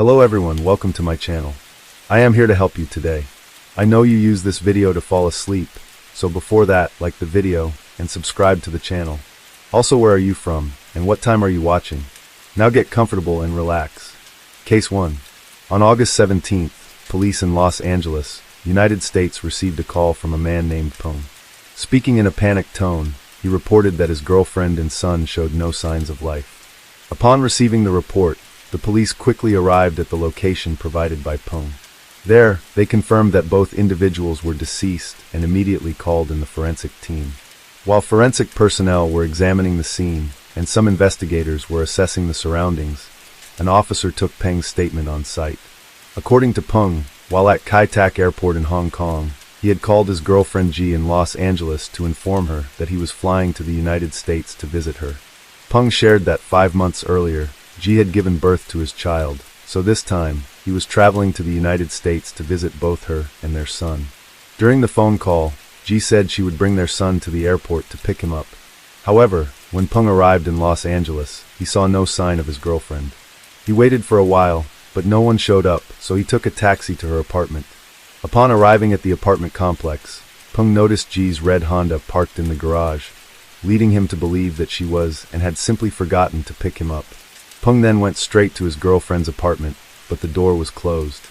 Hello everyone, welcome to my channel. I am here to help you today. I know you use this video to fall asleep, so before that, like the video and subscribe to the channel. Also, where are you from and what time are you watching? Now get comfortable and relax. Case 1. On August 17th, police in Los Angeles, United States received a call from a man named Peng. Speaking in a panicked tone, he reported that his girlfriend and son showed no signs of life. Upon receiving the report, the police quickly arrived at the location provided by Peng. There, they confirmed that both individuals were deceased and immediately called in the forensic team. While forensic personnel were examining the scene and some investigators were assessing the surroundings, an officer took Peng's statement on site. According to Peng, while at Kai Tak Airport in Hong Kong, he had called his girlfriend Ji in Los Angeles to inform her that he was flying to the United States to visit her. Peng shared that 5 months earlier, Ji had given birth to his child, so this time, he was traveling to the United States to visit both her and their son. During the phone call, Ji said she would bring their son to the airport to pick him up. However, when Peng arrived in Los Angeles, he saw no sign of his girlfriend. He waited for a while, but no one showed up, so he took a taxi to her apartment. Upon arriving at the apartment complex, Peng noticed Ji's red Honda parked in the garage, leading him to believe that she was and had simply forgotten to pick him up. Peng then went straight to his girlfriend's apartment, but the door was closed.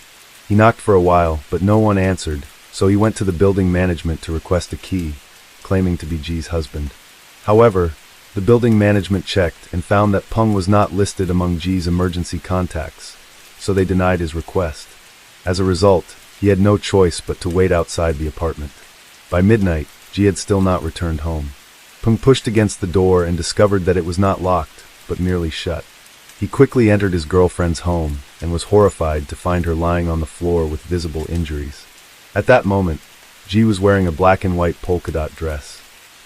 He knocked for a while, but no one answered, so he went to the building management to request a key, claiming to be Ji's husband. However, the building management checked and found that Peng was not listed among Ji's emergency contacts, so they denied his request. As a result, he had no choice but to wait outside the apartment. By midnight, Ji had still not returned home. Peng pushed against the door and discovered that it was not locked, but merely shut. He quickly entered his girlfriend's home and was horrified to find her lying on the floor with visible injuries. At that moment, Ji was wearing a black and white polka dot dress.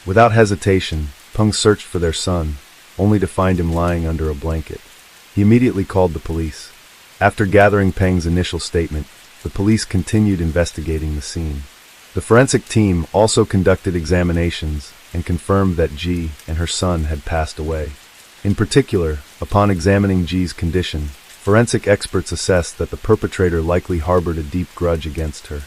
Without hesitation, Peng searched for their son, only to find him lying under a blanket. He immediately called the police. After gathering Peng's initial statement, the police continued investigating the scene. The forensic team also conducted examinations and confirmed that Ji and her son had passed away. In particular, upon examining Ji's condition, forensic experts assessed that the perpetrator likely harbored a deep grudge against her.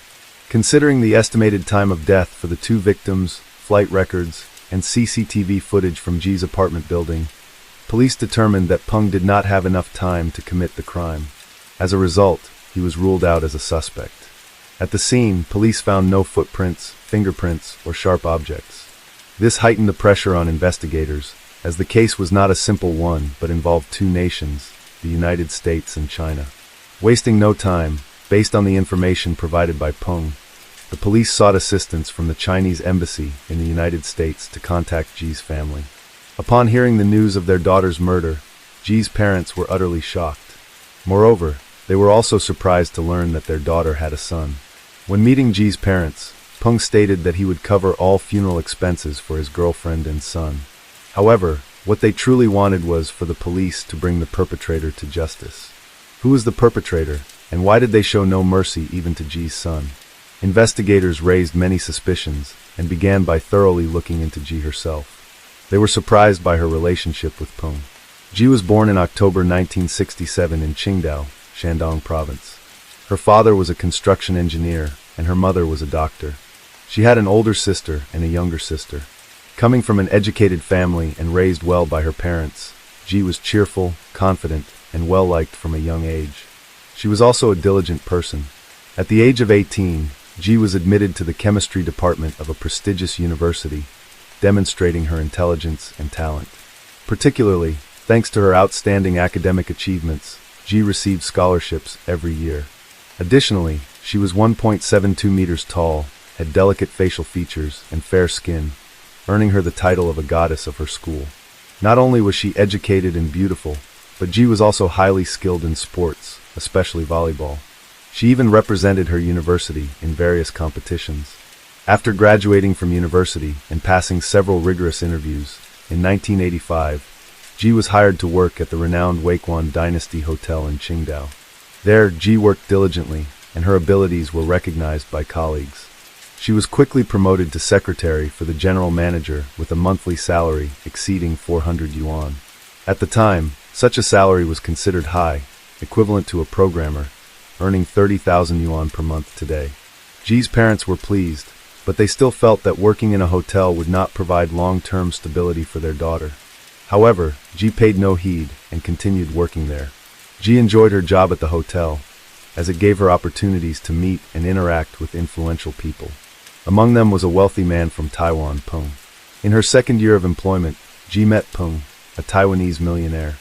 Considering the estimated time of death for the two victims, flight records, and CCTV footage from Ji's apartment building, police determined that Peng did not have enough time to commit the crime. As a result, he was ruled out as a suspect. At the scene, police found no footprints, fingerprints, or sharp objects. This heightened the pressure on investigators, as the case was not a simple one but involved two nations, the United States and China. Wasting no time, based on the information provided by Peng, the police sought assistance from the Chinese embassy in the United States to contact Ji's family. Upon hearing the news of their daughter's murder, Ji's parents were utterly shocked. Moreover, they were also surprised to learn that their daughter had a son. When meeting Ji's parents, Peng stated that he would cover all funeral expenses for his girlfriend and son. However, what they truly wanted was for the police to bring the perpetrator to justice. Who was the perpetrator, and why did they show no mercy even to Ji's son? Investigators raised many suspicions and began by thoroughly looking into Ji herself. They were surprised by her relationship with Peng. Ji was born in October 1967 in Qingdao, Shandong Province. Her father was a construction engineer, and her mother was a doctor. She had an older sister and a younger sister. Coming from an educated family and raised well by her parents, Ji was cheerful, confident, and well-liked from a young age. She was also a diligent person. At the age of 18, Ji was admitted to the chemistry department of a prestigious university, demonstrating her intelligence and talent. Particularly, thanks to her outstanding academic achievements, Ji received scholarships every year. Additionally, she was 1.72 meters tall, had delicate facial features, and fair skin, earning her the title of a goddess of her school. Not only was she educated and beautiful, but Ji was also highly skilled in sports, especially volleyball. She even represented her university in various competitions. After graduating from university and passing several rigorous interviews, in 1985, Ji was hired to work at the renowned Weiquan Dynasty Hotel in Qingdao. There, Ji worked diligently, and her abilities were recognized by colleagues. She was quickly promoted to secretary for the general manager with a monthly salary exceeding 400 yuan. At the time, such a salary was considered high, equivalent to a programmer, earning 30,000 yuan per month today. Ji's parents were pleased, but they still felt that working in a hotel would not provide long-term stability for their daughter. However, Ji paid no heed and continued working there. Ji enjoyed her job at the hotel, as it gave her opportunities to meet and interact with influential people. Among them was a wealthy man from Taiwan, Peng. In her second year of employment, Ji met Peng, a Taiwanese millionaire.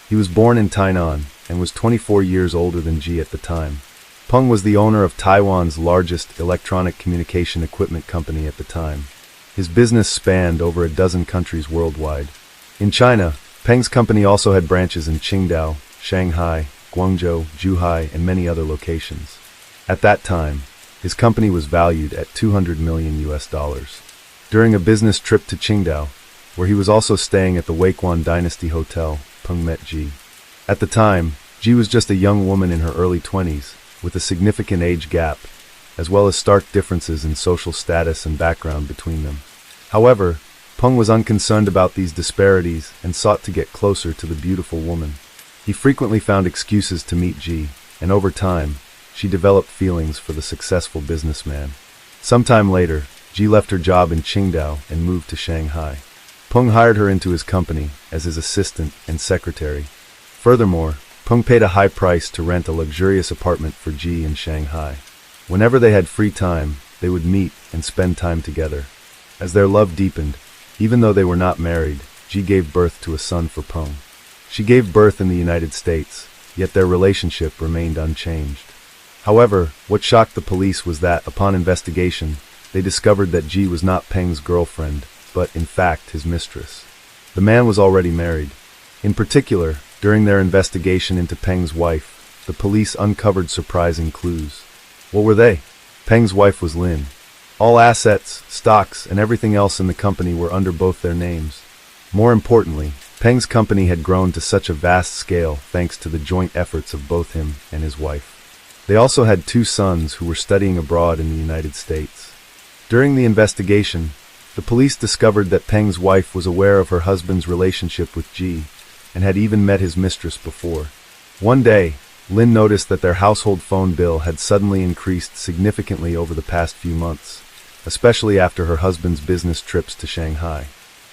He was born in Tainan and was 24 years older than Ji at the time. Peng was the owner of Taiwan's largest electronic communication equipment company at the time. His business spanned over a dozen countries worldwide. In China, Peng's company also had branches in Qingdao, Shanghai, Guangzhou, Zhuhai, and many other locations. At that time, his company was valued at $200 million. During a business trip to Qingdao, where he was also staying at the Weiquan Dynasty Hotel, Peng met Ji. At the time, Ji was just a young woman in her early 20s, with a significant age gap, as well as stark differences in social status and background between them. However, Peng was unconcerned about these disparities and sought to get closer to the beautiful woman. He frequently found excuses to meet Ji, and over time, she developed feelings for the successful businessman. Sometime later, Ji left her job in Qingdao and moved to Shanghai. Peng hired her into his company as his assistant and secretary. Furthermore, Peng paid a high price to rent a luxurious apartment for Ji in Shanghai. Whenever they had free time, they would meet and spend time together. As their love deepened, even though they were not married, Ji gave birth to a son for Peng. She gave birth in the United States, yet their relationship remained unchanged. However, what shocked the police was that, upon investigation, they discovered that Ji was not Peng's girlfriend, but in fact his mistress. The man was already married. In particular, during their investigation into Peng's wife, the police uncovered surprising clues. What were they? Peng's wife was Lin. All assets, stocks, and everything else in the company were under both their names. More importantly, Peng's company had grown to such a vast scale thanks to the joint efforts of both him and his wife. They also had 2 sons who were studying abroad in the United States. During the investigation, the police discovered that Peng's wife was aware of her husband's relationship with Ji, and had even met his mistress before. One day, Lin noticed that their household phone bill had suddenly increased significantly over the past few months, especially after her husband's business trips to Shanghai.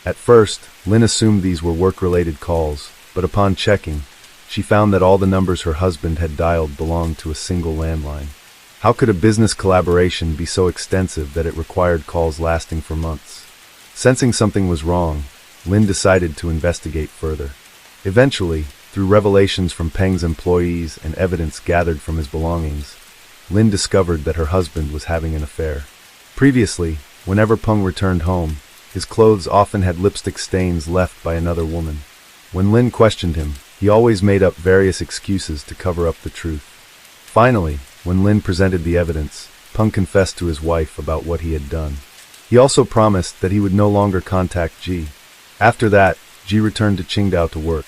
At first, Lin assumed these were work-related calls, but upon checking, she found that all the numbers her husband had dialed belonged to a single landline. How could a business collaboration be so extensive that it required calls lasting for months? Sensing something was wrong, Lin decided to investigate further. Eventually, through revelations from Peng's employees and evidence gathered from his belongings, Lin discovered that her husband was having an affair. Previously, whenever Peng returned home, his clothes often had lipstick stains left by another woman. When Lin questioned him, he always made up various excuses to cover up the truth. Finally, when Lin presented the evidence, Peng confessed to his wife about what he had done. He also promised that he would no longer contact Ji. After that, Ji returned to Qingdao to work.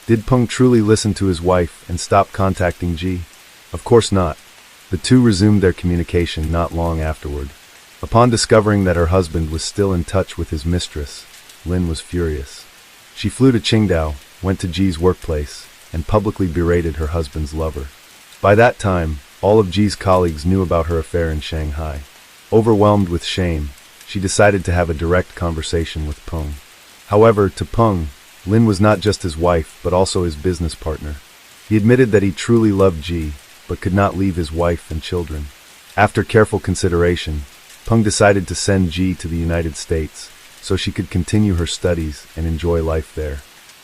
Did Peng truly listen to his wife and stop contacting Ji? Of course not. The two resumed their communication not long afterward. Upon discovering that her husband was still in touch with his mistress, Lin was furious. She flew to Qingdao, went to Ji's workplace, and publicly berated her husband's lover. By that time, all of Ji's colleagues knew about her affair in Shanghai. Overwhelmed with shame, she decided to have a direct conversation with Peng. However, to Peng, Lin was not just his wife, but also his business partner. He admitted that he truly loved Ji, but could not leave his wife and children. After careful consideration, Peng decided to send Ji to the United States, so she could continue her studies and enjoy life there.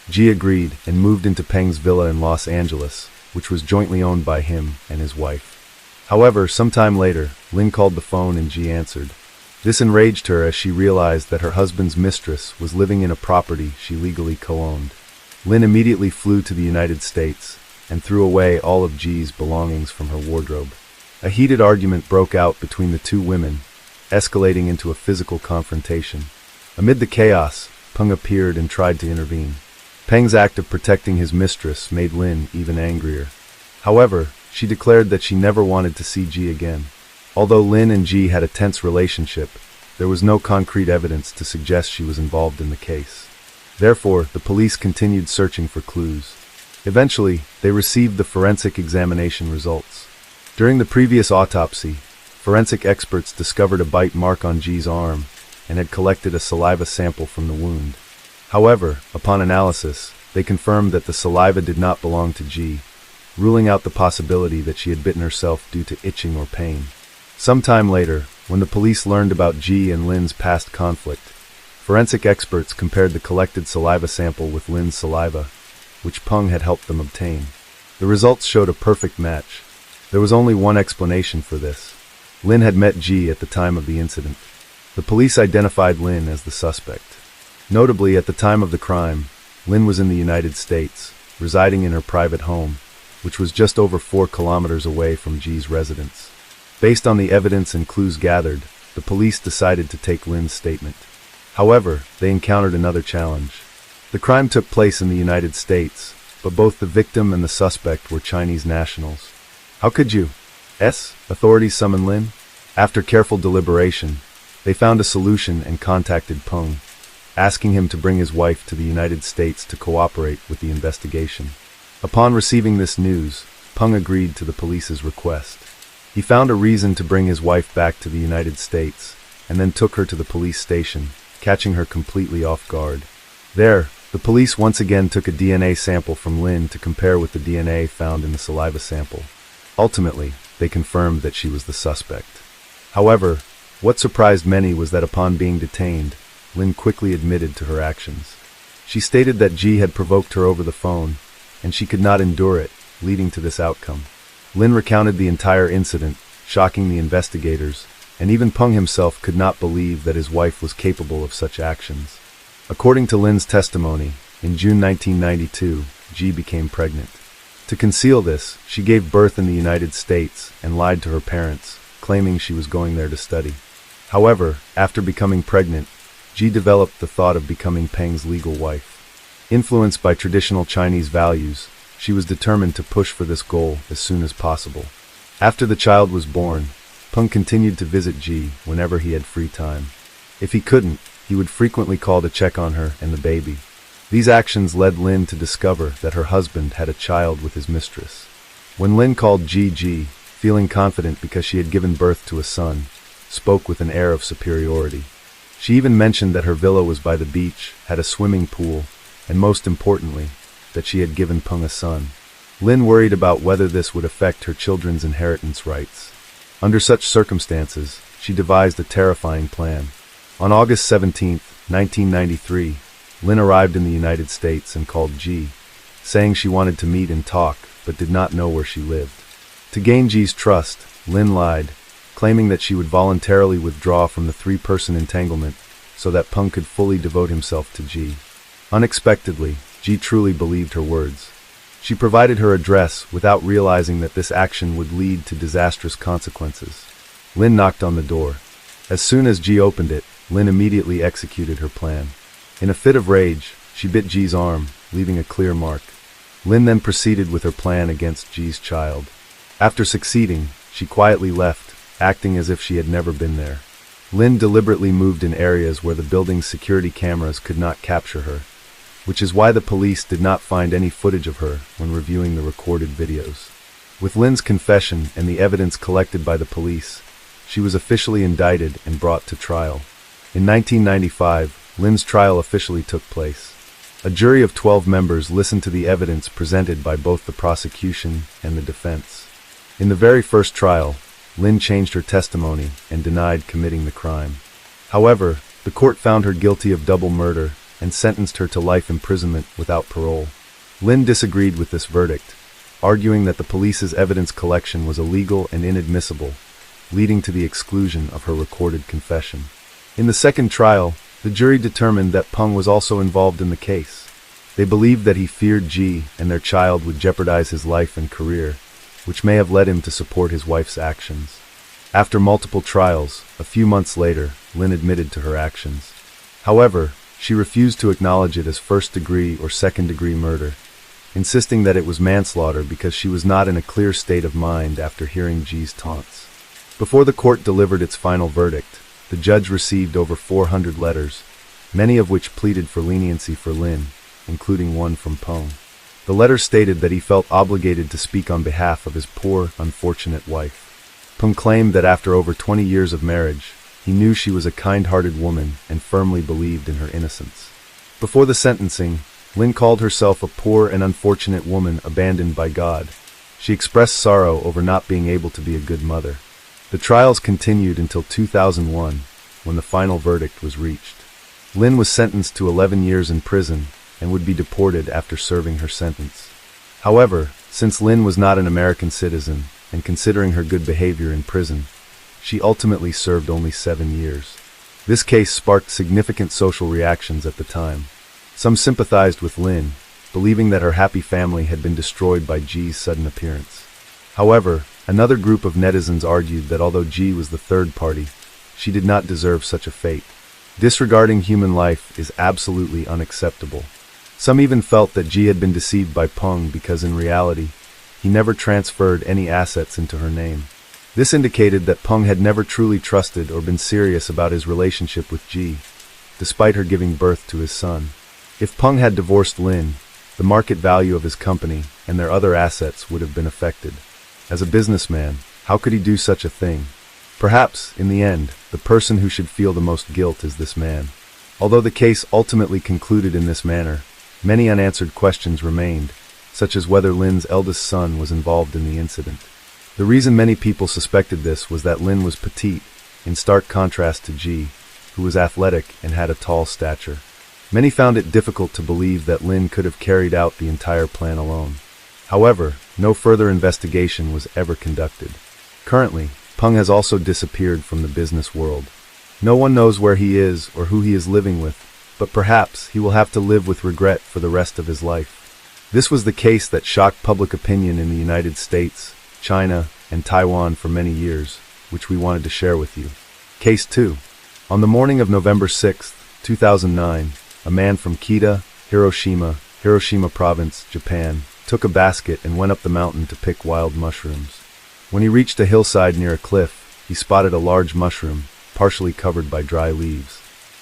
Ji agreed and moved into Peng's villa in Los Angeles, which was jointly owned by him and his wife. However, sometime later, Lin called the phone and Ji answered. This enraged her as she realized that her husband's mistress was living in a property she legally co-owned. Lin immediately flew to the United States and threw away all of Ji's belongings from her wardrobe. A heated argument broke out between the two women, escalating into a physical confrontation. Amid the chaos, Peng appeared and tried to intervene. Peng's act of protecting his mistress made Lin even angrier. However, she declared that she never wanted to see Ji again. Although Lin and Ji had a tense relationship, there was no concrete evidence to suggest she was involved in the case. Therefore, the police continued searching for clues. Eventually, they received the forensic examination results. During the previous autopsy, forensic experts discovered a bite mark on G's arm and had collected a saliva sample from the wound. However, upon analysis, they confirmed that the saliva did not belong to G, ruling out the possibility that she had bitten herself due to itching or pain. Sometime later, when the police learned about G and Lin's past conflict, forensic experts compared the collected saliva sample with Lin's saliva, which Peng had helped them obtain. The results showed a perfect match. There was only one explanation for this. Lin had met G at the time of the incident. The police identified Lin as the suspect. Notably, at the time of the crime, Lin was in the United States, residing in her private home, which was just over 4 kilometers away from G's residence. Based on the evidence and clues gathered, the police decided to take Lin's statement. However, they encountered another challenge. The crime took place in the United States, but both the victim and the suspect were Chinese nationals. How could authorities summon Lin? After careful deliberation, they found a solution and contacted Peng, asking him to bring his wife to the United States to cooperate with the investigation. Upon receiving this news, Peng agreed to the police's request. He found a reason to bring his wife back to the United States, and then took her to the police station, catching her completely off guard. There, the police once again took a DNA sample from Lin to compare with the DNA found in the saliva sample. Ultimately, they confirmed that she was the suspect. However, what surprised many was that upon being detained, Lin quickly admitted to her actions. She stated that G had provoked her over the phone, and she could not endure it, leading to this outcome. Lin recounted the entire incident, shocking the investigators, and even Peng himself could not believe that his wife was capable of such actions. According to Lin's testimony, in June 1992, G became pregnant. To conceal this, she gave birth in the United States and lied to her parents, claiming she was going there to study. However, after becoming pregnant, G developed the thought of becoming Peng's legal wife. Influenced by traditional Chinese values, she was determined to push for this goal as soon as possible. After the child was born, Peng continued to visit G whenever he had free time. If he couldn't, he would frequently call to check on her and the baby. These actions led Lin to discover that her husband had a child with his mistress. When Lin called G, feeling confident because she had given birth to a son, spoke with an air of superiority. She even mentioned that her villa was by the beach, had a swimming pool, and most importantly, that she had given Peng a son. Lin worried about whether this would affect her children's inheritance rights. Under such circumstances, she devised a terrifying plan. On August 17, 1993, Lin arrived in the United States and called G, saying she wanted to meet and talk, but did not know where she lived. To gain G's trust, Lin lied, claiming that she would voluntarily withdraw from the 3-person entanglement so that Peng could fully devote himself to G. Unexpectedly, G truly believed her words. She provided her address without realizing that this action would lead to disastrous consequences. Lin knocked on the door. As soon as G opened it, Lin immediately executed her plan. In a fit of rage, she bit G's arm, leaving a clear mark. Lin then proceeded with her plan against G's child. After succeeding, she quietly left, acting as if she had never been there. Lin deliberately moved in areas where the building's security cameras could not capture her, which is why the police did not find any footage of her when reviewing the recorded videos. With Lin's confession and the evidence collected by the police, she was officially indicted and brought to trial. In 1995, Lin's trial officially took place. A jury of 12 members listened to the evidence presented by both the prosecution and the defense. In the very first trial, Lin changed her testimony and denied committing the crime. However, the court found her guilty of double murder and sentenced her to life imprisonment without parole. Lin disagreed with this verdict, arguing that the police's evidence collection was illegal and inadmissible, leading to the exclusion of her recorded confession. In the second trial, the jury determined that Peng was also involved in the case. They believed that he feared G and their child would jeopardize his life and career, which may have led him to support his wife's actions. After multiple trials, a few months later, Lin admitted to her actions. However, she refused to acknowledge it as first-degree or second-degree murder, insisting that it was manslaughter because she was not in a clear state of mind after hearing G's taunts. Before the court delivered its final verdict, the judge received over 400 letters, many of which pleaded for leniency for Lin, including one from Peng. The letter stated that he felt obligated to speak on behalf of his poor, unfortunate wife. Peng claimed that after over 20 years of marriage, he knew she was a kind-hearted woman and firmly believed in her innocence. Before the sentencing, Lin called herself a poor and unfortunate woman abandoned by God. She expressed sorrow over not being able to be a good mother. The trials continued until 2001, when the final verdict was reached. Lin was sentenced to 11 years in prison and would be deported after serving her sentence. However, since Lin was not an American citizen, and considering her good behavior in prison, she ultimately served only 7 years. This case sparked significant social reactions at the time. Some sympathized with Lin, believing that her happy family had been destroyed by Ji's sudden appearance. However, another group of netizens argued that although Ji was the third party, she did not deserve such a fate. Disregarding human life is absolutely unacceptable. Some even felt that Ji had been deceived by Peng because in reality, he never transferred any assets into her name. This indicated that Peng had never truly trusted or been serious about his relationship with Ji, despite her giving birth to his son. If Peng had divorced Lin, the market value of his company and their other assets would have been affected. As a businessman, how could he do such a thing? Perhaps, in the end, the person who should feel the most guilt is this man. Although the case ultimately concluded in this manner, many unanswered questions remained, such as whether Lin's eldest son was involved in the incident. The reason many people suspected this was that Lin was petite, in stark contrast to Ji, who was athletic and had a tall stature. Many found it difficult to believe that Lin could have carried out the entire plan alone. However, no further investigation was ever conducted. Currently, Peng has also disappeared from the business world. No one knows where he is or who he is living with, but perhaps he will have to live with regret for the rest of his life. This was the case that shocked public opinion in the United States, China, and Taiwan for many years, which we wanted to share with you. Case 2. On the morning of November 6, 2009, a man from Kita, Hiroshima Province, Japan, took a basket and went up the mountain to pick wild mushrooms. When he reached a hillside near a cliff, he spotted a large mushroom, partially covered by dry leaves.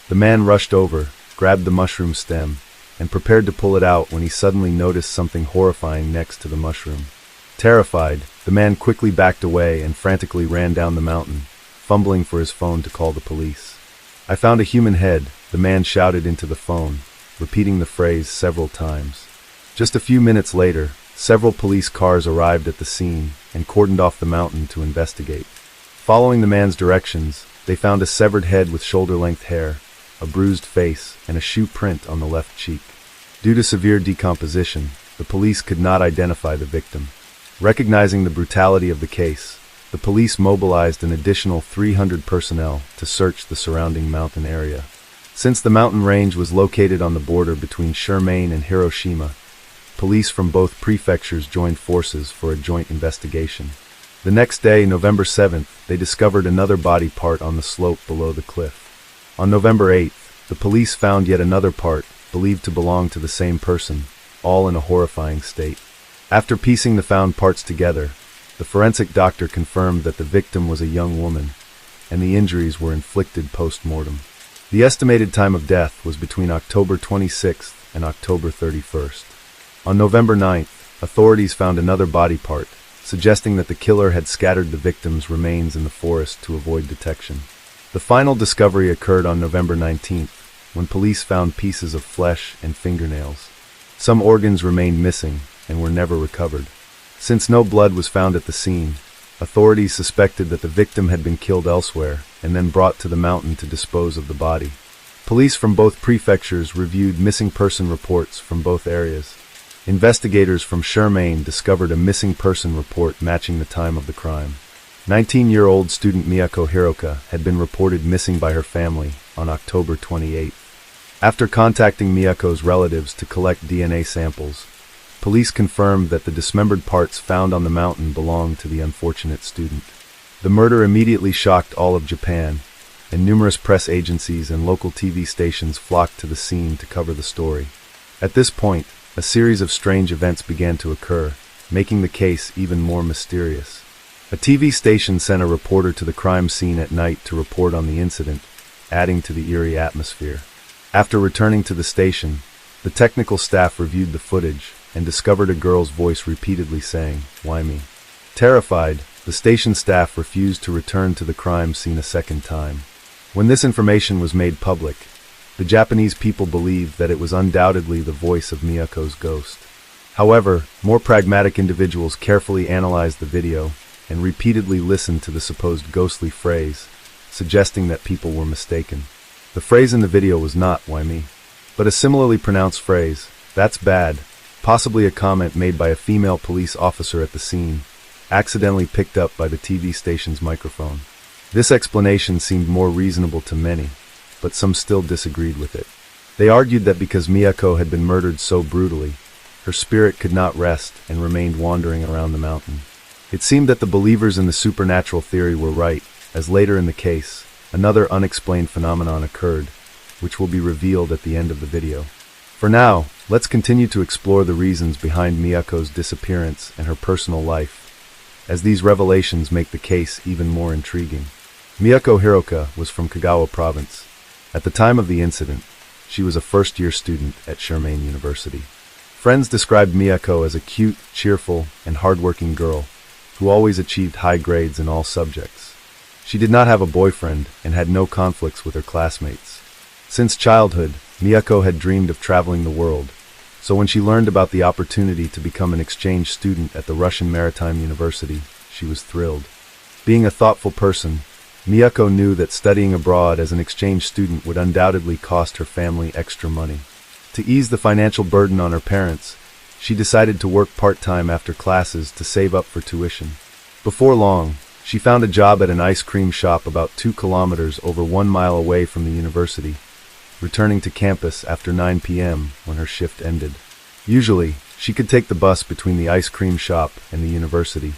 The man rushed over, grabbed the mushroom stem, and prepared to pull it out when he suddenly noticed something horrifying next to the mushroom. Terrified, the man quickly backed away and frantically ran down the mountain, fumbling for his phone to call the police. "I found a human head," the man shouted into the phone, repeating the phrase several times. Just a few minutes later, several police cars arrived at the scene and cordoned off the mountain to investigate. Following the man's directions, they found a severed head with shoulder-length hair, a bruised face, and a shoe print on the left cheek. Due to severe decomposition, the police could not identify the victim. Recognizing the brutality of the case, the police mobilized an additional 300 personnel to search the surrounding mountain area. Since the mountain range was located on the border between Shermaine and Hiroshima, police from both prefectures joined forces for a joint investigation. The next day, November 7th, they discovered another body part on the slope below the cliff. On November 8th, the police found yet another part, believed to belong to the same person, all in a horrifying state. After piecing the found parts together, the forensic doctor confirmed that the victim was a young woman, and the injuries were inflicted post-mortem. The estimated time of death was between October 26th and October 31st. On November 9th, authorities found another body part, suggesting that the killer had scattered the victim's remains in the forest to avoid detection. The final discovery occurred on November 19th, when police found pieces of flesh and fingernails. Some organs remained missing and were never recovered. Since no blood was found at the scene, authorities suspected that the victim had been killed elsewhere and then brought to the mountain to dispose of the body. Police from both prefectures reviewed missing person reports from both areas. Investigators from Shermaine discovered a missing person report matching the time of the crime. 19-year-old student Miyako Hiroka had been reported missing by her family on October 28th. After contacting Miyako's relatives to collect DNA samples, police confirmed that the dismembered parts found on the mountain belonged to the unfortunate student. The murder immediately shocked all of Japan, and numerous press agencies and local TV stations flocked to the scene to cover the story. At this point, a series of strange events began to occur, making the case even more mysterious. A TV station sent a reporter to the crime scene at night to report on the incident, adding to the eerie atmosphere. After returning to the station, the technical staff reviewed the footage and discovered a girl's voice repeatedly saying, "Why me?" Terrified, the station staff refused to return to the crime scene a second time. When this information was made public, the Japanese people believed that it was undoubtedly the voice of Miyako's ghost. However, more pragmatic individuals carefully analyzed the video and repeatedly listened to the supposed ghostly phrase, suggesting that people were mistaken. The phrase in the video was not "Why me?" but a similarly pronounced phrase, "That's bad," possibly a comment made by a female police officer at the scene, accidentally picked up by the TV station's microphone. This explanation seemed more reasonable to many, but some still disagreed with it. They argued that because Miyako had been murdered so brutally, her spirit could not rest and remained wandering around the mountain. It seemed that the believers in the supernatural theory were right, as later in the case, another unexplained phenomenon occurred, which will be revealed at the end of the video. For now, let's continue to explore the reasons behind Miyako's disappearance and her personal life, as these revelations make the case even more intriguing. Miyako Hiroka was from Kagawa Province. At the time of the incident, she was a first-year student at Shermaine University. Friends described Miyako as a cute, cheerful, and hardworking girl who always achieved high grades in all subjects. She did not have a boyfriend and had no conflicts with her classmates. Since childhood, Miyako had dreamed of traveling the world, so when she learned about the opportunity to become an exchange student at the Russian Maritime University, she was thrilled. Being a thoughtful person, Miyako knew that studying abroad as an exchange student would undoubtedly cost her family extra money. To ease the financial burden on her parents, she decided to work part-time after classes to save up for tuition. Before long, she found a job at an ice cream shop about 2 kilometers over 1 mile away from the university, returning to campus after 9 p.m. when her shift ended. Usually, she could take the bus between the ice cream shop and the university,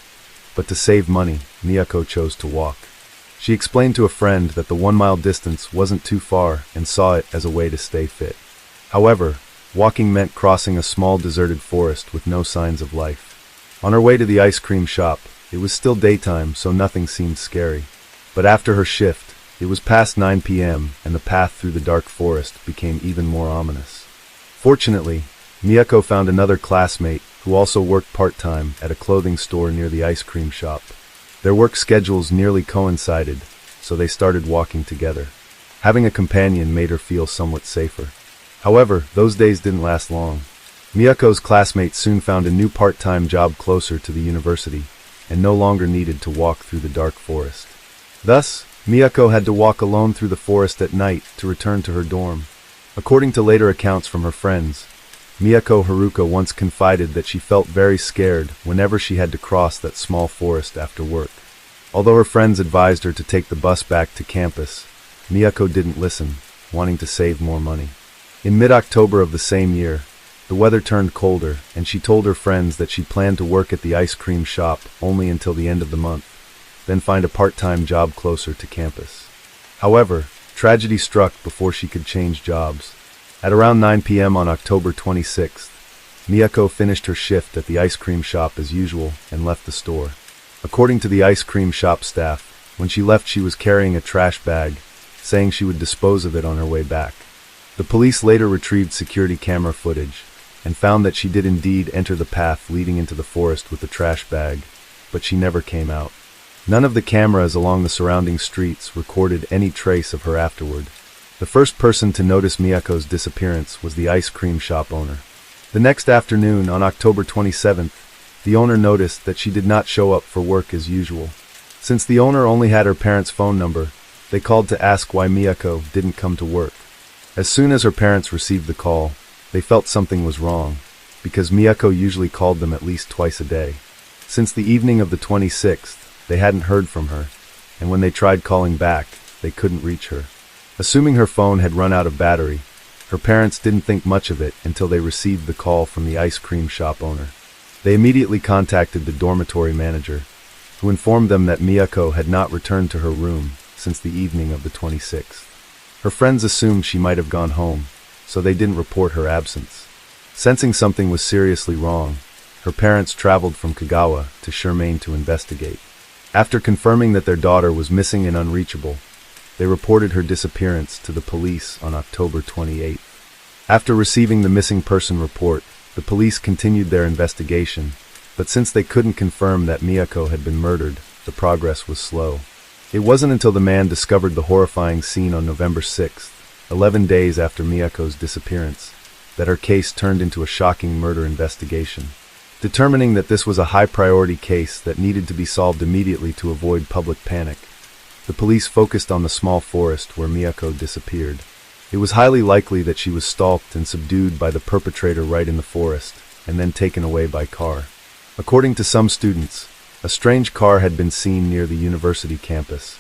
but to save money, Miyako chose to walk. She explained to a friend that the 1-mile distance wasn't too far and saw it as a way to stay fit. However, walking meant crossing a small deserted forest with no signs of life. On her way to the ice cream shop, it was still daytime, so nothing seemed scary. But after her shift, it was past 9 p.m. and the path through the dark forest became even more ominous. Fortunately, Miyako found another classmate who also worked part-time at a clothing store near the ice cream shop. Their work schedules nearly coincided, so they started walking together. Having a companion made her feel somewhat safer. However, those days didn't last long. Miyako's classmates soon found a new part-time job closer to the university, and no longer needed to walk through the dark forest. Thus, Miyako had to walk alone through the forest at night to return to her dorm. According to later accounts from her friends, Miyako Haruka once confided that she felt very scared whenever she had to cross that small forest after work. Although her friends advised her to take the bus back to campus, Miyako didn't listen, wanting to save more money. In mid-October of the same year, the weather turned colder, and she told her friends that she planned to work at the ice cream shop only until the end of the month, then find a part-time job closer to campus. However, tragedy struck before she could change jobs. At around 9 p.m. on October 26th, Miyako finished her shift at the ice cream shop as usual and left the store. According to the ice cream shop staff, when she left she was carrying a trash bag, saying she would dispose of it on her way back. The police later retrieved security camera footage and found that she did indeed enter the path leading into the forest with the trash bag, but she never came out. None of the cameras along the surrounding streets recorded any trace of her afterward. The first person to notice Miyako's disappearance was the ice cream shop owner. The next afternoon, on October 27th, the owner noticed that she did not show up for work as usual. Since the owner only had her parents' phone number, they called to ask why Miyako didn't come to work. As soon as her parents received the call, they felt something was wrong, because Miyako usually called them at least twice a day. Since the evening of the 26th, they hadn't heard from her, and when they tried calling back, they couldn't reach her. Assuming her phone had run out of battery, her parents didn't think much of it until they received the call from the ice cream shop owner. They immediately contacted the dormitory manager, who informed them that Miyako had not returned to her room since the evening of the 26th. Her friends assumed she might have gone home, so they didn't report her absence. Sensing something was seriously wrong, her parents traveled from Kagawa to Shermaine to investigate. After confirming that their daughter was missing and unreachable, they reported her disappearance to the police on October 28th. After receiving the missing person report, the police continued their investigation, but since they couldn't confirm that Miyako had been murdered, the progress was slow. It wasn't until the man discovered the horrifying scene on November 6th, 11 days after Miyako's disappearance, that her case turned into a shocking murder investigation. Determining that this was a high-priority case that needed to be solved immediately to avoid public panic, the police focused on the small forest where Miyako disappeared. It was highly likely that she was stalked and subdued by the perpetrator right in the forest, and then taken away by car. According to some students, a strange car had been seen near the university campus,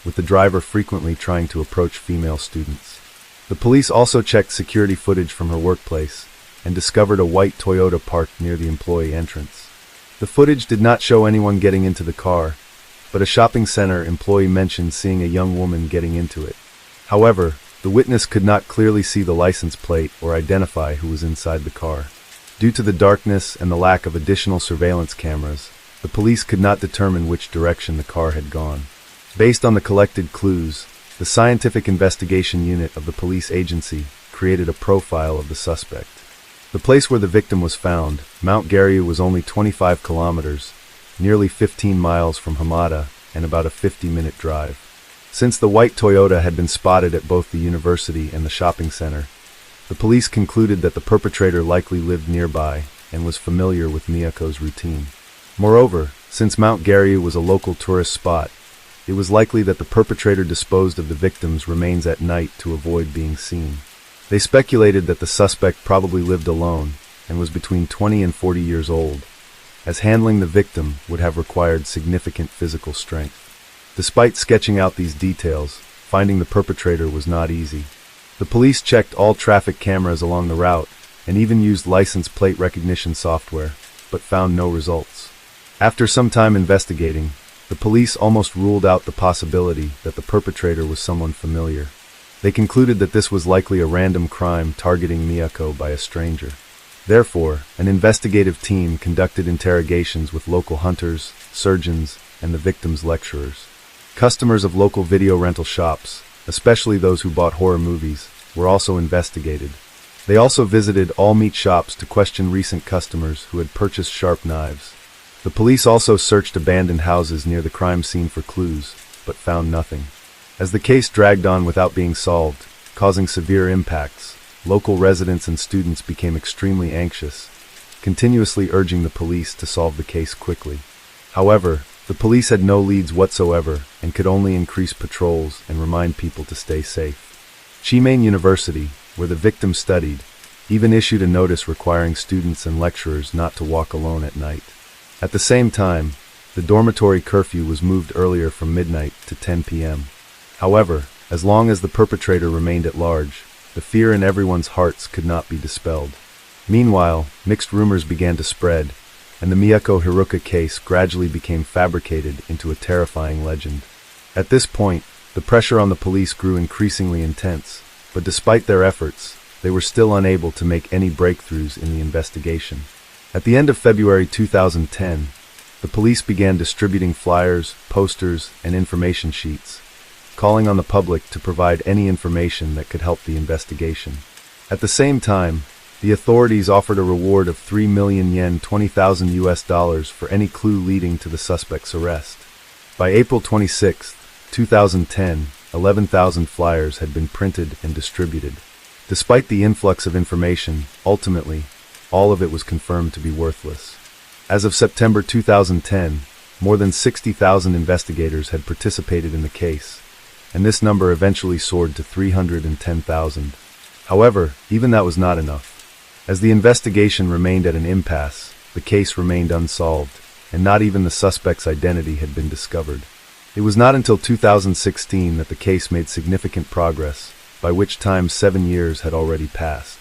with the driver frequently trying to approach female students. The police also checked security footage from her workplace and discovered a white Toyota parked near the employee entrance. The footage did not show anyone getting into the car, but a shopping center employee mentioned seeing a young woman getting into it. However, the witness could not clearly see the license plate or identify who was inside the car. Due to the darkness and the lack of additional surveillance cameras, the police could not determine which direction the car had gone. Based on the collected clues, the Scientific Investigation Unit of the police agency created a profile of the suspect. The place where the victim was found, Mount Garyu, was only 25 kilometers, nearly 15 miles from Hamada, and about a 50-minute drive. Since the white Toyota had been spotted at both the university and the shopping center, the police concluded that the perpetrator likely lived nearby and was familiar with Miyako's routine. Moreover, since Mount Garyu was a local tourist spot, it was likely that the perpetrator disposed of the victim's remains at night to avoid being seen. They speculated that the suspect probably lived alone and was between 20 and 40 years old, as handling the victim would have required significant physical strength. Despite sketching out these details, finding the perpetrator was not easy. The police checked all traffic cameras along the route and even used license plate recognition software, but found no results. After some time investigating, the police almost ruled out the possibility that the perpetrator was someone familiar. They concluded that this was likely a random crime targeting Miyako by a stranger. Therefore, an investigative team conducted interrogations with local hunters, surgeons, and the victim's lecturers. Customers of local video rental shops, especially those who bought horror movies, were also investigated. They also visited all meat shops to question recent customers who had purchased sharp knives. The police also searched abandoned houses near the crime scene for clues, but found nothing. As the case dragged on without being solved, causing severe impacts, local residents and students became extremely anxious, continuously urging the police to solve the case quickly. However, the police had no leads whatsoever and could only increase patrols and remind people to stay safe. Chimain University, where the victim studied, even issued a notice requiring students and lecturers not to walk alone at night. At the same time, the dormitory curfew was moved earlier from midnight to 10 p.m. However, as long as the perpetrator remained at large, the fear in everyone's hearts could not be dispelled. Meanwhile, mixed rumors began to spread, and the Miyako Haruka case gradually became fabricated into a terrifying legend. At this point, the pressure on the police grew increasingly intense, but despite their efforts, they were still unable to make any breakthroughs in the investigation. At the end of February 2010, the police began distributing flyers, posters, and information sheets, calling on the public to provide any information that could help the investigation. At the same time, the authorities offered a reward of 3 million yen, $20,000 for any clue leading to the suspect's arrest. By April 26, 2010, 11,000 flyers had been printed and distributed. Despite the influx of information, ultimately, all of it was confirmed to be worthless. As of September 2010, more than 60,000 investigators had participated in the case, and this number eventually soared to 310,000. However, even that was not enough. As the investigation remained at an impasse, the case remained unsolved, and not even the suspect's identity had been discovered. It was not until 2016 that the case made significant progress, by which time 7 years had already passed.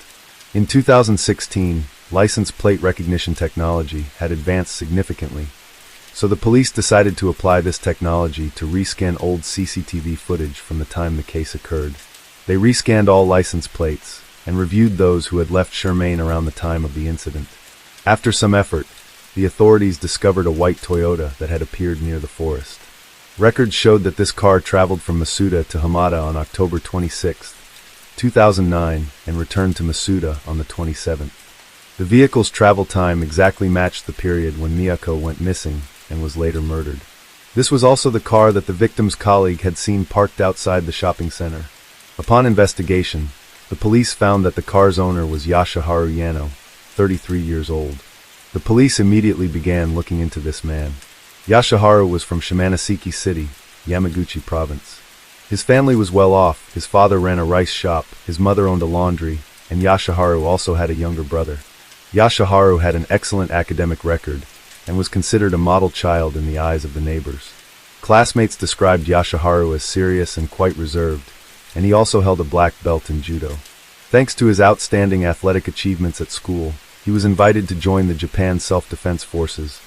In 2016, license plate recognition technology had advanced significantly, so the police decided to apply this technology to rescan old CCTV footage from the time the case occurred. They rescanned all license plates and reviewed those who had left Shermaine around the time of the incident. After some effort, the authorities discovered a white Toyota that had appeared near the forest. Records showed that this car traveled from Masuda to Hamada on October 26, 2009, and returned to Masuda on the 27th. The vehicle's travel time exactly matched the period when Miyako went missing and was later murdered. This was also the car that the victim's colleague had seen parked outside the shopping center. Upon investigation, the police found that the car's owner was Yashaharu Yano, 33 years old. The police immediately began looking into this man. Yashaharu was from Shimonoseki City, Yamaguchi Province. His family was well off. His father ran a rice shop, his mother owned a laundry, and Yashaharu also had a younger brother. Yashaharu had an excellent academic record and was considered a model child in the eyes of the neighbors. Classmates described Yashaharu as serious and quite reserved, and he also held a black belt in judo. Thanks to his outstanding athletic achievements at school, he was invited to join the Japan Self-Defense Forces,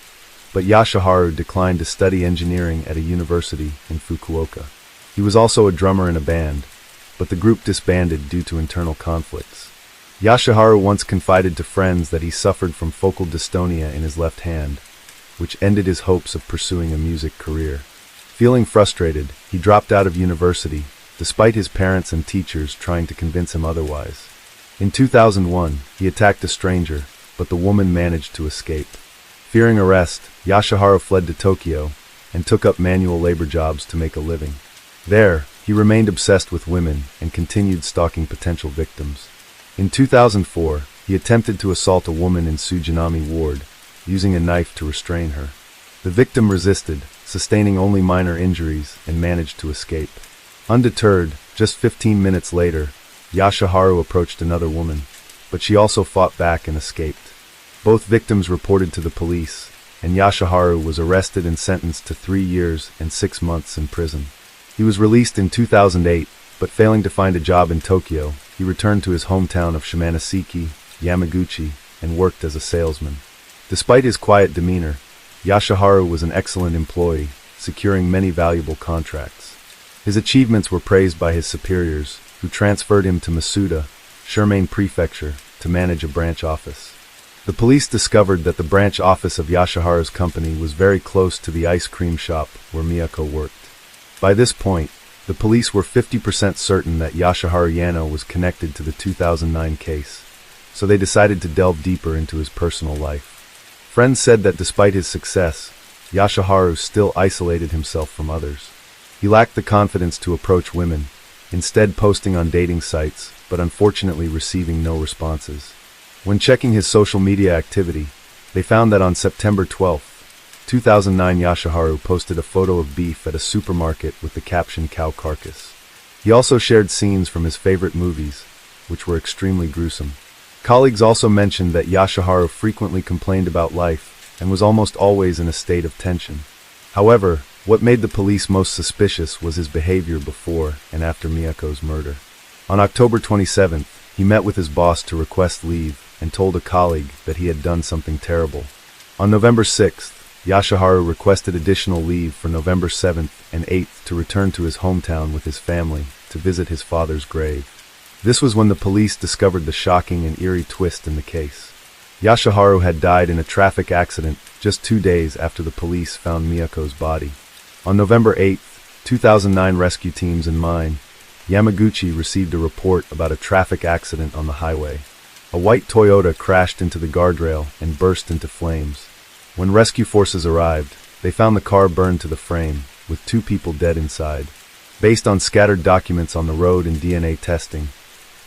but Yashaharu declined to study engineering at a university in Fukuoka. He was also a drummer in a band, but the group disbanded due to internal conflicts. Yashaharu once confided to friends that he suffered from focal dystonia in his left hand, which ended his hopes of pursuing a music career. Feeling frustrated, he dropped out of university, despite his parents and teachers trying to convince him otherwise. In 2001, he attacked a stranger, but the woman managed to escape. Fearing arrest, Yashaharu fled to Tokyo and took up manual labor jobs to make a living. There, he remained obsessed with women and continued stalking potential victims. In 2004, he attempted to assault a woman in Sujinami Ward, using a knife to restrain her. The victim resisted, sustaining only minor injuries, and managed to escape. Undeterred, just 15 minutes later, Yashaharu approached another woman, but she also fought back and escaped. Both victims reported to the police, and Yashaharu was arrested and sentenced to 3 years and 6 months in prison. He was released in 2008, but failing to find a job in Tokyo, he returned to his hometown of Shimonoseki, Yamaguchi, and worked as a salesman. Despite his quiet demeanor, Yashaharu was an excellent employee, securing many valuable contracts. His achievements were praised by his superiors, who transferred him to Masuda, Shirmane Prefecture, to manage a branch office. The police discovered that the branch office of Yashaharu's company was very close to the ice cream shop where Miyako worked. By this point, the police were 50% certain that Yashaharu Yano was connected to the 2009 case, so they decided to delve deeper into his personal life. Friends said that despite his success, Yashaharu still isolated himself from others. He lacked the confidence to approach women, instead posting on dating sites, but unfortunately receiving no responses. When checking his social media activity, they found that on September 12, 2009, Yashaharu posted a photo of beef at a supermarket with the caption "cow carcass." He also shared scenes from his favorite movies, which were extremely gruesome. Colleagues also mentioned that Yashaharu frequently complained about life and was almost always in a state of tension. However, what made the police most suspicious was his behavior before and after Miyako's murder. On October 27th, he met with his boss to request leave and told a colleague that he had done something terrible. On November 6th, Yashaharu requested additional leave for November 7th and 8th to return to his hometown with his family to visit his father's grave. This was when the police discovered the shocking and eerie twist in the case. Yashaharu had died in a traffic accident just 2 days after the police found Miyako's body. On November 8th, 2009, rescue teams in Mine, Yamaguchi received a report about a traffic accident on the highway. A white Toyota crashed into the guardrail and burst into flames. When rescue forces arrived, they found the car burned to the frame, with 2 people dead inside. Based on scattered documents on the road and DNA testing,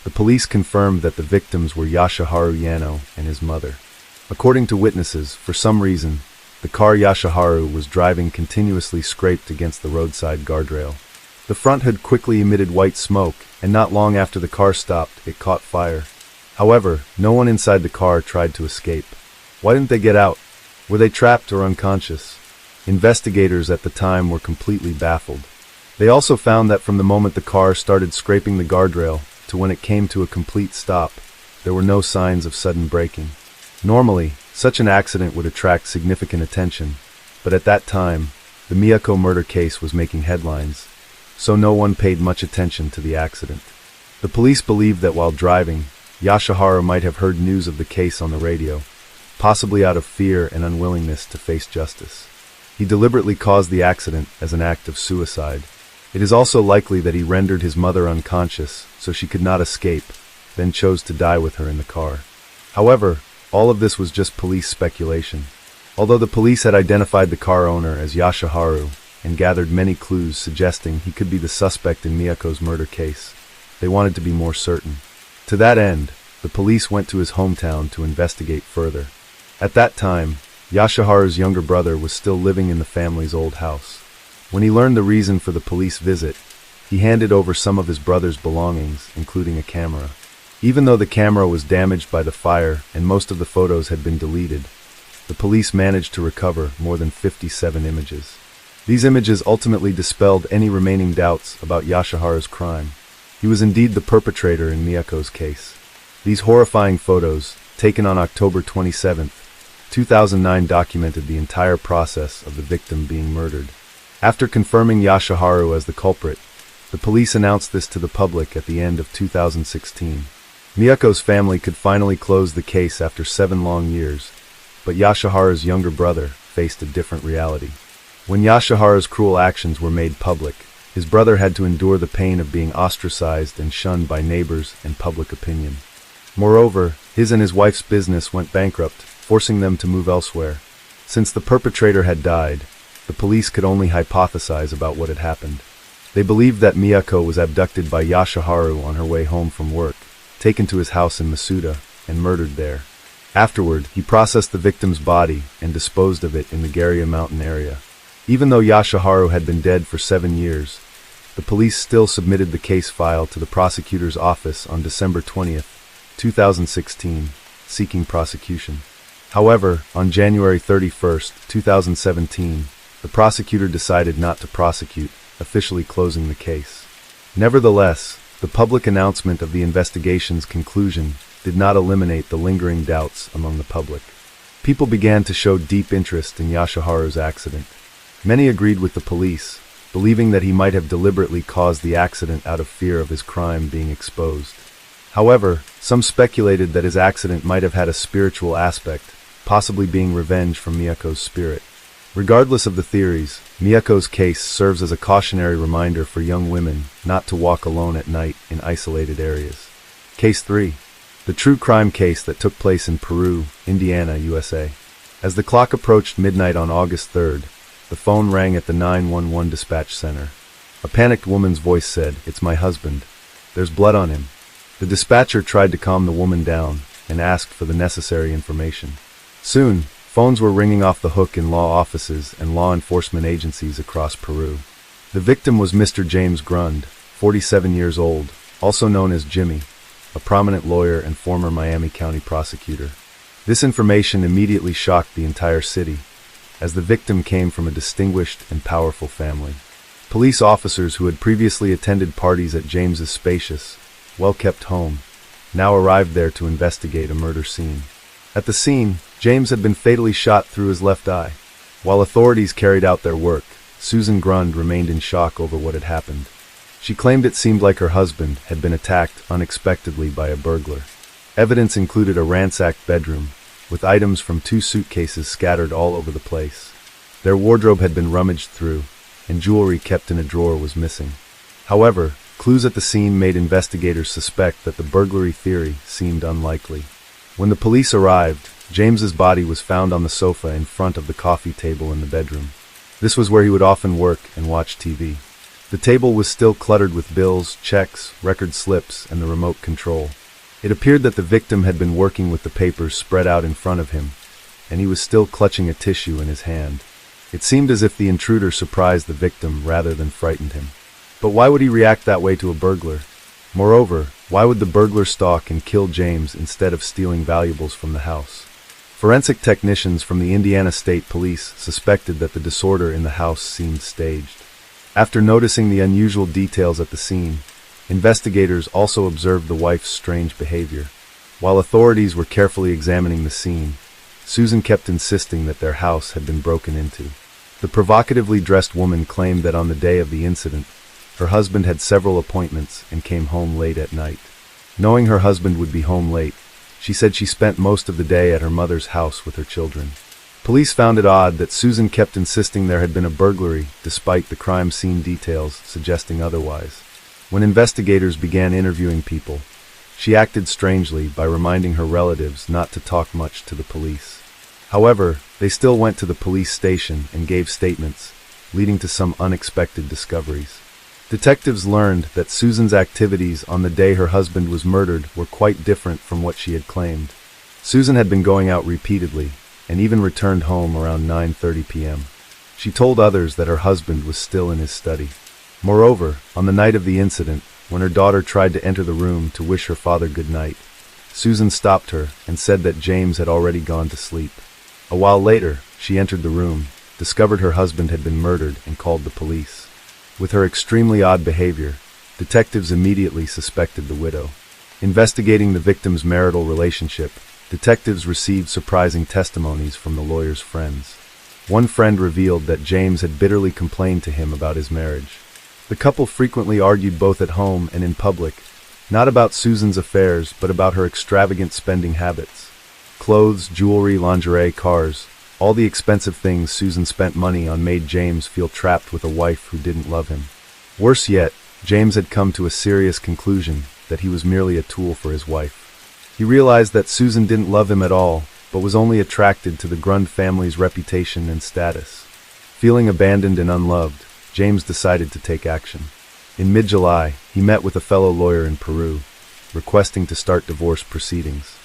the police confirmed that the victims were Yashaharu Yano and his mother. According to witnesses, for some reason, the car Yashaharu was driving continuously scraped against the roadside guardrail. The front hood quickly emitted white smoke, and not long after the car stopped, it caught fire. However, no one inside the car tried to escape. Why didn't they get out? Were they trapped or unconscious? Investigators at the time were completely baffled. They also found that from the moment the car started scraping the guardrail to when it came to a complete stop, there were no signs of sudden braking. Normally, such an accident would attract significant attention, but at that time, the Miyako murder case was making headlines, so no one paid much attention to the accident. The police believed that while driving, Yashaharu might have heard news of the case on the radio, possibly out of fear and unwillingness to face justice. He deliberately caused the accident as an act of suicide. It is also likely that he rendered his mother unconscious so she could not escape, then chose to die with her in the car. However, All of this was just police speculation. Although the police had identified the car owner as Yashaharu and gathered many clues suggesting he could be the suspect in Miyako's murder case, they wanted to be more certain. To that end, the police went to his hometown to investigate further. At that time, Yashaharu's younger brother was still living in the family's old house. When he learned the reason for the police visit, he handed over some of his brother's belongings, including a camera. Even though the camera was damaged by the fire and most of the photos had been deleted, the police managed to recover more than 57 images. These images ultimately dispelled any remaining doubts about Yashaharu's crime. He was indeed the perpetrator in Miyako's case. These horrifying photos, taken on October 27, 2009, documented the entire process of the victim being murdered. After confirming Yashaharu as the culprit, the police announced this to the public at the end of 2016. Miyako's family could finally close the case after 7 long years, but Yashaharu's younger brother faced a different reality. When Yashaharu's cruel actions were made public, his brother had to endure the pain of being ostracized and shunned by neighbors and public opinion. Moreover, his and his wife's business went bankrupt, forcing them to move elsewhere. Since the perpetrator had died, the police could only hypothesize about what had happened. They believed that Miyako was abducted by Yashaharu on her way home from work, taken to his house in Masuda, and murdered there. Afterward, he processed the victim's body and disposed of it in the Garia mountain area. Even though Yashaharu had been dead for 7 years, the police still submitted the case file to the prosecutor's office on December 20, 2016, seeking prosecution. However, on January 31, 2017, the prosecutor decided not to prosecute, officially closing the case. Nevertheless, the public announcement of the investigation's conclusion did not eliminate the lingering doubts among the public. People began to show deep interest in Yashaharu's accident. Many agreed with the police, believing that he might have deliberately caused the accident out of fear of his crime being exposed. However, some speculated that his accident might have had a spiritual aspect, possibly being revenge from Miyako's spirit. Regardless of the theories, Miyako's case serves as a cautionary reminder for young women not to walk alone at night in isolated areas. Case 3. The true crime case that took place in Peru, Indiana, USA. As the clock approached midnight on August 3rd, the phone rang at the 911 dispatch center. A panicked woman's voice said, "It's my husband. There's blood on him." The dispatcher tried to calm the woman down and asked for the necessary information. Soon, phones were ringing off the hook in law offices and law enforcement agencies across Peru. The victim was Mr. James Grund, 47 years old, also known as Jimmy, a prominent lawyer and former Miami County prosecutor. This information immediately shocked the entire city, as the victim came from a distinguished and powerful family. Police officers who had previously attended parties at James's spacious, well-kept home now arrived there to investigate a murder scene. At the scene, James had been fatally shot through his left eye. While authorities carried out their work, Susan Grund remained in shock over what had happened. She claimed it seemed like her husband had been attacked unexpectedly by a burglar. Evidence included a ransacked bedroom, with items from 2 suitcases scattered all over the place. Their wardrobe had been rummaged through, and jewelry kept in a drawer was missing. However, clues at the scene made investigators suspect that the burglary theory seemed unlikely. When the police arrived, James's body was found on the sofa in front of the coffee table in the bedroom. This was where he would often work and watch TV. The table was still cluttered with bills, checks, record slips, and the remote control. It appeared that the victim had been working with the papers spread out in front of him, and he was still clutching a tissue in his hand. It seemed as if the intruder surprised the victim rather than frightened him. But why would he react that way to a burglar? Moreover, why would the burglar stalk and kill James instead of stealing valuables from the house? Forensic technicians from the Indiana State Police suspected that the disorder in the house seemed staged. After noticing the unusual details at the scene, investigators also observed the wife's strange behavior. While authorities were carefully examining the scene, Susan kept insisting that their house had been broken into. The provocatively dressed woman claimed that on the day of the incident, her husband had several appointments and came home late at night. Knowing her husband would be home late, she said she spent most of the day at her mother's house with her children. Police found it odd that Susan kept insisting there had been a burglary despite the crime scene details suggesting otherwise. When investigators began interviewing people, She acted strangely by reminding her relatives not to talk much to the police. However, they still went to the police station and gave statements, leading to some unexpected discoveries. Detectives learned that Susan's activities on the day her husband was murdered were quite different from what she had claimed. Susan had been going out repeatedly, and even returned home around 9:30 p.m. She told others that her husband was still in his study. Moreover, on the night of the incident, when her daughter tried to enter the room to wish her father good night, Susan stopped her and said that James had already gone to sleep. A while later, she entered the room, discovered her husband had been murdered, and called the police. With her extremely odd behavior, detectives immediately suspected the widow. Investigating the victim's marital relationship, detectives received surprising testimonies from the lawyer's friends. One friend revealed that James had bitterly complained to him about his marriage. The couple frequently argued both at home and in public, not about Susan's affairs, but about her extravagant spending habits. Clothes, jewelry, lingerie, cars, all the expensive things Susan spent money on made James feel trapped with a wife who didn't love him. Worse yet, James had come to a serious conclusion that he was merely a tool for his wife. He realized that Susan didn't love him at all, but was only attracted to the Grund family's reputation and status. Feeling abandoned and unloved, James decided to take action. In mid-July, he met with a fellow lawyer in Peru, requesting to start divorce proceedings.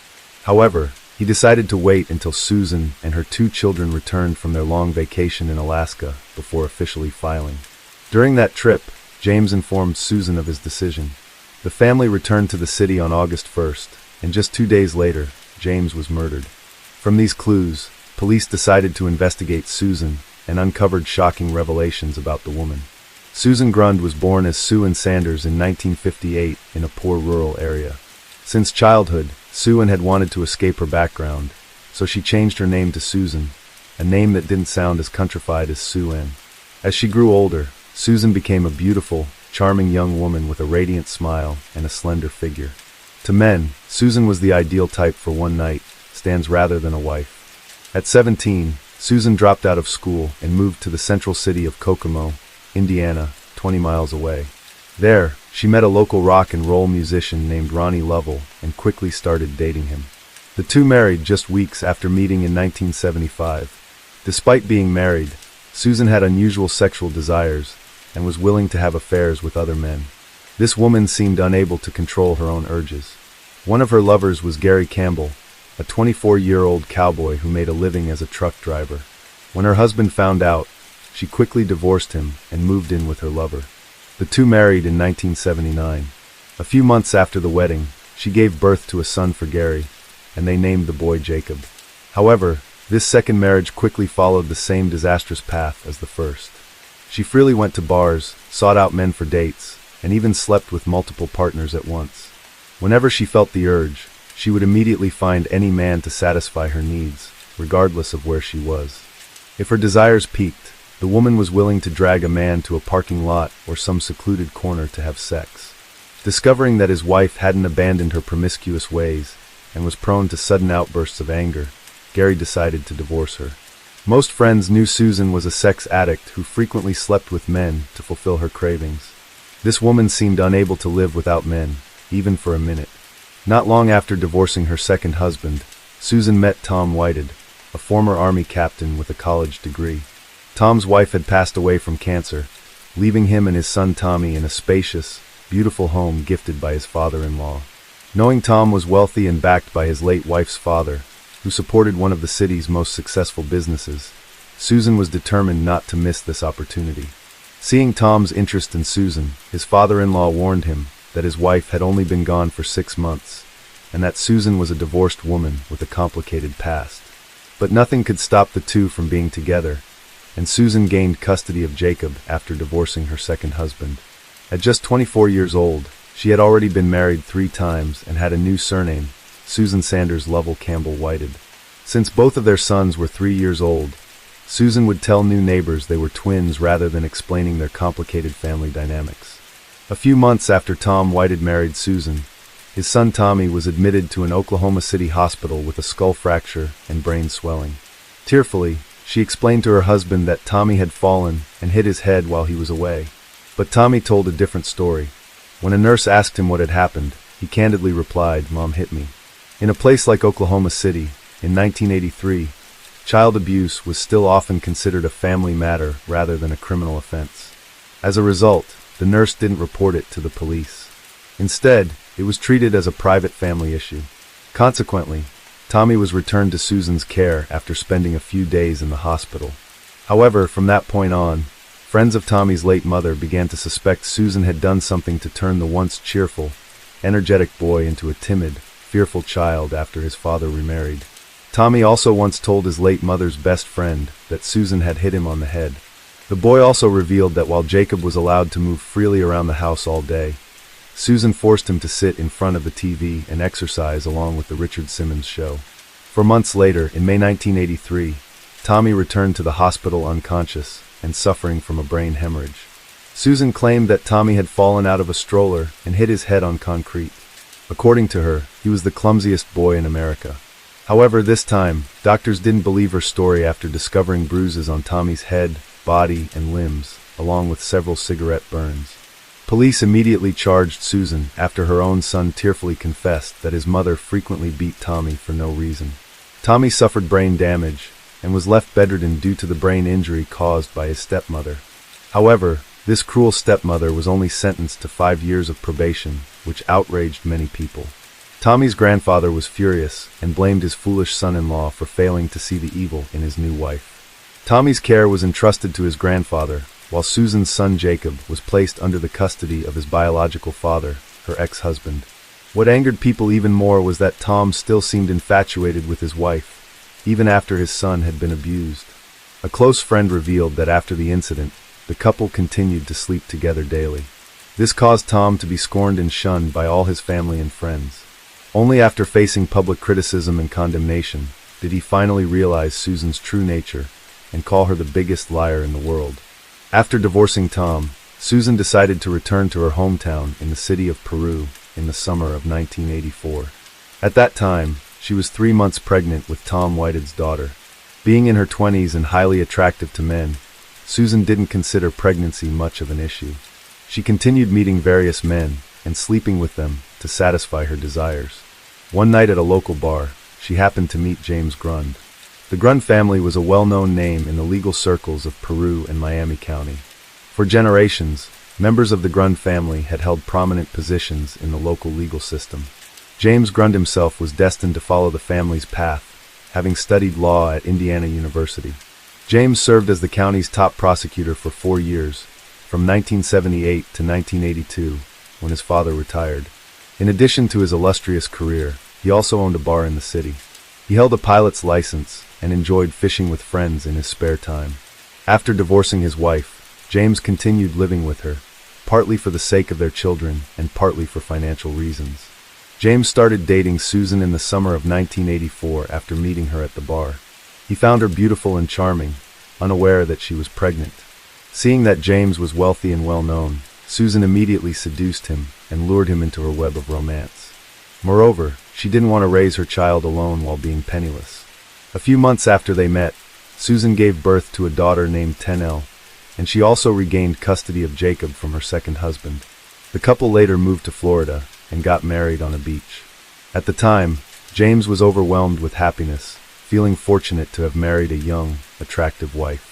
However, he decided to wait until Susan and her 2 children returned from their long vacation in Alaska before officially filing. During that trip, James informed Susan of his decision. The family returned to the city on August 1st, and just 2 days later, James was murdered. From these clues, police decided to investigate Susan and uncovered shocking revelations about the woman. Susan Grund was born as Sue Ann Sanders in 1958 in a poor rural area. Since childhood, Sue Ann had wanted to escape her background, so she changed her name to Susan, a name that didn't sound as countrified as Sue Ann. As she grew older, Susan became a beautiful, charming young woman with a radiant smile and a slender figure. To men, Susan was the ideal type for one-night stands rather than a wife. At 17, Susan dropped out of school and moved to the central city of Kokomo, Indiana, 20 miles away. There, she met a local rock and roll musician named Ronnie Lovell and quickly started dating him. The two married just weeks after meeting in 1975. Despite being married, Susan had unusual sexual desires and was willing to have affairs with other men. This woman seemed unable to control her own urges. One of her lovers was Gary Campbell, a 24-year-old cowboy who made a living as a truck driver. When her husband found out, she quickly divorced him and moved in with her lover. The two married in 1979. A few months after the wedding, she gave birth to a son for Gary, and they named the boy Jacob. However, this second marriage quickly followed the same disastrous path as the first. She freely went to bars, sought out men for dates, and even slept with multiple partners at once. Whenever she felt the urge, she would immediately find any man to satisfy her needs, regardless of where she was. If her desires peaked, the woman was willing to drag a man to a parking lot or some secluded corner to have sex. Discovering that his wife hadn't abandoned her promiscuous ways and was prone to sudden outbursts of anger, Gary decided to divorce her. Most friends knew Susan was a sex addict who frequently slept with men to fulfill her cravings. This woman seemed unable to live without men, even for a minute. Not long after divorcing her second husband, Susan met Tom Whited, a former Army captain with a college degree. Tom's wife had passed away from cancer, leaving him and his son Tommy in a spacious, beautiful home gifted by his father-in-law. Knowing Tom was wealthy and backed by his late wife's father, who supported one of the city's most successful businesses, Susan was determined not to miss this opportunity. Seeing Tom's interest in Susan, his father-in-law warned him that his wife had only been gone for 6 months, and that Susan was a divorced woman with a complicated past. But nothing could stop the two from being together, and Susan gained custody of Jacob after divorcing her second husband. At just 24 years old, she had already been married 3 times and had a new surname, Susan Sanders Lovell Campbell Whited. Since both of their sons were 3 years old, Susan would tell new neighbors they were twins rather than explaining their complicated family dynamics. A few months after Tom Whited married Susan, his son Tommy was admitted to an Oklahoma City hospital with a skull fracture and brain swelling. Tearfully, she explained to her husband that Tommy had fallen and hit his head while he was away. But Tommy told a different story. When a nurse asked him what had happened, he candidly replied, "Mom hit me." In a place like Oklahoma City, in 1983, child abuse was still often considered a family matter rather than a criminal offense. As a result, the nurse didn't report it to the police. Instead, it was treated as a private family issue. Consequently, Tommy was returned to Susan's care after spending a few days in the hospital. However, from that point on, friends of Tommy's late mother began to suspect Susan had done something to turn the once cheerful, energetic boy into a timid, fearful child after his father remarried. Tommy also once told his late mother's best friend that Susan had hit him on the head. The boy also revealed that while Jacob was allowed to move freely around the house all day, Susan forced him to sit in front of the TV and exercise along with the Richard Simmons show. 4 months later, in May 1983, Tommy returned to the hospital unconscious and suffering from a brain hemorrhage. Susan claimed that Tommy had fallen out of a stroller and hit his head on concrete. According to her, he was the clumsiest boy in America. However, this time, doctors didn't believe her story after discovering bruises on Tommy's head, body, and limbs, along with several cigarette burns. Police immediately charged Susan after her own son tearfully confessed that his mother frequently beat Tommy for no reason. Tommy suffered brain damage and was left bedridden due to the brain injury caused by his stepmother. However, this cruel stepmother was only sentenced to 5 years of probation, which outraged many people. Tommy's grandfather was furious and blamed his foolish son-in-law for failing to see the evil in his new wife. Tommy's care was entrusted to his grandfather, while Susan's son Jacob was placed under the custody of his biological father, her ex-husband. What angered people even more was that Tom still seemed infatuated with his wife, even after his son had been abused. A close friend revealed that after the incident, the couple continued to sleep together daily. This caused Tom to be scorned and shunned by all his family and friends. Only after facing public criticism and condemnation did he finally realize Susan's true nature and call her the biggest liar in the world. After divorcing Tom, Susan decided to return to her hometown in the city of Peru in the summer of 1984. At that time, she was 3 months pregnant with Tom Whitehead's daughter. Being in her 20s and highly attractive to men, Susan didn't consider pregnancy much of an issue. She continued meeting various men and sleeping with them to satisfy her desires. One night at a local bar, she happened to meet James Grund. The Grund family was a well-known name in the legal circles of Peru and Miami County. For generations, members of the Grund family had held prominent positions in the local legal system. James Grund himself was destined to follow the family's path, having studied law at Indiana University. James served as the county's top prosecutor for 4 years, from 1978 to 1982, when his father retired. In addition to his illustrious career, he also owned a bar in the city. He held a pilot's license and enjoyed fishing with friends in his spare time. After divorcing his wife, James continued living with her, partly for the sake of their children and partly for financial reasons. James started dating Susan in the summer of 1984 after meeting her at the bar. He found her beautiful and charming, unaware that she was pregnant. Seeing that James was wealthy and well-known, Susan immediately seduced him and lured him into her web of romance. Moreover, she didn't want to raise her child alone while being penniless. A few months after they met, Susan gave birth to a daughter named Tenelle, and she also regained custody of Jacob from her second husband. The couple later moved to Florida and got married on a beach. At the time, James was overwhelmed with happiness, feeling fortunate to have married a young, attractive wife.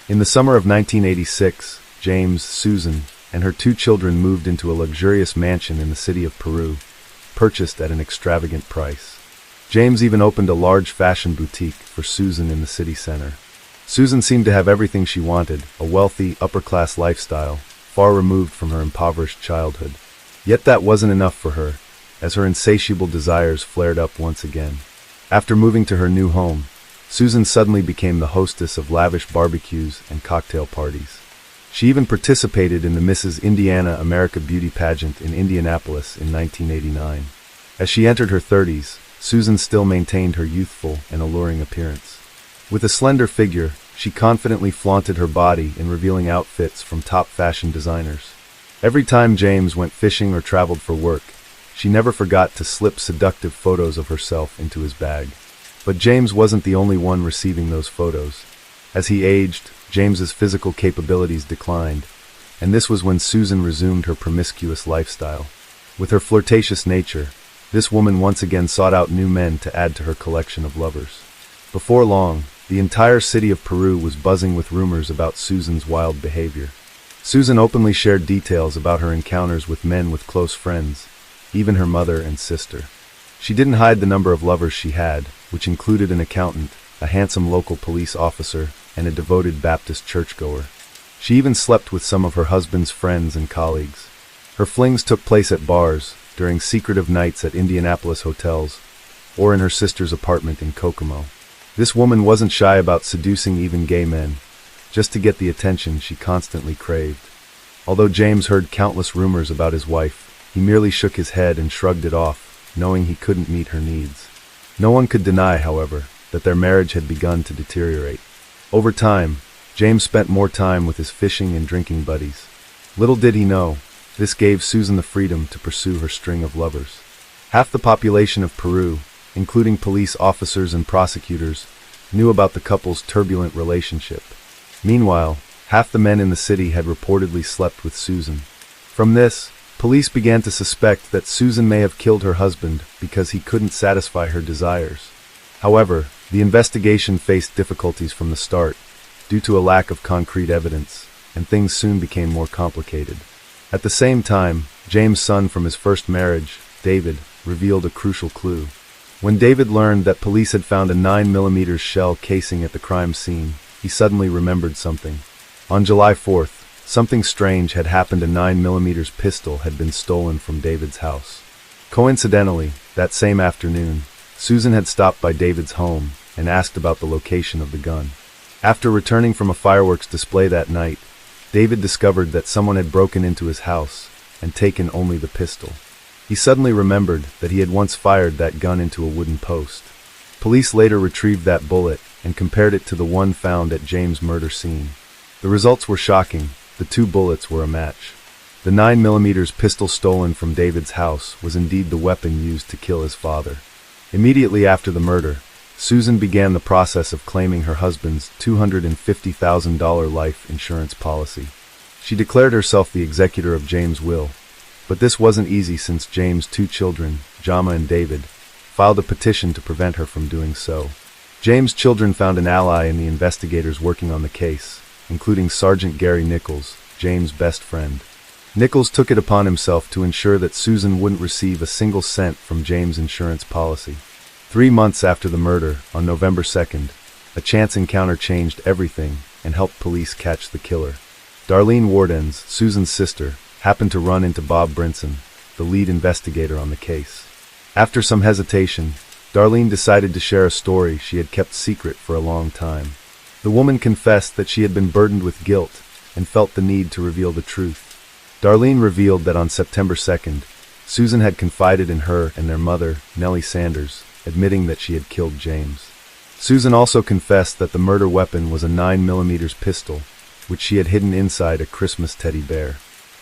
In the summer of 1986, James, Susan, and her 2 children moved into a luxurious mansion in the city of Peru, purchased at an extravagant price. James even opened a large fashion boutique for Susan in the city center. Susan seemed to have everything she wanted, a wealthy, upper-class lifestyle, far removed from her impoverished childhood. Yet that wasn't enough for her, as her insatiable desires flared up once again. After moving to her new home, Susan suddenly became the hostess of lavish barbecues and cocktail parties. She even participated in the Mrs. Indiana America beauty pageant in Indianapolis in 1989. As she entered her 30s, Susan still maintained her youthful and alluring appearance. With a slender figure, she confidently flaunted her body in revealing outfits from top fashion designers. Every time James went fishing or traveled for work, she never forgot to slip seductive photos of herself into his bag. But James wasn't the only one receiving those photos. As he aged, James's physical capabilities declined, and this was when Susan resumed her promiscuous lifestyle. With her flirtatious nature, this woman once again sought out new men to add to her collection of lovers. Before long, the entire city of Peru was buzzing with rumors about Susan's wild behavior. Susan openly shared details about her encounters with men with close friends, even her mother and sister. She didn't hide the number of lovers she had, which included an accountant, a handsome local police officer, and a devoted Baptist churchgoer. She even slept with some of her husband's friends and colleagues. Her flings took place at bars, during secretive nights at Indianapolis hotels, or in her sister's apartment in Kokomo. This woman wasn't shy about seducing even gay men, just to get the attention she constantly craved. Although James heard countless rumors about his wife, he merely shook his head and shrugged it off, knowing he couldn't meet her needs. No one could deny, however, that their marriage had begun to deteriorate. Over time, James spent more time with his fishing and drinking buddies. Little did he know, this gave Susan the freedom to pursue her string of lovers. Half the population of Peru, including police officers and prosecutors, knew about the couple's turbulent relationship. Meanwhile, half the men in the city had reportedly slept with Susan. From this, police began to suspect that Susan may have killed her husband because he couldn't satisfy her desires. However, the investigation faced difficulties from the start, due to a lack of concrete evidence, and things soon became more complicated. At the same time, James' son from his first marriage, David, revealed a crucial clue. When David learned that police had found a 9mm shell casing at the crime scene, he suddenly remembered something. On July 4th, something strange had happened. A 9mm pistol had been stolen from David's house. Coincidentally, that same afternoon, Susan had stopped by David's home and asked about the location of the gun. After returning from a fireworks display that night, David discovered that someone had broken into his house and taken only the pistol. He suddenly remembered that he had once fired that gun into a wooden post. Police later retrieved that bullet and compared it to the one found at James' murder scene. The results were shocking. The two bullets were a match. The 9mm pistol stolen from David's house was indeed the weapon used to kill his father. Immediately after the murder, Susan began the process of claiming her husband's $250,000 life insurance policy. She declared herself the executor of James' will, but this wasn't easy since James' two children, Jama and David, filed a petition to prevent her from doing so. James' children found an ally in the investigators working on the case, including Sergeant Gary Nichols, James' best friend. Nichols took it upon himself to ensure that Susan wouldn't receive a single cent from James' insurance policy. 3 months after the murder, on November 2nd, a chance encounter changed everything and helped police catch the killer. Darlene Wardens, Susan's sister, happened to run into Bob Brinson, the lead investigator on the case. After some hesitation, Darlene decided to share a story she had kept secret for a long time. The woman confessed that she had been burdened with guilt and felt the need to reveal the truth. Darlene revealed that on September 2nd, Susan had confided in her and their mother, Nellie Sanders, admitting that she had killed James. Susan also confessed that the murder weapon was a 9mm pistol, which she had hidden inside a Christmas teddy bear.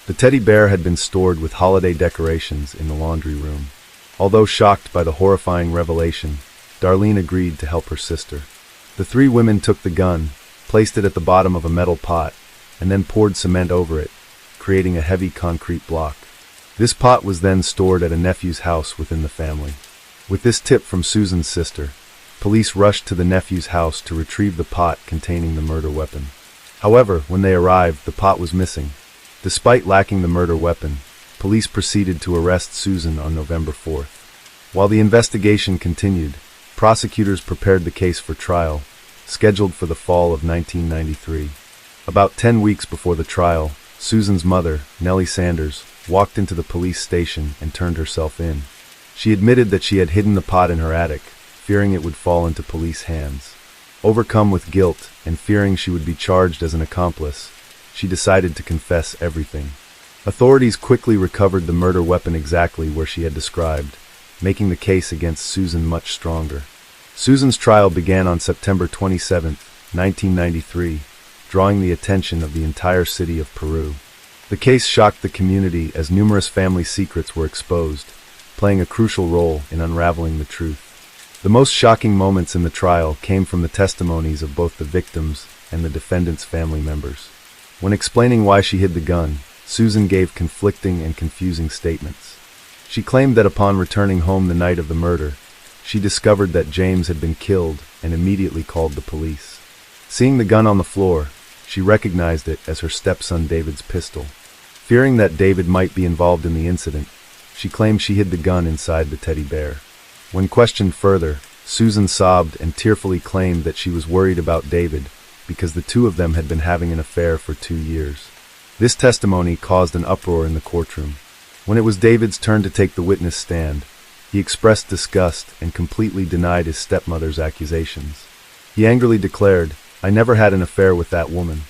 The teddy bear had been stored with holiday decorations in the laundry room. Although shocked by the horrifying revelation, Darlene agreed to help her sister. The three women took the gun, placed it at the bottom of a metal pot, and then poured cement over it, creating a heavy concrete block. This pot was then stored at a nephew's house within the family. With this tip from Susan's sister, police rushed to the nephew's house to retrieve the pot containing the murder weapon. However, when they arrived, the pot was missing. Despite lacking the murder weapon, police proceeded to arrest Susan on November 4th. While the investigation continued, prosecutors prepared the case for trial, scheduled for the fall of 1993. About 10 weeks before the trial, Susan's mother, Nellie Sanders, walked into the police station and turned herself in. She admitted that she had hidden the pot in her attic, fearing it would fall into police hands. Overcome with guilt and fearing she would be charged as an accomplice, she decided to confess everything. Authorities quickly recovered the murder weapon exactly where she had described, making the case against Susan much stronger. Susan's trial began on September 27, 1993, drawing the attention of the entire city of Peru. The case shocked the community as numerous family secrets were exposed, playing a crucial role in unraveling the truth. The most shocking moments in the trial came from the testimonies of both the victims and the defendants' family members. When explaining why she hid the gun, Susan gave conflicting and confusing statements. She claimed that upon returning home the night of the murder, she discovered that James had been killed and immediately called the police. Seeing the gun on the floor, she recognized it as her stepson David's pistol. Fearing that David might be involved in the incident, she claimed she hid the gun inside the teddy bear. When questioned further, Susan sobbed and tearfully claimed that she was worried about David because the two of them had been having an affair for 2 years. This testimony caused an uproar in the courtroom. When it was David's turn to take the witness stand, he expressed disgust and completely denied his stepmother's accusations. He angrily declared, "I never had an affair with that woman."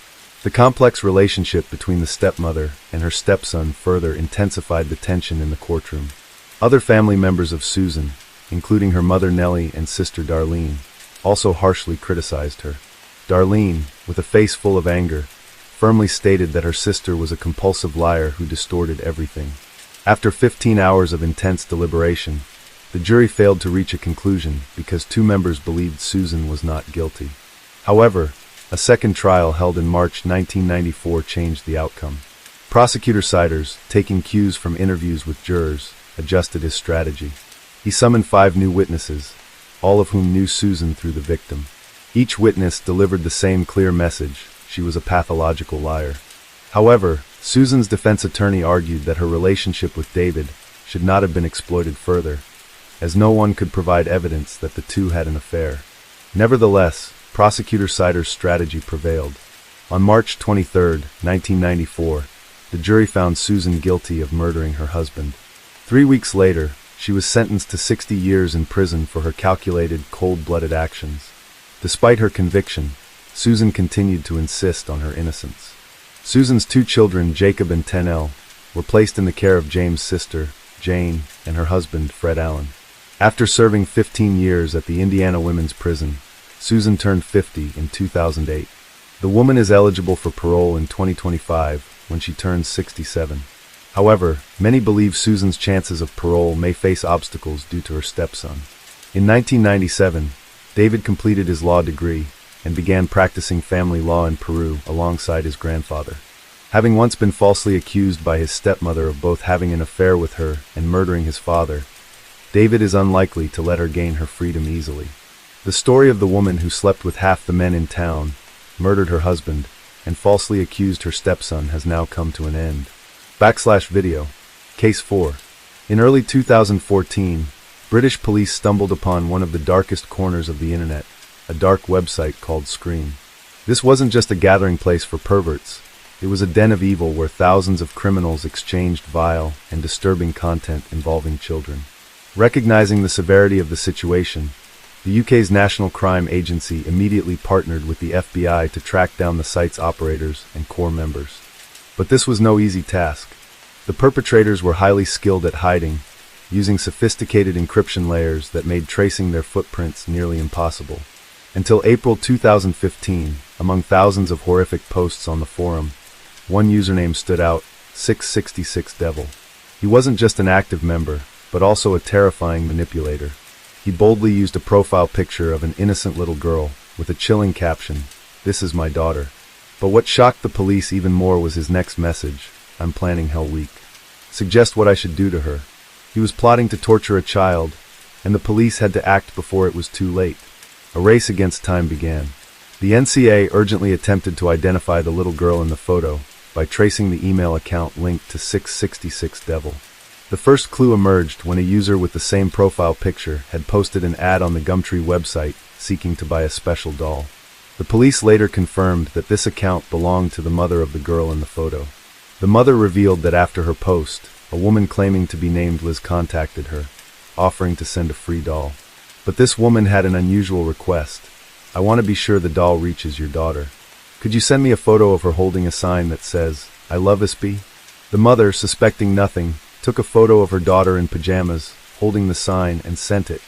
The complex relationship between the stepmother and her stepson further intensified the tension in the courtroom. Other family members of Susan, including her mother Nellie and sister Darlene, also harshly criticized her. Darlene, with a face full of anger, firmly stated that her sister was a compulsive liar who distorted everything. After 15 hours of intense deliberation, the jury failed to reach a conclusion because 2 members believed Susan was not guilty. However, a second trial held in March 1994 changed the outcome. Prosecutor Siders, taking cues from interviews with jurors, adjusted his strategy. He summoned 5 new witnesses, all of whom knew Susan through the victim. Each witness delivered the same clear message: she was a pathological liar. However, Susan's defense attorney argued that her relationship with David should not have been exploited further, as no one could provide evidence that the two had an affair. Nevertheless, Prosecutor Siders' strategy prevailed. On March 23, 1994, the jury found Susan guilty of murdering her husband. 3 weeks later, she was sentenced to 60 years in prison for her calculated, cold-blooded actions. Despite her conviction, Susan continued to insist on her innocence. Susan's 2 children, Jacob and Tennelle, were placed in the care of James' sister, Jane, and her husband, Fred Allen. After serving 15 years at the Indiana Women's Prison, Susan turned 50 in 2008. The woman is eligible for parole in 2025 when she turns 67. However, many believe Susan's chances of parole may face obstacles due to her stepson. In 1997, David completed his law degree and began practicing family law in Peru alongside his grandfather. Having once been falsely accused by his stepmother of both having an affair with her and murdering his father, David is unlikely to let her gain her freedom easily. The story of the woman who slept with half the men in town, murdered her husband, and falsely accused her stepson has now come to an end. /video. Case 4. In early 2014, British police stumbled upon one of the darkest corners of the internet, a dark website called Scream. This wasn't just a gathering place for perverts. It was a den of evil where thousands of criminals exchanged vile and disturbing content involving children. Recognizing the severity of the situation, the UK's National Crime Agency immediately partnered with the FBI to track down the site's operators and core members. But this was no easy task. The perpetrators were highly skilled at hiding, using sophisticated encryption layers that made tracing their footprints nearly impossible. Until April 2015, among thousands of horrific posts on the forum, one username stood out: 666devil. He wasn't just an active member, but also a terrifying manipulator. He boldly used a profile picture of an innocent little girl, with a chilling caption, "This is my daughter." But what shocked the police even more was his next message: "I'm planning Hell Week. Suggest what I should do to her." He was plotting to torture a child, and the police had to act before it was too late. A race against time began. The NCA urgently attempted to identify the little girl in the photo by tracing the email account linked to 666devil. The first clue emerged when a user with the same profile picture had posted an ad on the Gumtree website seeking to buy a special doll. The police later confirmed that this account belonged to the mother of the girl in the photo. The mother revealed that after her post, a woman claiming to be named Liz contacted her, offering to send a free doll. But this woman had an unusual request. "I want to be sure the doll reaches your daughter. Could you send me a photo of her holding a sign that says, 'I love SB'?" The mother, suspecting nothing, took a photo of her daughter in pajamas, holding the sign, and sent it.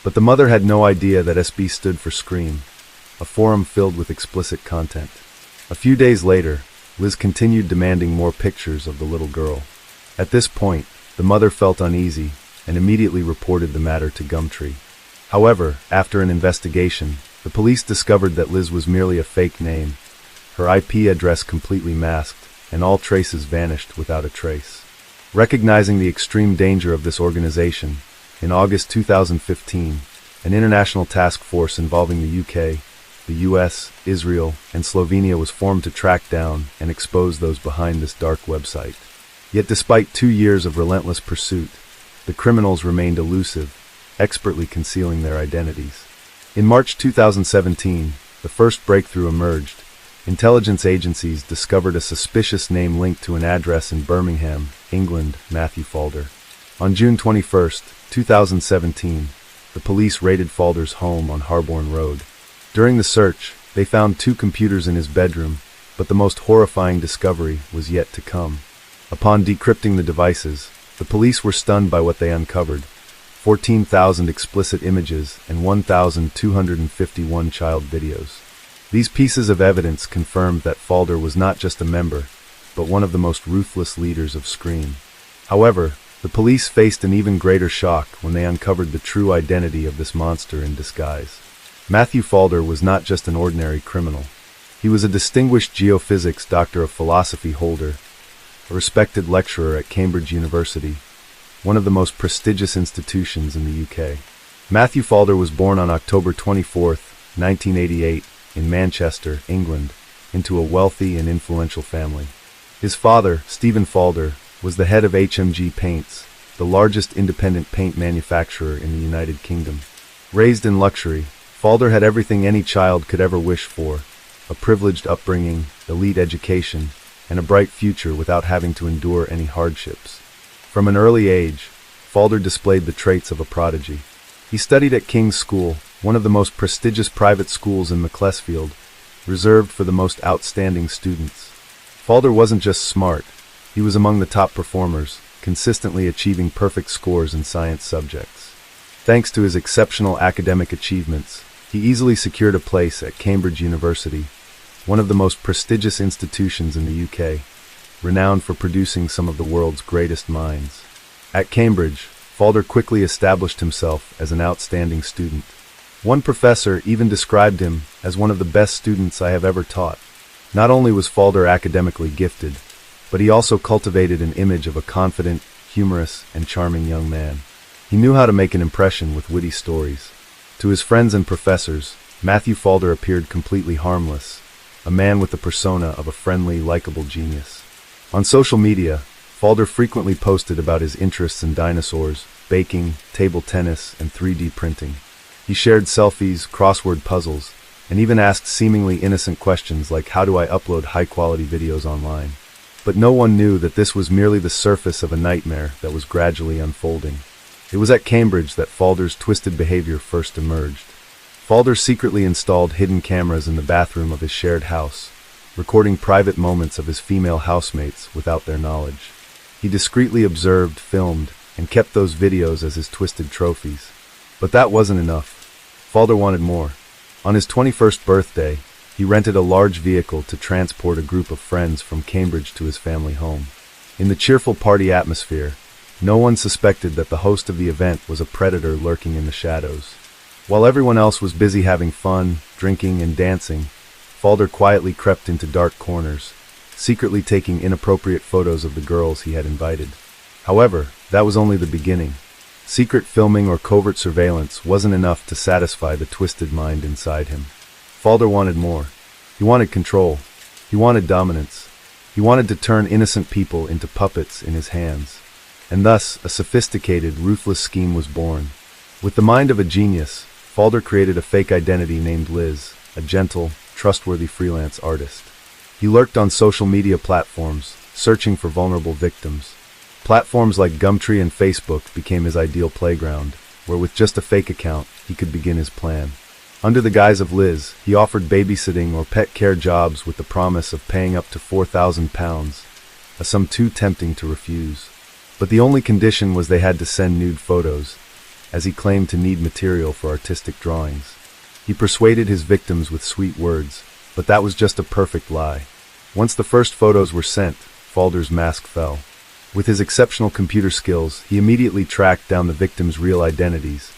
But the mother had no idea that SB stood for Scream, a forum filled with explicit content. A few days later, Liz continued demanding more pictures of the little girl. At this point, the mother felt uneasy and immediately reported the matter to Gumtree. However, after an investigation, the police discovered that Liz was merely a fake name, her IP address completely masked, and all traces vanished without a trace. Recognizing the extreme danger of this organization, in August 2015, an international task force involving the UK, the US, Israel, and Slovenia was formed to track down and expose those behind this dark website. Yet despite 2 years of relentless pursuit, the criminals remained elusive, expertly concealing their identities. In March 2017, the first breakthrough emerged. Intelligence agencies discovered a suspicious name linked to an address in Birmingham, England, Matthew Falder. On June 21, 2017, the police raided Falder's home on Harborne Road. During the search, they found 2 computers in his bedroom, but the most horrifying discovery was yet to come. Upon decrypting the devices, the police were stunned by what they uncovered: 14,000 explicit images and 1,251 child videos. These pieces of evidence confirmed that Falder was not just a member, but one of the most ruthless leaders of Scream. However, the police faced an even greater shock when they uncovered the true identity of this monster in disguise. Matthew Falder was not just an ordinary criminal. He was a distinguished geophysics Doctor of Philosophy holder, a respected lecturer at Cambridge University, one of the most prestigious institutions in the UK. Matthew Falder was born on October 24, 1988, in Manchester, England, into a wealthy and influential family. His father, Stephen Falder, was the head of HMG Paints, the largest independent paint manufacturer in the United Kingdom. Raised in luxury, Falder had everything any child could ever wish for: a privileged upbringing, elite education, and a bright future without having to endure any hardships. From an early age, Falder displayed the traits of a prodigy. He studied at King's School, one of the most prestigious private schools in Macclesfield, reserved for the most outstanding students. Falder wasn't just smart, he was among the top performers, consistently achieving perfect scores in science subjects. Thanks to his exceptional academic achievements, he easily secured a place at Cambridge University, one of the most prestigious institutions in the UK, renowned for producing some of the world's greatest minds. At Cambridge, Falder quickly established himself as an outstanding student. One professor even described him as one of the best students I have ever taught. Not only was Falder academically gifted, but he also cultivated an image of a confident, humorous, and charming young man. He knew how to make an impression with witty stories. To his friends and professors, Matthew Falder appeared completely harmless, a man with the persona of a friendly, likable genius. On social media, Falder frequently posted about his interests in dinosaurs, baking, table tennis, and 3D printing. He shared selfies, crossword puzzles, and even asked seemingly innocent questions like, how do I upload high-quality videos online? But no one knew that this was merely the surface of a nightmare that was gradually unfolding. It was at Cambridge that Falder's twisted behavior first emerged. Falder secretly installed hidden cameras in the bathroom of his shared house, recording private moments of his female housemates without their knowledge. He discreetly observed, filmed, and kept those videos as his twisted trophies. But that wasn't enough. Falder wanted more. On his 21st birthday, he rented a large vehicle to transport a group of friends from Cambridge to his family home. In the cheerful party atmosphere, no one suspected that the host of the event was a predator lurking in the shadows. While everyone else was busy having fun, drinking, and dancing, Falder quietly crept into dark corners, secretly taking inappropriate photos of the girls he had invited. However, that was only the beginning. Secret filming or covert surveillance wasn't enough to satisfy the twisted mind inside him. Falder wanted more. He wanted control. He wanted dominance. He wanted to turn innocent people into puppets in his hands. And thus, a sophisticated, ruthless scheme was born. With the mind of a genius, Falder created a fake identity named Liz, a gentle, trustworthy freelance artist. He lurked on social media platforms, searching for vulnerable victims. Platforms like Gumtree and Facebook became his ideal playground, where with just a fake account, he could begin his plan. Under the guise of Liz, he offered babysitting or pet care jobs with the promise of paying up to £4,000, a sum too tempting to refuse. But the only condition was they had to send nude photos, as he claimed to need material for artistic drawings. He persuaded his victims with sweet words, but that was just a perfect lie. Once the first photos were sent, Falder's mask fell. With his exceptional computer skills, he immediately tracked down the victims' real identities,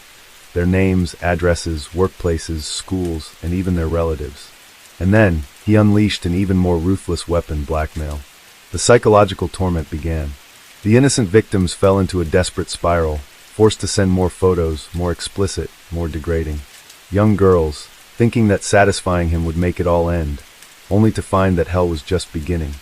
their names, addresses, workplaces, schools, and even their relatives. And then, he unleashed an even more ruthless weapon: blackmail. The psychological torment began. The innocent victims fell into a desperate spiral, forced to send more photos, more explicit, more degrading. Young girls, thinking that satisfying him would make it all end, only to find that hell was just beginning.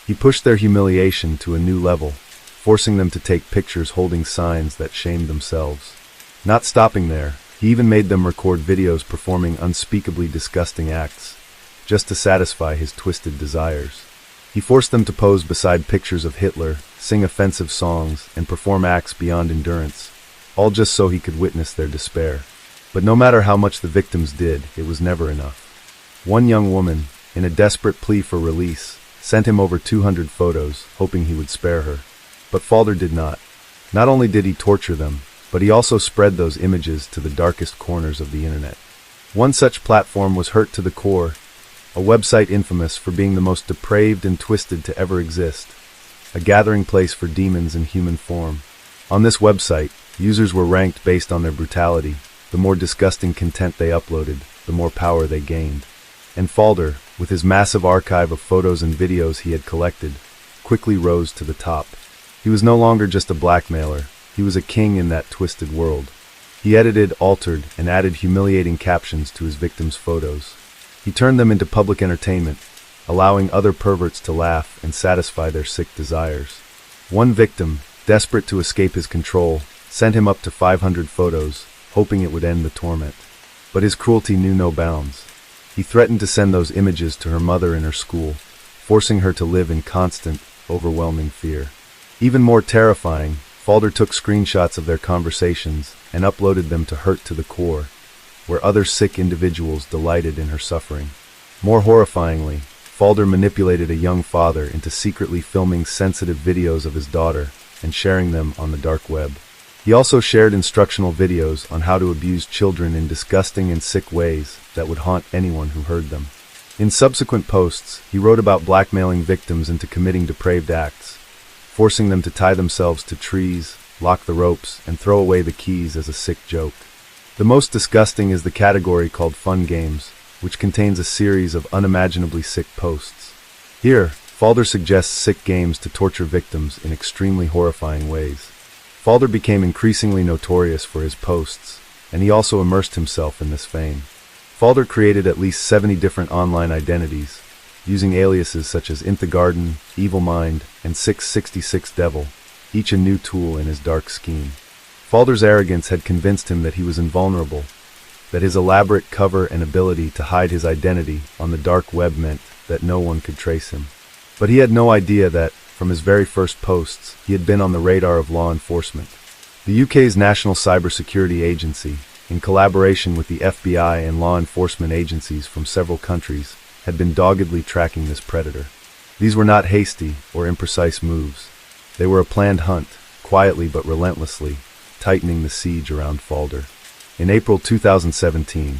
He pushed their humiliation to a new level, forcing them to take pictures holding signs that shamed themselves. Not stopping there, he even made them record videos performing unspeakably disgusting acts, just to satisfy his twisted desires. He forced them to pose beside pictures of Hitler, sing offensive songs, and perform acts beyond endurance, all just so he could witness their despair. But no matter how much the victims did, it was never enough. One young woman, in a desperate plea for release, sent him over 200 photos, hoping he would spare her. But Falder did not. Not only did he torture them, but he also spread those images to the darkest corners of the internet. One such platform was Hurt to the Core, a website infamous for being the most depraved and twisted to ever exist, a gathering place for demons in human form. On this website, users were ranked based on their brutality. The more disgusting content they uploaded, the more power they gained. And Falder, with his massive archive of photos and videos he had collected, quickly rose to the top. He was no longer just a blackmailer, he was a king in that twisted world. He edited, altered, and added humiliating captions to his victims' photos. He turned them into public entertainment, allowing other perverts to laugh and satisfy their sick desires. One victim, desperate to escape his control, sent him up to 500 photos, hoping it would end the torment. But his cruelty knew no bounds. He threatened to send those images to her mother in her school, forcing her to live in constant, overwhelming fear. Even more terrifying, Falder took screenshots of their conversations and uploaded them to Hurt to the Core, where other sick individuals delighted in her suffering. More horrifyingly, Falder manipulated a young father into secretly filming sensitive videos of his daughter and sharing them on the dark web. He also shared instructional videos on how to abuse children in disgusting and sick ways that would haunt anyone who heard them. In subsequent posts, he wrote about blackmailing victims into committing depraved acts, forcing them to tie themselves to trees, lock the ropes, and throw away the keys as a sick joke. The most disgusting is the category called Fun Games, which contains a series of unimaginably sick posts. Here, Falder suggests sick games to torture victims in extremely horrifying ways. Falder became increasingly notorious for his posts, and he also immersed himself in this fame. Falder created at least 70 different online identities, using aliases such as In the Garden, Evil Mind, and 666 Devil, each a new tool in his dark scheme. Falder's arrogance had convinced him that he was invulnerable, that his elaborate cover and ability to hide his identity on the dark web meant that no one could trace him. But he had no idea that, from his very first posts, he had been on the radar of law enforcement. The UK's National Cybersecurity Agency, in collaboration with the FBI and law enforcement agencies from several countries, had been doggedly tracking this predator. These were not hasty or imprecise moves. They were a planned hunt, quietly but relentlessly, tightening the siege around Falder. In April 2017,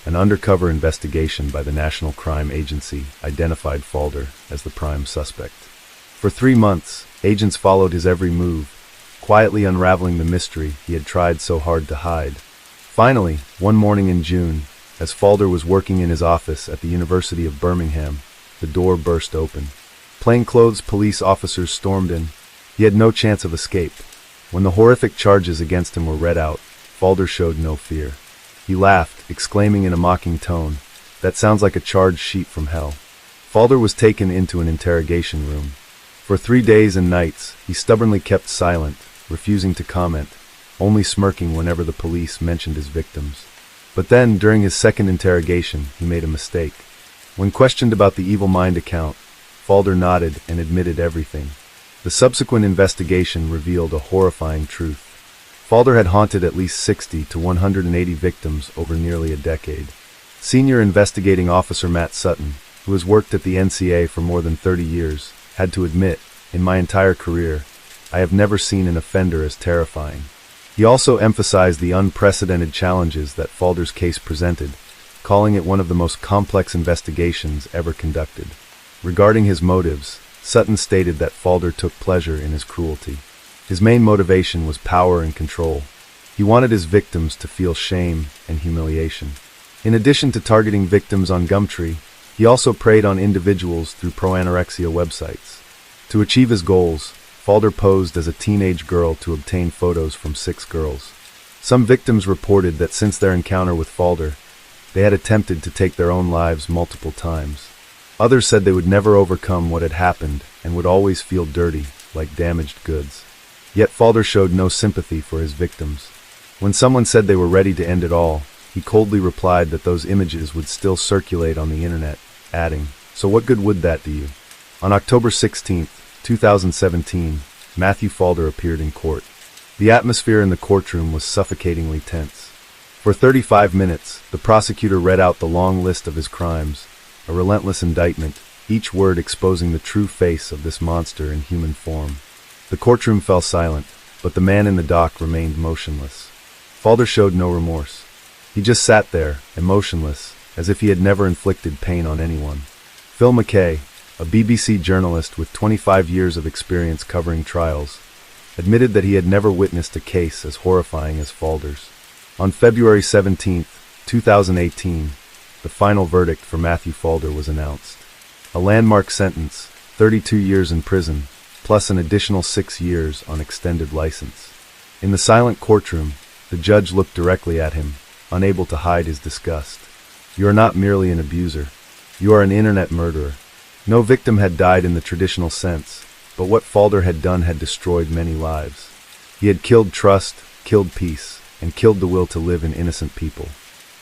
an undercover investigation by the National Crime Agency identified Falder as the prime suspect. For 3 months, agents followed his every move, quietly unraveling the mystery he had tried so hard to hide. Finally, one morning in June, as Falder was working in his office at the University of Birmingham, the door burst open. Plainclothes police officers stormed in. He had no chance of escape. When the horrific charges against him were read out, Falder showed no fear. He laughed, exclaiming in a mocking tone, "That sounds like a charge sheet from hell." Falder was taken into an interrogation room. For 3 days and nights, he stubbornly kept silent, refusing to comment, only smirking whenever the police mentioned his victims. But then, during his second interrogation, he made a mistake. When questioned about the Evil Mind account, Falder nodded and admitted everything. The subsequent investigation revealed a horrifying truth. Falder had haunted at least 60 to 180 victims over nearly a decade. Senior investigating officer Matt Sutton, who has worked at the NCA for more than 30 years, had to admit, in my entire career, I have never seen an offender as terrifying. He also emphasized the unprecedented challenges that Falder's case presented, calling it one of the most complex investigations ever conducted. Regarding his motives, Sutton stated that Falder took pleasure in his cruelty. His main motivation was power and control. He wanted his victims to feel shame and humiliation. In addition to targeting victims on Gumtree, he also preyed on individuals through pro-anorexia websites. To achieve his goals, Falder posed as a teenage girl to obtain photos from 6 girls. Some victims reported that since their encounter with Falder, they had attempted to take their own lives multiple times. Others said they would never overcome what had happened and would always feel dirty, like damaged goods. Yet Falder showed no sympathy for his victims. When someone said they were ready to end it all, he coldly replied that those images would still circulate on the internet, adding, "So what good would that do you?" On October 16, 2017, Matthew Falder appeared in court. The atmosphere in the courtroom was suffocatingly tense. For 35 minutes, the prosecutor read out the long list of his crimes, a relentless indictment, each word exposing the true face of this monster in human form. The courtroom fell silent, but the man in the dock remained motionless. Falder showed no remorse. He just sat there, emotionless, as if he had never inflicted pain on anyone. Phil McKay, a BBC journalist with 25 years of experience covering trials, admitted that he had never witnessed a case as horrifying as Falder's. On February 17, 2018, the final verdict for Matthew Falder was announced. A landmark sentence, 32 years in prison, plus an additional 6 years on extended license. In the silent courtroom, the judge looked directly at him, unable to hide his disgust. "You are not merely an abuser. You are an internet murderer." No victim had died in the traditional sense, but what Falder had done had destroyed many lives. He had killed trust, killed peace, and killed the will to live in innocent people.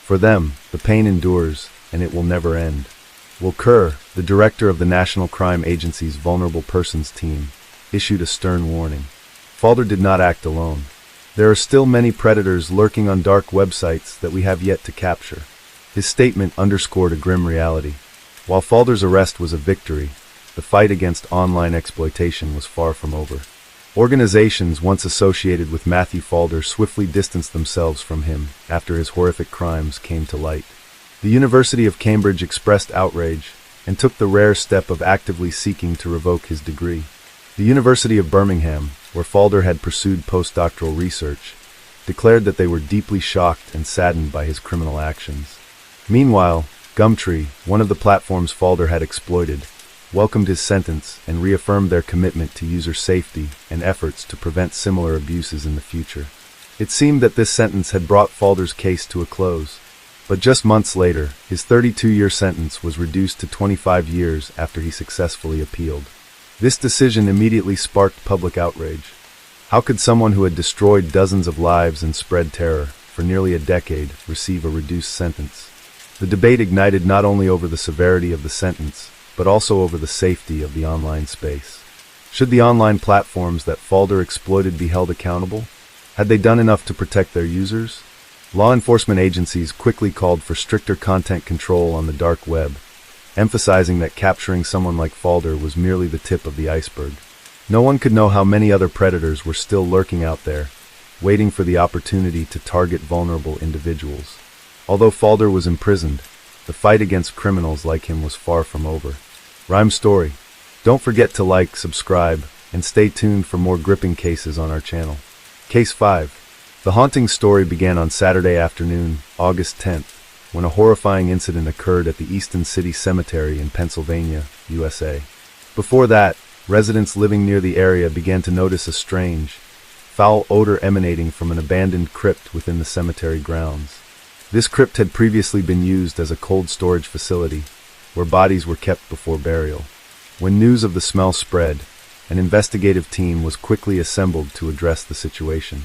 For them, the pain endures, and it will never end. Will Kerr, the director of the National Crime Agency's Vulnerable Persons Team, issued a stern warning. Falder did not act alone. There are still many predators lurking on dark websites that we have yet to capture. His statement underscored a grim reality. While Falder's arrest was a victory, the fight against online exploitation was far from over. Organizations once associated with Matthew Falder swiftly distanced themselves from him after his horrific crimes came to light. The University of Cambridge expressed outrage and took the rare step of actively seeking to revoke his degree. The University of Birmingham, where Falder had pursued postdoctoral research, declared that they were deeply shocked and saddened by his criminal actions. Meanwhile, Gumtree, one of the platforms Falder had exploited, welcomed his sentence and reaffirmed their commitment to user safety and efforts to prevent similar abuses in the future. It seemed that this sentence had brought Falder's case to a close, but just months later, his 32-year sentence was reduced to 25 years after he successfully appealed. This decision immediately sparked public outrage. How could someone who had destroyed dozens of lives and spread terror for nearly a decade receive a reduced sentence? The debate ignited not only over the severity of the sentence, but also over the safety of the online space. Should the online platforms that Falder exploited be held accountable? Had they done enough to protect their users? Law enforcement agencies quickly called for stricter content control on the dark web, emphasizing that capturing someone like Falder was merely the tip of the iceberg. No one could know how many other predators were still lurking out there, waiting for the opportunity to target vulnerable individuals. Although Falder was imprisoned, the fight against criminals like him was far from over. Rhyme story. Don't forget to like, subscribe, and stay tuned for more gripping cases on our channel. Case 5. The haunting story began on Saturday afternoon, August 10th, when a horrifying incident occurred at the Easton City Cemetery in Pennsylvania, USA. Before that, residents living near the area began to notice a strange, foul odor emanating from an abandoned crypt within the cemetery grounds. This crypt had previously been used as a cold storage facility, where bodies were kept before burial. When news of the smell spread, an investigative team was quickly assembled to address the situation.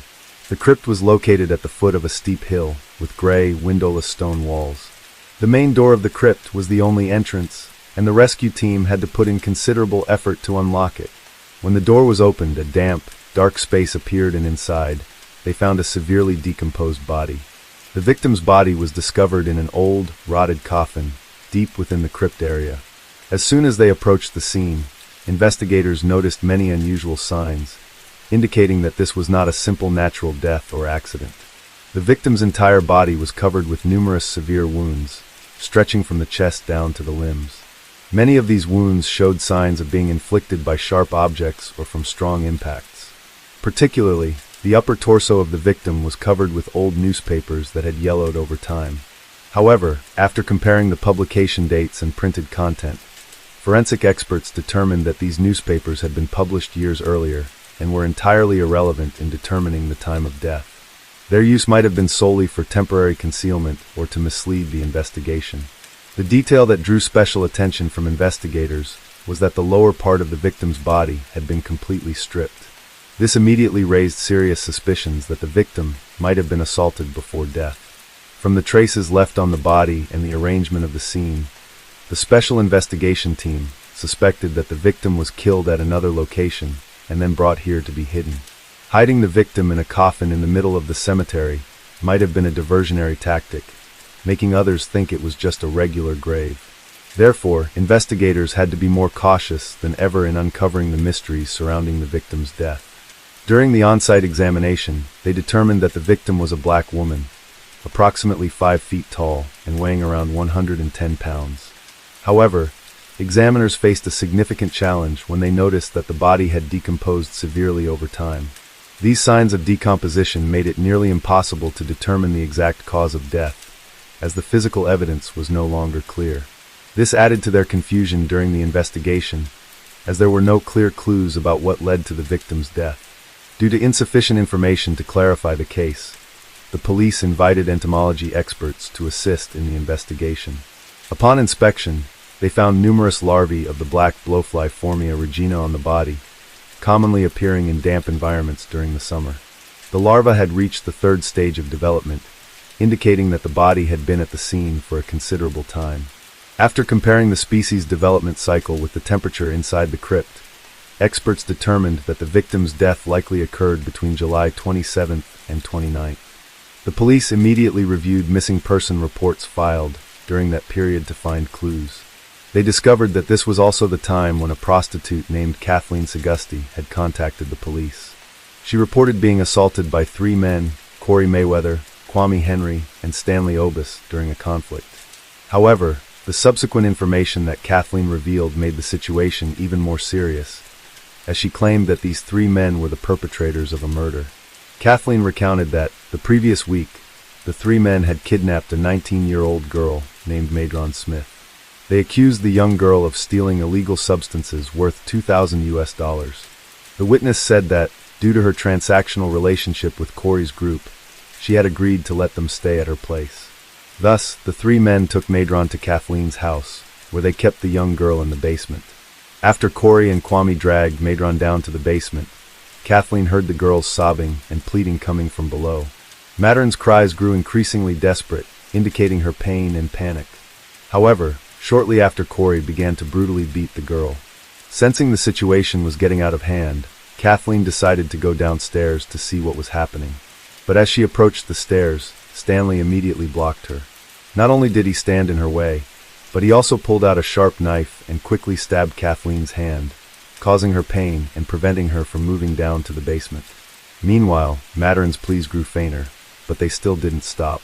The crypt was located at the foot of a steep hill, with gray, windowless stone walls. The main door of the crypt was the only entrance, and the rescue team had to put in considerable effort to unlock it. When the door was opened, a damp, dark space appeared, and inside, they found a severely decomposed body. The victim's body was discovered in an old, rotted coffin, deep within the crypt area. As soon as they approached the scene, investigators noticed many unusual signs, indicating that this was not a simple natural death or accident. The victim's entire body was covered with numerous severe wounds, stretching from the chest down to the limbs. Many of these wounds showed signs of being inflicted by sharp objects or from strong impacts. Particularly, the upper torso of the victim was covered with old newspapers that had yellowed over time. However, after comparing the publication dates and printed content, Forensic experts determined that these newspapers had been published years earlier and were entirely irrelevant in determining the time of death. Their use might have been solely for temporary concealment or to mislead the investigation. The detail that drew special attention from investigators was that the lower part of the victim's body had been completely stripped. This immediately raised serious suspicions that the victim might have been assaulted before death. From the traces left on the body and the arrangement of the scene, the special investigation team suspected that the victim was killed at another location and then brought here to be hidden. Hiding the victim in a coffin in the middle of the cemetery might have been a diversionary tactic, making others think it was just a regular grave. Therefore, investigators had to be more cautious than ever in uncovering the mysteries surrounding the victim's death. During the on-site examination, they determined that the victim was a black woman, approximately 5 feet tall and weighing around 110 pounds. However, examiners faced a significant challenge when they noticed that the body had decomposed severely over time. These signs of decomposition made it nearly impossible to determine the exact cause of death, as the physical evidence was no longer clear. This added to their confusion during the investigation, as there were no clear clues about what led to the victim's death. Due to insufficient information to clarify the case, the police invited entomology experts to assist in the investigation. Upon inspection, they found numerous larvae of the black blowfly Phormia regina on the body, commonly appearing in damp environments during the summer. The larva had reached the 3rd stage of development, indicating that the body had been at the scene for a considerable time. After comparing the species' development cycle with the temperature inside the crypt, experts determined that the victim's death likely occurred between July 27th and 29th. The police immediately reviewed missing person reports filed during that period to find clues. They discovered that this was also the time when a prostitute named Kathleen Segusti had contacted the police. She reported being assaulted by 3 men, Corey Mayweather, Kwame Henry, and Stanley Obis, during a conflict. However, the subsequent information that Kathleen revealed made the situation even more serious, as she claimed that these 3 men were the perpetrators of a murder. Kathleen recounted that, the previous week, the 3 men had kidnapped a 19-year-old girl named Madron Smith. They accused the young girl of stealing illegal substances worth $2,000. The witness said that, due to her transactional relationship with Corey's group, she had agreed to let them stay at her place. Thus, the 3 men took Madron to Kathleen's house, where they kept the young girl in the basement. After Corey and Kwame dragged Madron down to the basement, Kathleen heard the girls sobbing and pleading coming from below. Madron's cries grew increasingly desperate, indicating her pain and panic. However, shortly after Corey began to brutally beat the girl. Sensing the situation was getting out of hand, Kathleen decided to go downstairs to see what was happening. But as she approached the stairs, Stanley immediately blocked her. Not only did he stand in her way, but he also pulled out a sharp knife and quickly stabbed Kathleen's hand, causing her pain and preventing her from moving down to the basement. Meanwhile, Madron's pleas grew fainter, but they still didn't stop.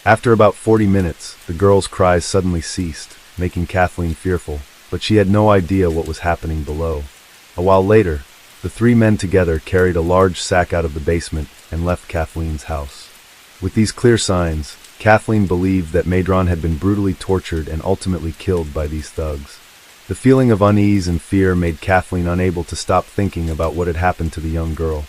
After about 40 minutes, the girl's cries suddenly ceased, making Kathleen fearful, but she had no idea what was happening below. A while later, the 3 men together carried a large sack out of the basement and left Kathleen's house. With these clear signs, Kathleen believed that Madron had been brutally tortured and ultimately killed by these thugs. The feeling of unease and fear made Kathleen unable to stop thinking about what had happened to the young girl,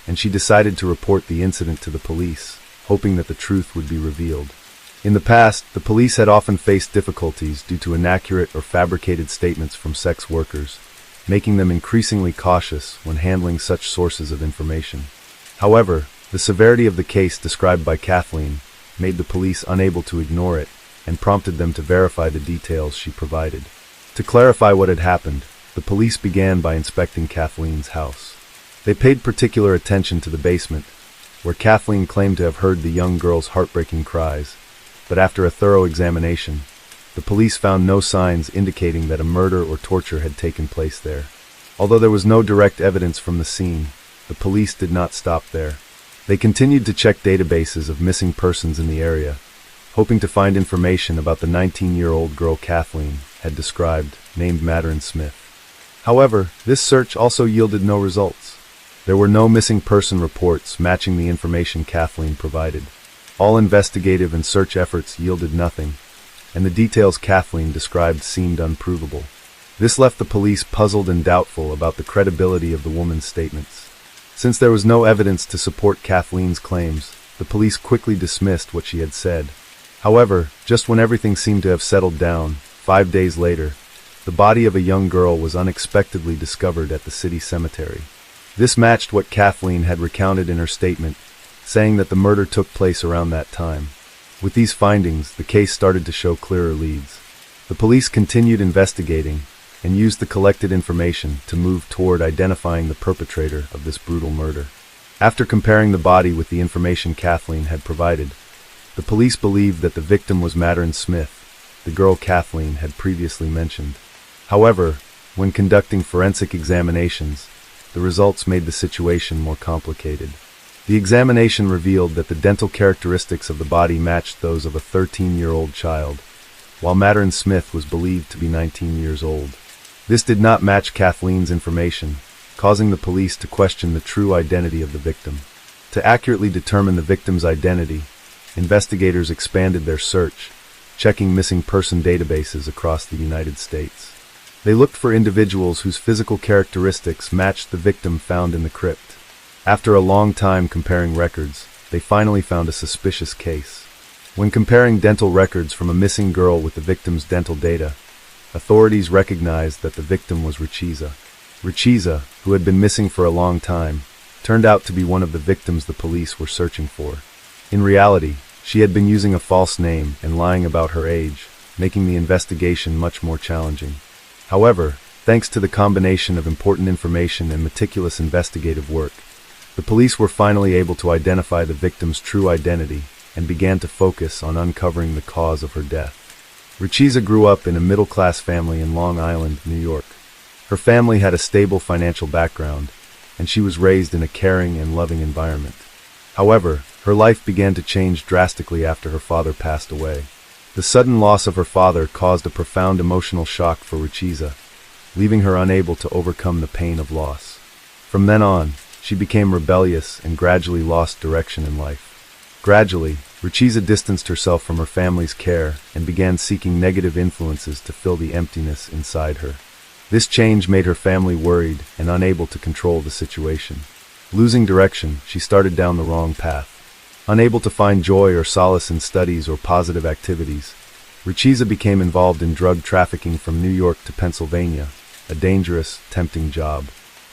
and she decided to report the incident to the police, hoping that the truth would be revealed. In the past, the police had often faced difficulties due to inaccurate or fabricated statements from sex workers, making them increasingly cautious when handling such sources of information. However, the severity of the case described by Kathleen made the police unable to ignore it and prompted them to verify the details she provided. To clarify what had happened, the police began by inspecting Kathleen's house. They paid particular attention to the basement, where Kathleen claimed to have heard the young girl's heartbreaking cries, but after a thorough examination, the police found no signs indicating that a murder or torture had taken place there. Although there was no direct evidence from the scene, the police did not stop there. They continued to check databases of missing persons in the area, hoping to find information about the 19-year-old girl Kathleen had described, named Madron Smith. However, this search also yielded no results. There were no missing person reports matching the information Kathleen provided. All investigative and search efforts yielded nothing, and the details Kathleen described seemed unprovable. This left the police puzzled and doubtful about the credibility of the woman's statements. Since there was no evidence to support Kathleen's claims, the police quickly dismissed what she had said. However, just when everything seemed to have settled down, 5 days later, the body of a young girl was unexpectedly discovered at the city cemetery. This matched what Kathleen had recounted in her statement, saying that the murder took place around that time. With these findings, the case started to show clearer leads. The police continued investigating and used the collected information to move toward identifying the perpetrator of this brutal murder. After comparing the body with the information Kathleen had provided, the police believed that the victim was Madeline Smith, the girl Kathleen had previously mentioned. However, when conducting forensic examinations, the results made the situation more complicated. The examination revealed that the dental characteristics of the body matched those of a 13-year-old child, while Madeline Smith was believed to be 19 years old. This did not match Kathleen's information, causing the police to question the true identity of the victim. To accurately determine the victim's identity, investigators expanded their search, checking missing person databases across the United States. They looked for individuals whose physical characteristics matched the victim found in the crypt. After a long time comparing records, they finally found a suspicious case. When comparing dental records from a missing girl with the victim's dental data, authorities recognized that the victim was Ruchiza. Ruchiza, who had been missing for a long time, turned out to be one of the victims the police were searching for. In reality, she had been using a false name and lying about her age, making the investigation much more challenging. However, thanks to the combination of important information and meticulous investigative work, the police were finally able to identify the victim's true identity and began to focus on uncovering the cause of her death. Ruchiza grew up in a middle-class family in Long Island, New York. Her family had a stable financial background, and she was raised in a caring and loving environment. However, her life began to change drastically after her father passed away. The sudden loss of her father caused a profound emotional shock for Ruchiza, leaving her unable to overcome the pain of loss. From then on, she became rebellious and gradually lost direction in life. Gradually, Ruchiza distanced herself from her family's care and began seeking negative influences to fill the emptiness inside her. This change made her family worried and unable to control the situation. Losing direction, she started down the wrong path. Unable to find joy or solace in studies or positive activities, Ruchiza became involved in drug trafficking from New York to Pennsylvania, a dangerous, tempting job.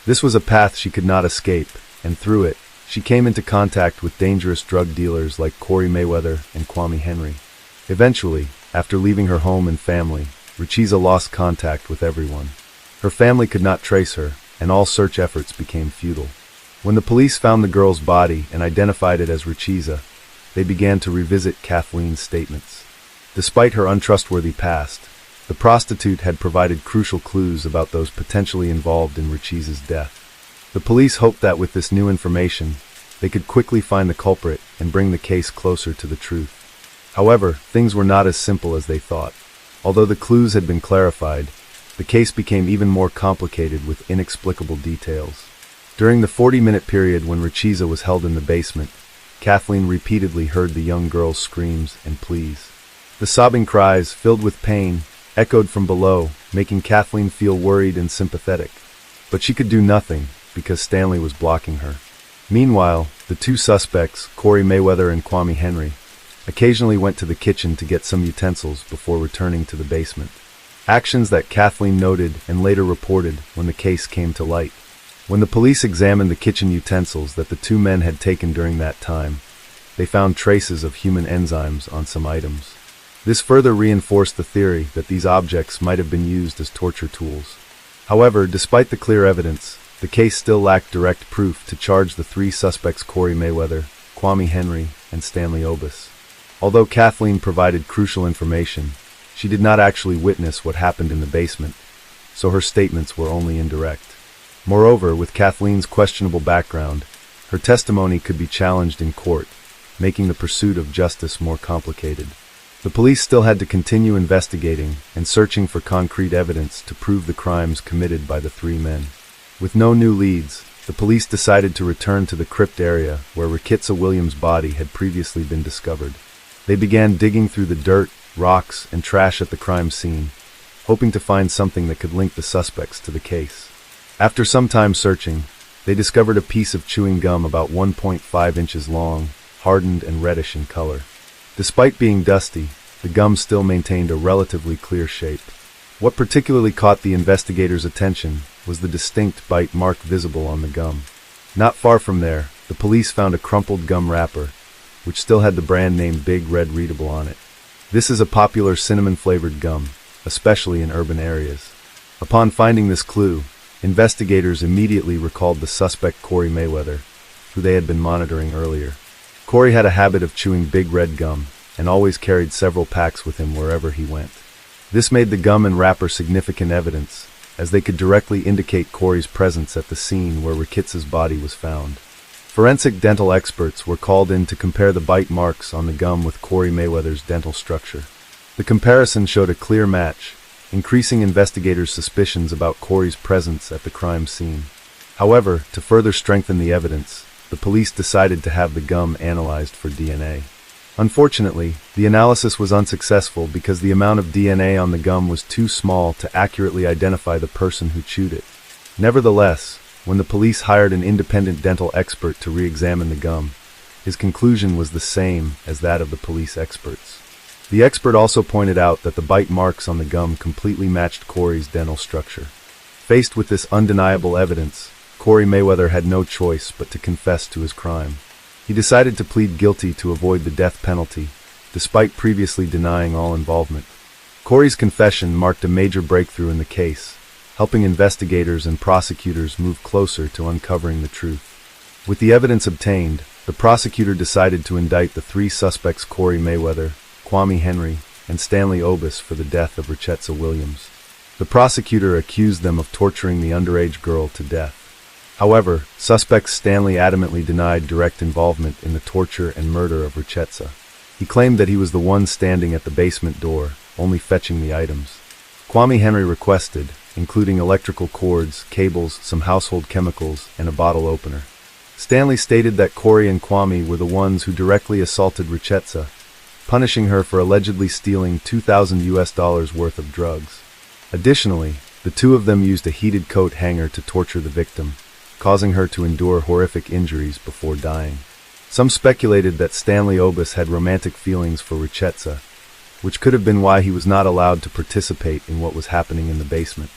This was a path she could not escape, and through it, she came into contact with dangerous drug dealers like Corey Mayweather and Kwame Henry. Eventually, after leaving her home and family, Ruchiza lost contact with everyone. Her family could not trace her, and all search efforts became futile. When the police found the girl's body and identified it as Ruchiza, they began to revisit Kathleen's statements. Despite her untrustworthy past, the prostitute had provided crucial clues about those potentially involved in Ruchiza's death. The police hoped that with this new information, they could quickly find the culprit and bring the case closer to the truth. However, things were not as simple as they thought. Although the clues had been clarified, the case became even more complicated with inexplicable details. During the 40-minute period when Ruchiza was held in the basement, Kathleen repeatedly heard the young girl's screams and pleas. The sobbing cries, filled with pain, echoed from below, making Kathleen feel worried and sympathetic. But she could do nothing, because Stanley was blocking her. Meanwhile, the two suspects, Corey Mayweather and Kwame Henry, occasionally went to the kitchen to get some utensils before returning to the basement. Actions that Kathleen noted and later reported when the case came to light. When the police examined the kitchen utensils that the two men had taken during that time, they found traces of human enzymes on some items. This further reinforced the theory that these objects might have been used as torture tools. However, despite the clear evidence, the case still lacked direct proof to charge the three suspects Corey Mayweather, Kwame Henry, and Stanley Obis. Although Kathleen provided crucial information, she did not actually witness what happened in the basement, so her statements were only indirect. Moreover, with Kathleen's questionable background, her testimony could be challenged in court, making the pursuit of justice more complicated. The police still had to continue investigating and searching for concrete evidence to prove the crimes committed by the three men. With no new leads, the police decided to return to the crypt area where Rikitza Williams' body had previously been discovered. They began digging through the dirt, rocks, and trash at the crime scene, hoping to find something that could link the suspects to the case. After some time searching, they discovered a piece of chewing gum about 1.5 inches long, hardened and reddish in color. Despite being dusty, the gum still maintained a relatively clear shape. What particularly caught the investigators' attention was the distinct bite mark visible on the gum. Not far from there, the police found a crumpled gum wrapper, which still had the brand name Big Red readable on it. This is a popular cinnamon-flavored gum, especially in urban areas. Upon finding this clue, investigators immediately recalled the suspect Corey Mayweather, who they had been monitoring earlier. Corey had a habit of chewing Big Red gum and always carried several packs with him wherever he went. This made the gum and wrapper significant evidence, as they could directly indicate Corey's presence at the scene where Richetta's body was found. Forensic dental experts were called in to compare the bite marks on the gum with Corey Mayweather's dental structure. The comparison showed a clear match, increasing investigators' suspicions about Corey's presence at the crime scene. However, to further strengthen the evidence, the police decided to have the gum analyzed for DNA. Unfortunately, the analysis was unsuccessful because the amount of DNA on the gum was too small to accurately identify the person who chewed it. Nevertheless, when the police hired an independent dental expert to re-examine the gum, his conclusion was the same as that of the police experts. The expert also pointed out that the bite marks on the gum completely matched Corey's dental structure. Faced with this undeniable evidence, Corey Mayweather had no choice but to confess to his crime. He decided to plead guilty to avoid the death penalty, despite previously denying all involvement. Corey's confession marked a major breakthrough in the case, helping investigators and prosecutors move closer to uncovering the truth. With the evidence obtained, the prosecutor decided to indict the three suspects Corey Mayweather, Kwame Henry, and Stanley Obis for the death of Richetta Williams. The prosecutor accused them of torturing the underage girl to death. However, suspect Stanley adamantly denied direct involvement in the torture and murder of Richetta. He claimed that he was the one standing at the basement door, only fetching the items. Kwame Henry requested, including electrical cords, cables, some household chemicals, and a bottle opener. Stanley stated that Corey and Kwame were the ones who directly assaulted Richetta, punishing her for allegedly stealing $2,000 worth of drugs. Additionally, the two of them used a heated coat hanger to torture the victim, causing her to endure horrific injuries before dying. Some speculated that Stanley Obis had romantic feelings for Richetta, which could have been why he was not allowed to participate in what was happening in the basement.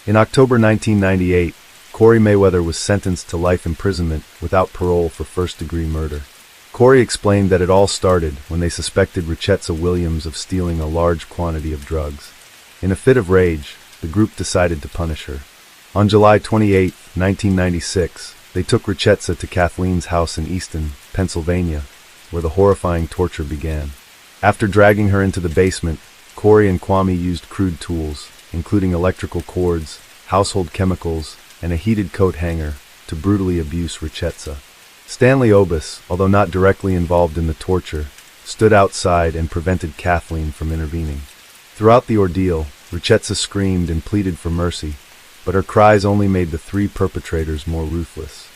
In October 1998, Corey Mayweather was sentenced to life imprisonment without parole for first-degree murder. Corey explained that it all started when they suspected Richetta Williams of stealing a large quantity of drugs. In a fit of rage, the group decided to punish her. On July 28, 1996, they took Richetta to Kathleen's house in Easton, Pennsylvania, where the horrifying torture began. After dragging her into the basement, Corey and Kwame used crude tools, including electrical cords, household chemicals, and a heated coat hanger, to brutally abuse Richetta. Stanley Obis, although not directly involved in the torture, stood outside and prevented Kathleen from intervening. Throughout the ordeal, Richetta screamed and pleaded for mercy, but her cries only made the three perpetrators more ruthless.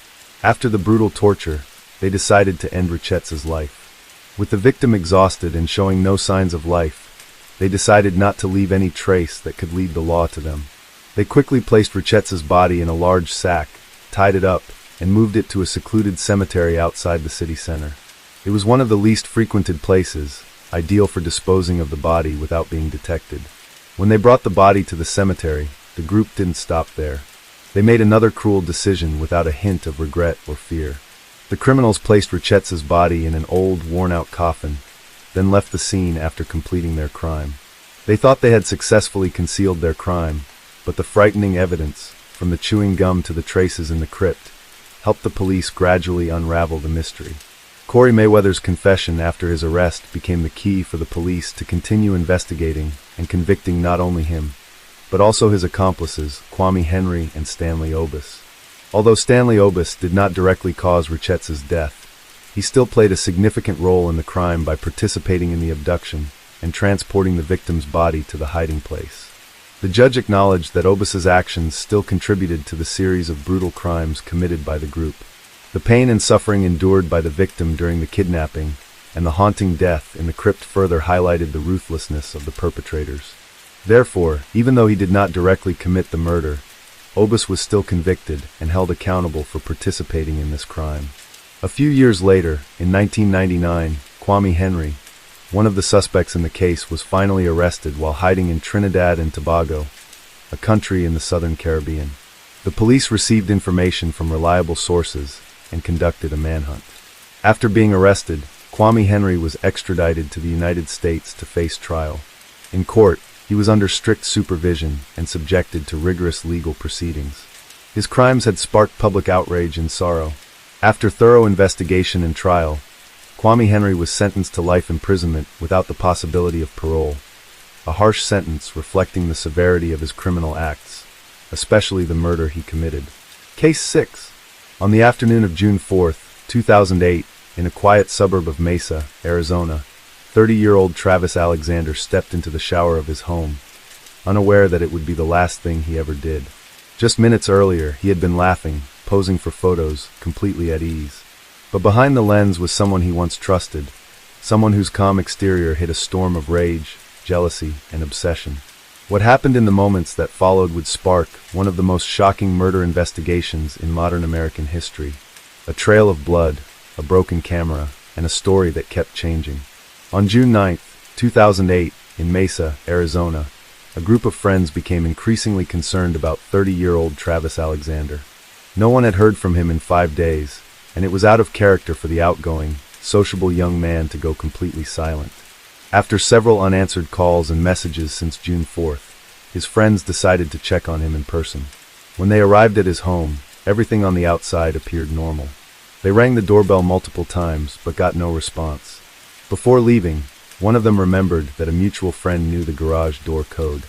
After the brutal torture, they decided to end Richetta's life. With the victim exhausted and showing no signs of life, they decided not to leave any trace that could lead the law to them. They quickly placed Richetta's body in a large sack, tied it up, and moved it to a secluded cemetery outside the city center. It was one of the least frequented places, ideal for disposing of the body without being detected. When they brought the body to the cemetery, the group didn't stop there. They made another cruel decision without a hint of regret or fear. The criminals placed Richetta's body in an old, worn-out coffin, then left the scene after completing their crime. They thought they had successfully concealed their crime, but the frightening evidence, from the chewing gum to the traces in the crypt, helped the police gradually unravel the mystery. Corey Mayweather's confession after his arrest became the key for the police to continue investigating and convicting not only him, but also his accomplices, Kwame Henry and Stanley Obis. Although Stanley Obis did not directly cause Richetta's death, he still played a significant role in the crime by participating in the abduction and transporting the victim's body to the hiding place. The judge acknowledged that Obis's actions still contributed to the series of brutal crimes committed by the group. The pain and suffering endured by the victim during the kidnapping and the haunting death in the crypt further highlighted the ruthlessness of the perpetrators. Therefore, even though he did not directly commit the murder, Obus was still convicted and held accountable for participating in this crime. A few years later, in 1999, Kwame Henry, one of the suspects in the case, was finally arrested while hiding in Trinidad and Tobago, a country in the southern Caribbean. The police received information from reliable sources and conducted a manhunt. After being arrested, Kwame Henry was extradited to the United States to face trial. In court, he was under strict supervision and subjected to rigorous legal proceedings. His crimes had sparked public outrage and sorrow. After thorough investigation and trial, Kwame Henry was sentenced to life imprisonment without the possibility of parole, a harsh sentence reflecting the severity of his criminal acts, especially the murder he committed. Case 6. On the afternoon of June 4, 2008, in a quiet suburb of Mesa, Arizona, 30-year-old Travis Alexander stepped into the shower of his home, unaware that it would be the last thing he ever did. Just minutes earlier, he had been laughing, posing for photos, completely at ease. But behind the lens was someone he once trusted, someone whose calm exterior hid a storm of rage, jealousy, and obsession. What happened in the moments that followed would spark one of the most shocking murder investigations in modern American history. A trail of blood, a broken camera, and a story that kept changing. On June 9, 2008, in Mesa, Arizona, a group of friends became increasingly concerned about 30-year-old Travis Alexander. No one had heard from him in 5 days, and it was out of character for the outgoing, sociable young man to go completely silent. After several unanswered calls and messages since June 4th, his friends decided to check on him in person. When they arrived at his home, everything on the outside appeared normal. They rang the doorbell multiple times, but got no response. Before leaving, one of them remembered that a mutual friend knew the garage door code.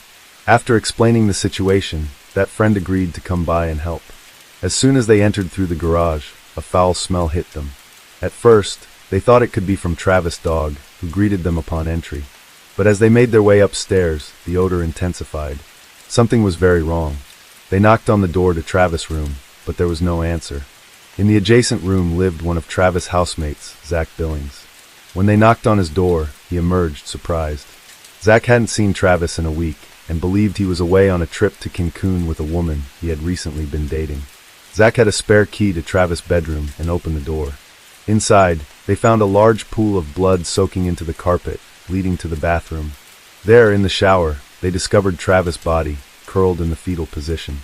After explaining the situation, that friend agreed to come by and help. As soon as they entered through the garage, a foul smell hit them. At first, they thought it could be from Travis' dog, who greeted them upon entry. But as they made their way upstairs, the odor intensified. Something was very wrong. They knocked on the door to Travis' room, but there was no answer. In the adjacent room lived one of Travis' housemates, Zach Billings. When they knocked on his door, he emerged surprised. Zach hadn't seen Travis in a week and believed he was away on a trip to Cancun with a woman he had recently been dating. Zach had a spare key to Travis' bedroom and opened the door. Inside, they found a large pool of blood soaking into the carpet, leading to the bathroom. There, in the shower, they discovered Travis' body, curled in the fetal position.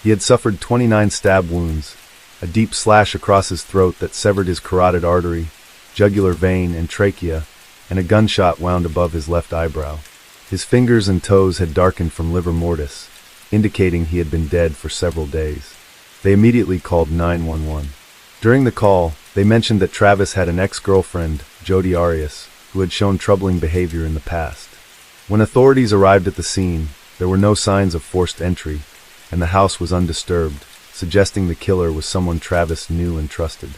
He had suffered 29 stab wounds, a deep slash across his throat that severed his carotid artery, jugular vein, and trachea, and a gunshot wound above his left eyebrow. His fingers and toes had darkened from livor mortis, indicating he had been dead for several days. They immediately called 911. During the call, they mentioned that Travis had an ex-girlfriend, Jodi Arias, who had shown troubling behavior in the past. When authorities arrived at the scene, there were no signs of forced entry, and the house was undisturbed, suggesting the killer was someone Travis knew and trusted.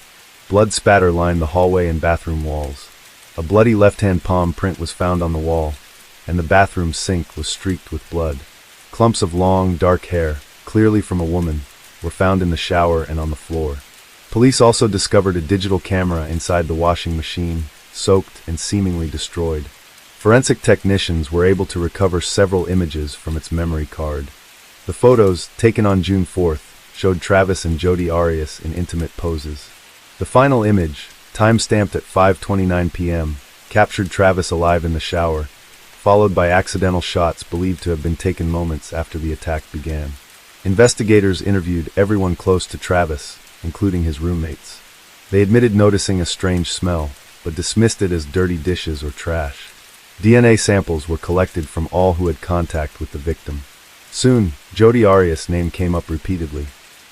Blood spatter lined the hallway and bathroom walls. A bloody left-hand palm print was found on the wall, and the bathroom sink was streaked with blood. Clumps of long, dark hair, clearly from a woman, were found in the shower and on the floor. Police also discovered a digital camera inside the washing machine, soaked and seemingly destroyed. Forensic technicians were able to recover several images from its memory card. The photos, taken on June 4th, showed Travis and Jodi Arias in intimate poses. The final image, time-stamped at 5:29 p.m., captured Travis alive in the shower, followed by accidental shots believed to have been taken moments after the attack began. Investigators interviewed everyone close to Travis, including his roommates. They admitted noticing a strange smell, but dismissed it as dirty dishes or trash. DNA samples were collected from all who had contact with the victim. Soon, Jodi Arias' name came up repeatedly.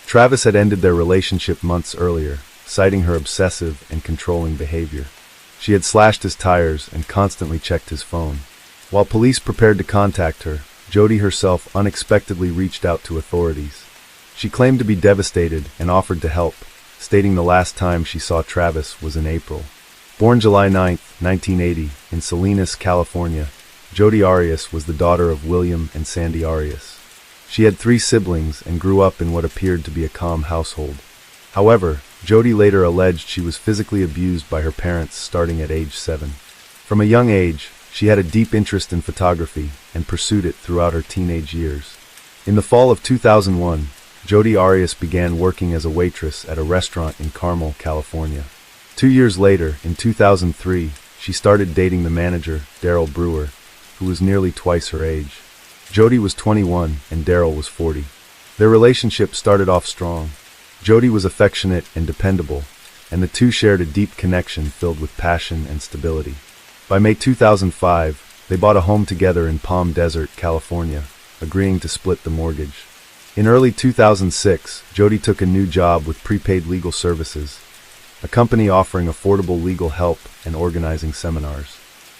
Travis had ended their relationship months earlier, citing her obsessive and controlling behavior. She had slashed his tires and constantly checked his phone. While police prepared to contact her, Jodi herself unexpectedly reached out to authorities. She claimed to be devastated and offered to help, stating the last time she saw Travis was in April. Born July 9, 1980, in Salinas, California, Jodi Arias was the daughter of William and Sandy Arias. She had 3 siblings and grew up in what appeared to be a calm household. However, Jodi later alleged she was physically abused by her parents starting at age 7. From a young age, She had a deep interest in photography and pursued it throughout her teenage years. In the fall of 2001, Jodi Arias began working as a waitress at a restaurant in Carmel, California. 2 years later, in 2003, she started dating the manager, Daryl Brewer, who was nearly twice her age. Jodi was 21 and Daryl was 40. Their relationship started off strong. Jodi was affectionate and dependable, and the two shared a deep connection filled with passion and stability. By May 2005, they bought a home together in Palm Desert, California, agreeing to split the mortgage. In early 2006, Jodi took a new job with Prepaid Legal Services, a company offering affordable legal help and organizing seminars.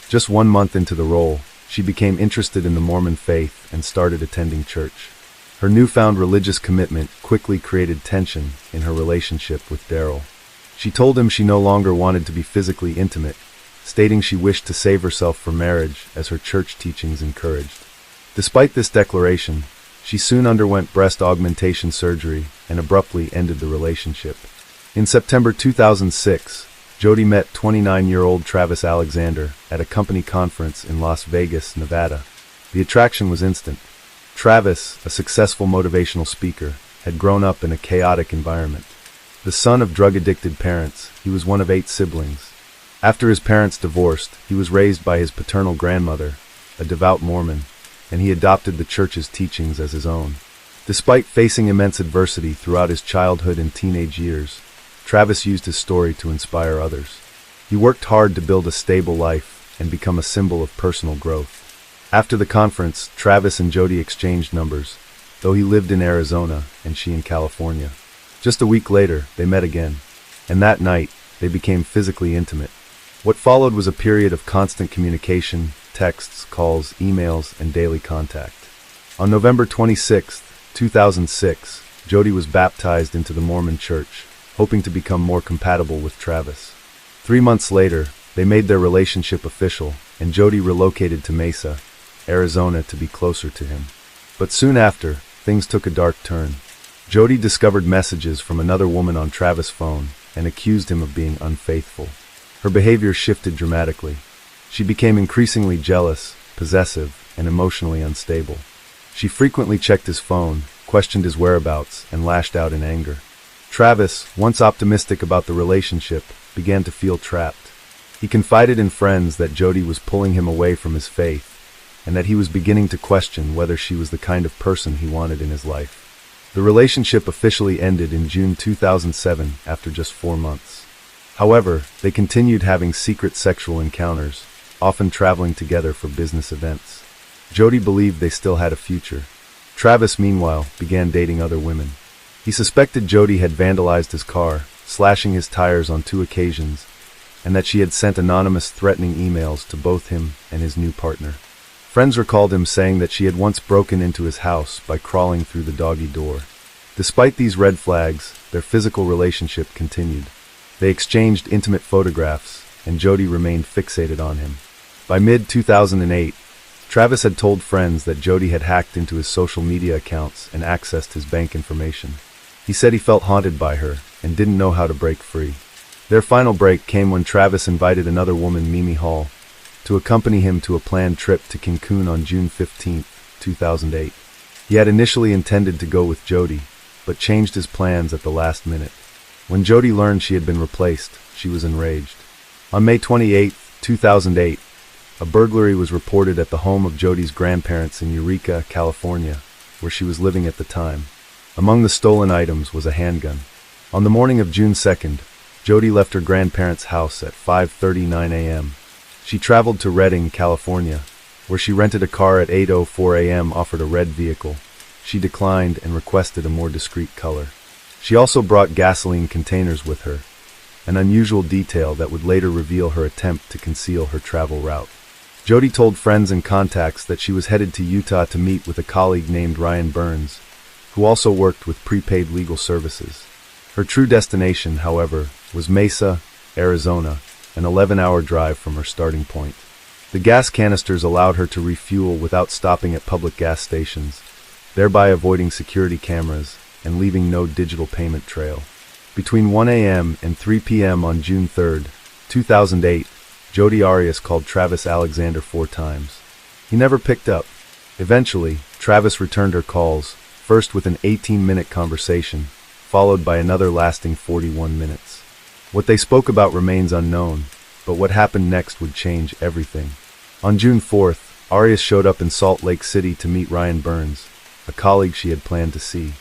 Just 1 month into the role, she became interested in the Mormon faith and started attending church. Her newfound religious commitment quickly created tension in her relationship with Daryl. She told him she no longer wanted to be physically intimate, stating she wished to save herself for marriage as her church teachings encouraged. Despite this declaration, she soon underwent breast augmentation surgery and abruptly ended the relationship. In September 2006, Jodi met 29-year-old Travis Alexander at a company conference in Las Vegas, Nevada. The attraction was instant. Travis, a successful motivational speaker, had grown up in a chaotic environment. The son of drug-addicted parents, he was one of 8 siblings. After his parents divorced, he was raised by his paternal grandmother, a devout Mormon, and he adopted the church's teachings as his own. Despite facing immense adversity throughout his childhood and teenage years, Travis used his story to inspire others. He worked hard to build a stable life and become a symbol of personal growth. After the conference, Travis and Jodi exchanged numbers, though he lived in Arizona and she in California. Just a week later, they met again, and that night, they became physically intimate. What followed was a period of constant communication, texts, calls, emails, and daily contact. On November 26, 2006, Jodi was baptized into the Mormon Church, hoping to become more compatible with Travis. 3 months later, they made their relationship official, and Jodi relocated to Mesa, Arizona to be closer to him. But soon after, things took a dark turn. Jodi discovered messages from another woman on Travis' phone and accused him of being unfaithful. Her behavior shifted dramatically. She became increasingly jealous, possessive, and emotionally unstable. She frequently checked his phone, questioned his whereabouts, and lashed out in anger. Travis, once optimistic about the relationship, began to feel trapped. He confided in friends that Jodi was pulling him away from his faith, and that he was beginning to question whether she was the kind of person he wanted in his life. The relationship officially ended in June 2007 after just 4 months. However, they continued having secret sexual encounters, often traveling together for business events. Jodi believed they still had a future. Travis, meanwhile, began dating other women. He suspected Jodi had vandalized his car, slashing his tires on 2 occasions, and that she had sent anonymous threatening emails to both him and his new partner. Friends recalled him saying that she had once broken into his house by crawling through the doggy door. Despite these red flags, their physical relationship continued. They exchanged intimate photographs, and Jodi remained fixated on him. By mid-2008, Travis had told friends that Jodi had hacked into his social media accounts and accessed his bank information. He said he felt haunted by her and didn't know how to break free. Their final break came when Travis invited another woman, Mimi Hall, to accompany him to a planned trip to Cancun on June 15, 2008. He had initially intended to go with Jodi, but changed his plans at the last minute. When Jodi learned she had been replaced, she was enraged. On May 28, 2008, a burglary was reported at the home of Jodi's grandparents in Eureka, California, where she was living at the time. Among the stolen items was a handgun. On the morning of June 2nd, Jodi left her grandparents' house at 5:39 a.m. She traveled to Redding, California, where she rented a car at 8:04 a.m. offered a red vehicle. She declined and requested a more discreet color. She also brought gasoline containers with her, an unusual detail that would later reveal her attempt to conceal her travel route. Jodi told friends and contacts that she was headed to Utah to meet with a colleague named Ryan Burns, who also worked with Prepaid Legal Services. Her true destination, however, was Mesa, Arizona, an 11-hour drive from her starting point. The gas canisters allowed her to refuel without stopping at public gas stations, thereby avoiding security cameras and leaving no digital payment trail. Between 1 a.m. and 3 p.m. on June 3, 2008, Jodi Arias called Travis Alexander 4 times. He never picked up. Eventually, Travis returned her calls, first with an 18-minute conversation, followed by another lasting 41 minutes. What they spoke about remains unknown, but what happened next would change everything. On June 4th, Arias showed up in Salt Lake City to meet Ryan Burns, a colleague she had planned to see.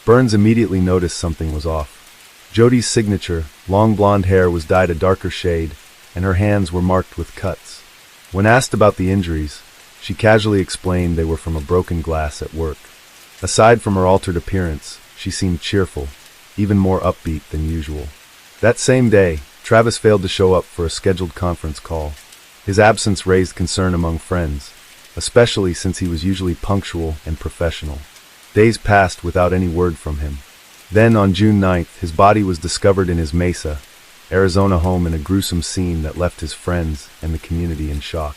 Burns immediately noticed something was off. Jodi's signature, long blonde hair, was dyed a darker shade, and her hands were marked with cuts. When asked about the injuries, she casually explained they were from a broken glass at work. Aside from her altered appearance, she seemed cheerful, even more upbeat than usual. That same day, Travis failed to show up for a scheduled conference call. His absence raised concern among friends, especially since he was usually punctual and professional. Days passed without any word from him. Then, on June 9th, his body was discovered in his Mesa, Arizona home in a gruesome scene that left his friends and the community in shock.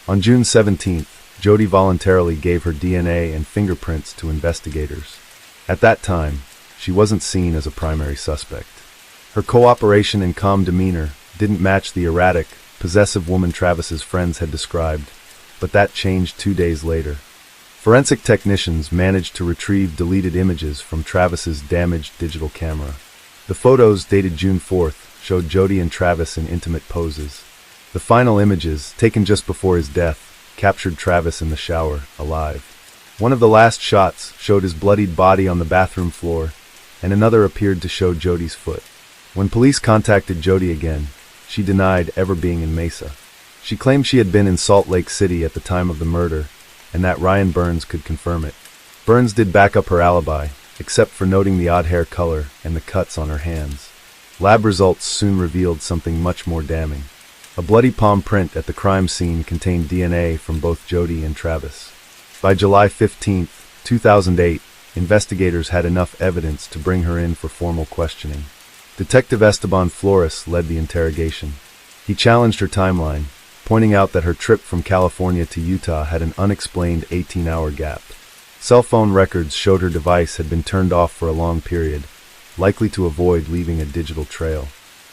On June 17th, Jodi voluntarily gave her DNA and fingerprints to investigators. At that time, she wasn't seen as a primary suspect. Her cooperation and calm demeanor didn't match the erratic, possessive woman Travis's friends had described, but that changed 2 days later. Forensic technicians managed to retrieve deleted images from Travis's damaged digital camera. The photos, dated June 4th, showed Jodi and Travis in intimate poses. The final images, taken just before his death, captured Travis in the shower, alive. One of the last shots showed his bloodied body on the bathroom floor, and another appeared to show Jodi's foot. When police contacted Jodi again, she denied ever being in Mesa. She claimed she had been in Salt Lake City at the time of the murder, and that Ryan Burns could confirm it. Burns did back up her alibi, except for noting the odd hair color and the cuts on her hands. Lab results soon revealed something much more damning. A bloody palm print at the crime scene contained DNA from both Jodi and Travis. By July 15, 2008, investigators had enough evidence to bring her in for formal questioning. Detective Esteban Flores led the interrogation. He challenged her timeline, pointing out that her trip from California to Utah had an unexplained 18-hour gap. Cell phone records showed her device had been turned off for a long period, likely to avoid leaving a digital trail.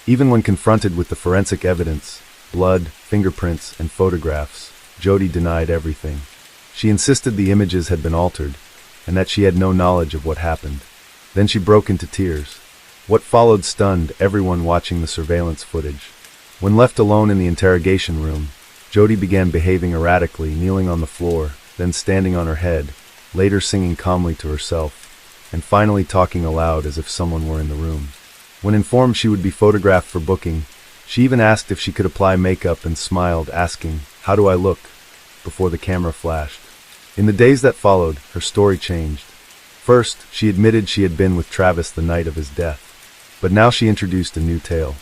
Even when confronted with the forensic evidence, blood, fingerprints, and photographs, Jodi denied everything. She insisted the images had been altered, and that she had no knowledge of what happened. Then she broke into tears. What followed stunned everyone watching the surveillance footage. When left alone in the interrogation room, Jodi began behaving erratically, kneeling on the floor, then standing on her head, later singing calmly to herself, and finally talking aloud as if someone were in the room. When informed she would be photographed for booking, she even asked if she could apply makeup and smiled, asking, "How do I look?" before the camera flashed. In the days that followed, her story changed. First, she admitted she had been with Travis the night of his death. But now she introduced a new tale.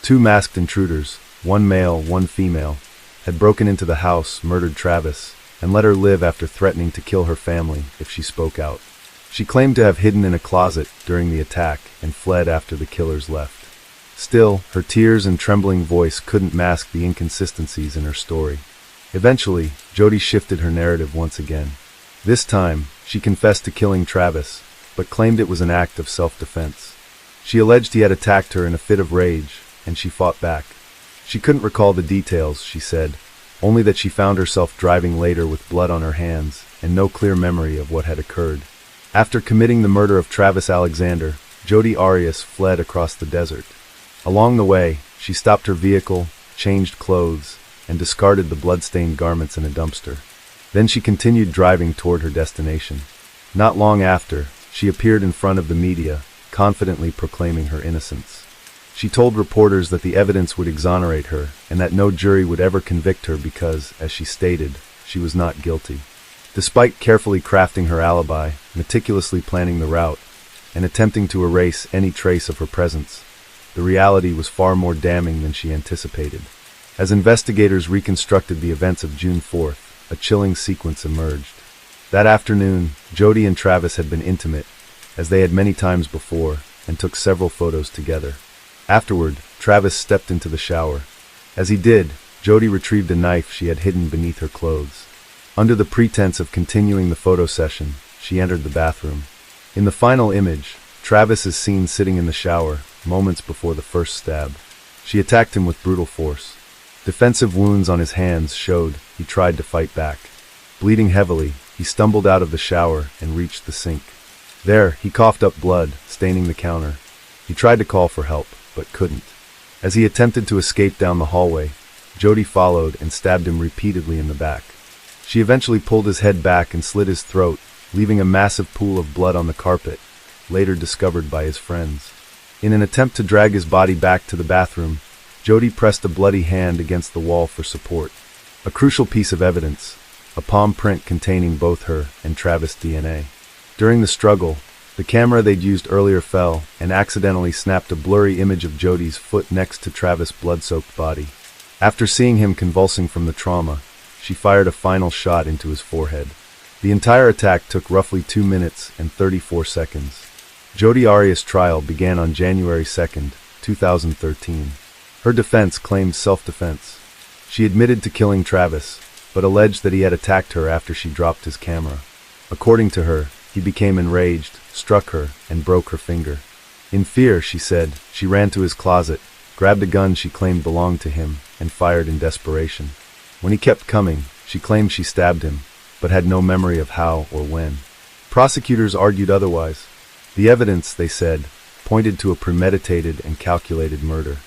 2 masked intruders, one male, one female, had broken into the house, murdered Travis, and let her live after threatening to kill her family if she spoke out. She claimed to have hidden in a closet during the attack and fled after the killers left. Still, her tears and trembling voice couldn't mask the inconsistencies in her story. Eventually, Jodi shifted her narrative once again. This time, she confessed to killing Travis, but claimed it was an act of self-defense. She alleged he had attacked her in a fit of rage, and she fought back. She couldn't recall the details, she said, only that she found herself driving later with blood on her hands and no clear memory of what had occurred. After committing the murder of Travis Alexander, Jodi Arias fled across the desert. Along the way, she stopped her vehicle, changed clothes, and discarded the blood-stained garments in a dumpster. Then she continued driving toward her destination. Not long after, she appeared in front of the media, confidently proclaiming her innocence. She told reporters that the evidence would exonerate her and that no jury would ever convict her because, as she stated, she was not guilty. Despite carefully crafting her alibi, meticulously planning the route, and attempting to erase any trace of her presence, the reality was far more damning than she anticipated. As investigators reconstructed the events of June 4th, a chilling sequence emerged. That afternoon, Jodi and Travis had been intimate, as they had many times before, and took several photos together. Afterward, Travis stepped into the shower. As he did, Jodi retrieved a knife she had hidden beneath her clothes. Under the pretense of continuing the photo session, she entered the bathroom. In the final image, Travis is seen sitting in the shower, moments before the first stab. She attacked him with brutal force. Defensive wounds on his hands showed he tried to fight back. Bleeding heavily, he stumbled out of the shower and reached the sink. There, he coughed up blood, staining the counter. He tried to call for help, but couldn't. As he attempted to escape down the hallway, Jody followed and stabbed him repeatedly in the back. She eventually pulled his head back and slit his throat, leaving a massive pool of blood on the carpet, later discovered by his friends. In an attempt to drag his body back to the bathroom, Jody pressed a bloody hand against the wall for support. A crucial piece of evidence, a palm print containing both her and Travis' DNA. During the struggle, the camera they'd used earlier fell and accidentally snapped a blurry image of Jody's foot next to Travis' blood-soaked body. After seeing him convulsing from the trauma, she fired a final shot into his forehead. The entire attack took roughly 2 minutes and 34 seconds. Jodi Arias' trial began on January 2, 2013. Her defense claimed self-defense. She admitted to killing Travis, but alleged that he had attacked her after she dropped his camera. According to her, he became enraged, struck her, and broke her finger. In fear, she said, she ran to his closet, grabbed a gun she claimed belonged to him, and fired in desperation. When he kept coming, she claimed she stabbed him, but had no memory of how or when. Prosecutors argued otherwise. The evidence, they said, pointed to a premeditated and calculated murder.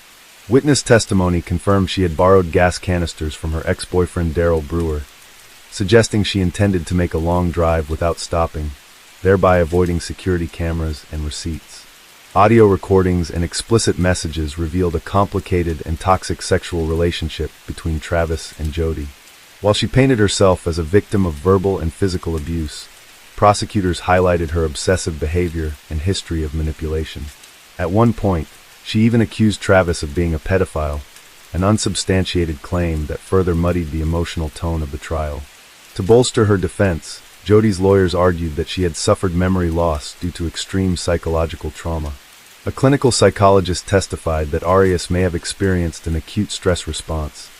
Witness testimony confirmed she had borrowed gas canisters from her ex-boyfriend Daryl Brewer, suggesting she intended to make a long drive without stopping, thereby avoiding security cameras and receipts. Audio recordings and explicit messages revealed a complicated and toxic sexual relationship between Travis and Jodi. While she painted herself as a victim of verbal and physical abuse, prosecutors highlighted her obsessive behavior and history of manipulation. At one point, she even accused Travis of being a pedophile, an unsubstantiated claim that further muddied the emotional tone of the trial. To bolster her defense, Jodi's lawyers argued that she had suffered memory loss due to extreme psychological trauma. A clinical psychologist testified that Arias may have experienced an acute stress response,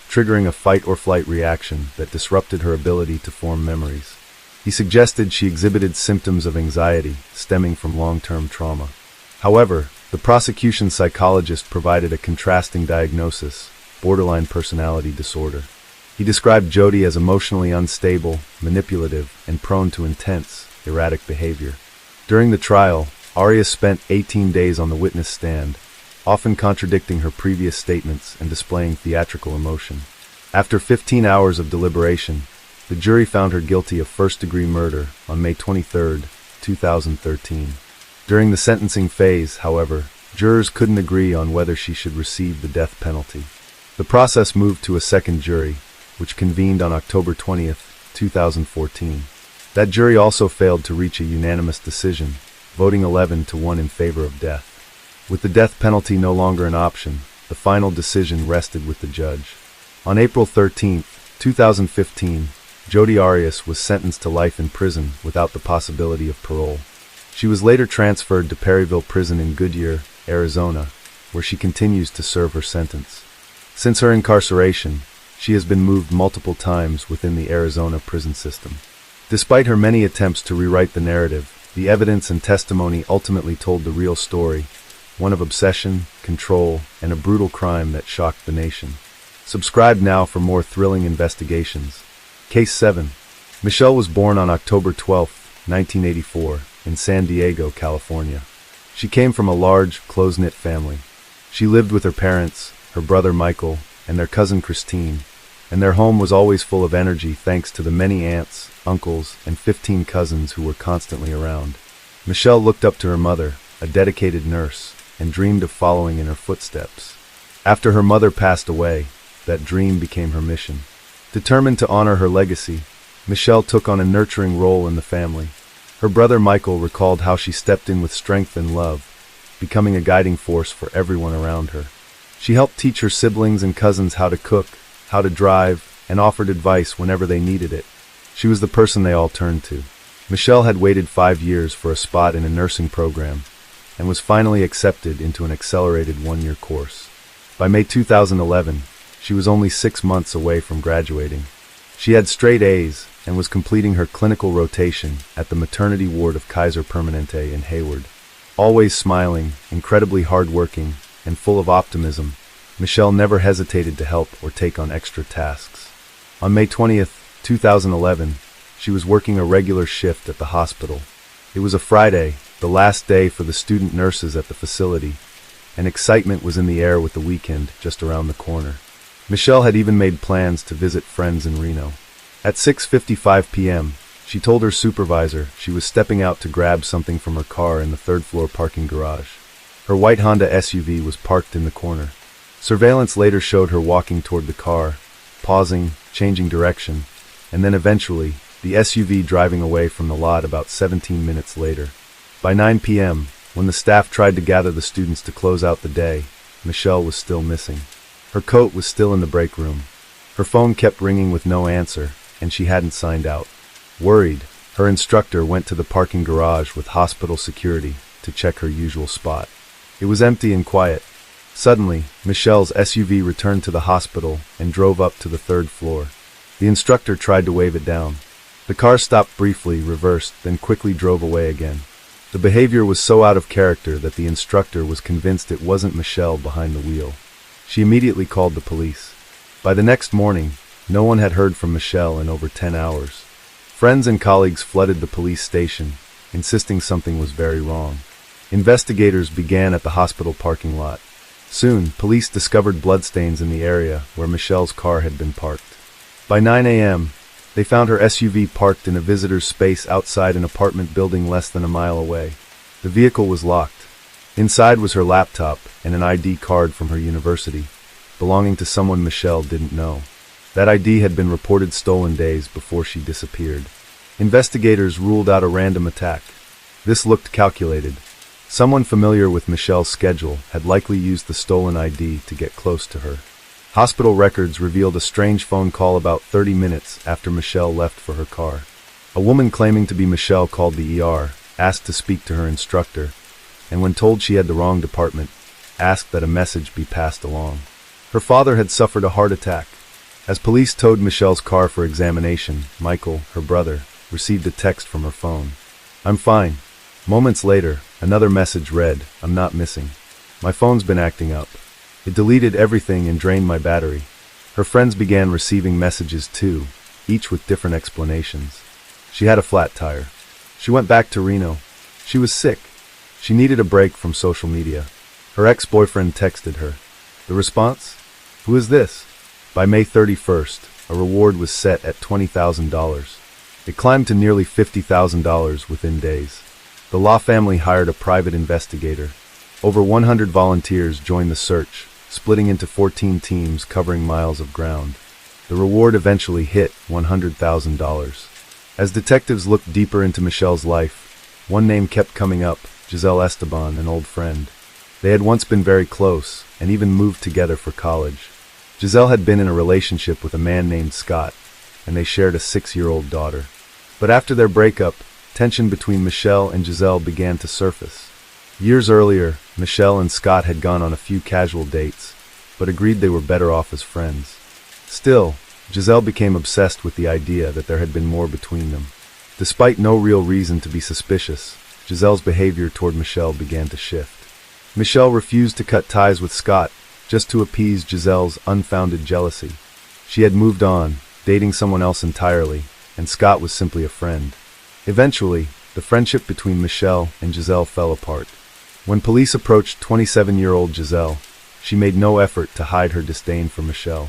triggering a fight-or-flight reaction that disrupted her ability to form memories. He suggested she exhibited symptoms of anxiety stemming from long-term trauma. However, the prosecution psychologist provided a contrasting diagnosis: borderline personality disorder. He described Jodi as emotionally unstable, manipulative, and prone to intense, erratic behavior. During the trial, Arias spent 18 days on the witness stand, often contradicting her previous statements and displaying theatrical emotion. After 15 hours of deliberation, the jury found her guilty of first-degree murder on May 23, 2013. During the sentencing phase, however, jurors couldn't agree on whether she should receive the death penalty. The process moved to a second jury, which convened on October 20, 2014. That jury also failed to reach a unanimous decision, voting 11-1 in favor of death. With the death penalty no longer an option, the final decision rested with the judge. On April 13, 2015, Jodi Arias was sentenced to life in prison without the possibility of parole. She was later transferred to Perryville Prison in Goodyear, Arizona, where she continues to serve her sentence. Since her incarceration, she has been moved multiple times within the Arizona prison system. Despite her many attempts to rewrite the narrative, the evidence and testimony ultimately told the real story, one of obsession, control, and a brutal crime that shocked the nation. Subscribe now for more thrilling investigations. Case 7. Michelle was born on October 12, 1984, in San Diego, California. She came from a large, close-knit family. She lived with her parents, her brother Michael, and their cousin Christine, and their home was always full of energy thanks to the many aunts, uncles, and 15 cousins who were constantly around. Michelle looked up to her mother, a dedicated nurse, and dreamed of following in her footsteps. After her mother passed away, that dream became her mission. Determined to honor her legacy, Michelle took on a nurturing role in the family. Her brother Michael recalled how she stepped in with strength and love, becoming a guiding force for everyone around her. She helped teach her siblings and cousins how to cook, how to drive, and offered advice whenever they needed it. She was the person they all turned to. Michelle had waited 5 years for a spot in a nursing program and was finally accepted into an accelerated 1-year course. By May 2011, she was only 6 months away from graduating. She had straight A's and was completing her clinical rotation at the maternity ward of Kaiser Permanente in Hayward. Always smiling, incredibly hardworking, and full of optimism, Michelle never hesitated to help or take on extra tasks. On May 20th, 2011, she was working a regular shift at the hospital. It was a Friday, the last day for the student nurses at the facility, and excitement was in the air with the weekend just around the corner. Michelle had even made plans to visit friends in Reno. At 6:55 p.m., she told her supervisor she was stepping out to grab something from her car in the third-floor parking garage. Her white Honda SUV was parked in the corner. Surveillance later showed her walking toward the car, pausing, changing direction, and then eventually, the SUV driving away from the lot about 17 minutes later. By 9 p.m., when the staff tried to gather the students to close out the day, Michelle was still missing. Her coat was still in the break room. Her phone kept ringing with no answer, and she hadn't signed out. Worried, her instructor went to the parking garage with hospital security to check her usual spot. It was empty and quiet. Suddenly, Michelle's SUV returned to the hospital and drove up to the third floor. The instructor tried to wave it down. The car stopped briefly, reversed, then quickly drove away again. The behavior was so out of character that the instructor was convinced it wasn't Michelle behind the wheel. She immediately called the police. By the next morning, no one had heard from Michelle in over 10 hours. Friends and colleagues flooded the police station, insisting something was very wrong. Investigators began at the hospital parking lot. Soon, police discovered bloodstains in the area where Michelle's car had been parked. By 9 a.m., they found her SUV parked in a visitor's space outside an apartment building less than a mile away. The vehicle was locked. Inside was her laptop and an ID card from her university, belonging to someone Michelle didn't know. That ID had been reported stolen days before she disappeared. Investigators ruled out a random attack. This looked calculated. Someone familiar with Michelle's schedule had likely used the stolen ID to get close to her. Hospital records revealed a strange phone call about 30 minutes after Michelle left for her car. A woman claiming to be Michelle called the ER, asked to speak to her instructor, and when told she had the wrong department, asked that a message be passed along. Her father had suffered a heart attack. As police towed Michelle's car for examination, Michael, her brother, received a text from her phone. "I'm fine." Moments later, another message read, "I'm not missing. My phone's been acting up. It deleted everything and drained my battery." Her friends began receiving messages too, each with different explanations. She had a flat tire. She went back to Reno. She was sick. She needed a break from social media. Her ex-boyfriend texted her. The response? "Who is this?" By May 31st, a reward was set at $20,000. It climbed to nearly $50,000 within days. The Law family hired a private investigator. Over 100 volunteers joined the search, splitting into 14 teams covering miles of ground. The reward eventually hit $100,000. As detectives looked deeper into Michelle's life, one name kept coming up, Giselle Esteban, an old friend. They had once been very close, and even moved together for college. Giselle had been in a relationship with a man named Scott, and they shared a 6-year-old daughter. But after their breakup, tension between Michelle and Giselle began to surface. Years earlier, Michelle and Scott had gone on a few casual dates, but agreed they were better off as friends. Still, Giselle became obsessed with the idea that there had been more between them. Despite no real reason to be suspicious, Giselle's behavior toward Michelle began to shift. Michelle refused to cut ties with Scott, just to appease Giselle's unfounded jealousy. She had moved on, dating someone else entirely, and Scott was simply a friend. Eventually, the friendship between Michelle and Giselle fell apart. When police approached 27-year-old Giselle, she made no effort to hide her disdain for Michelle.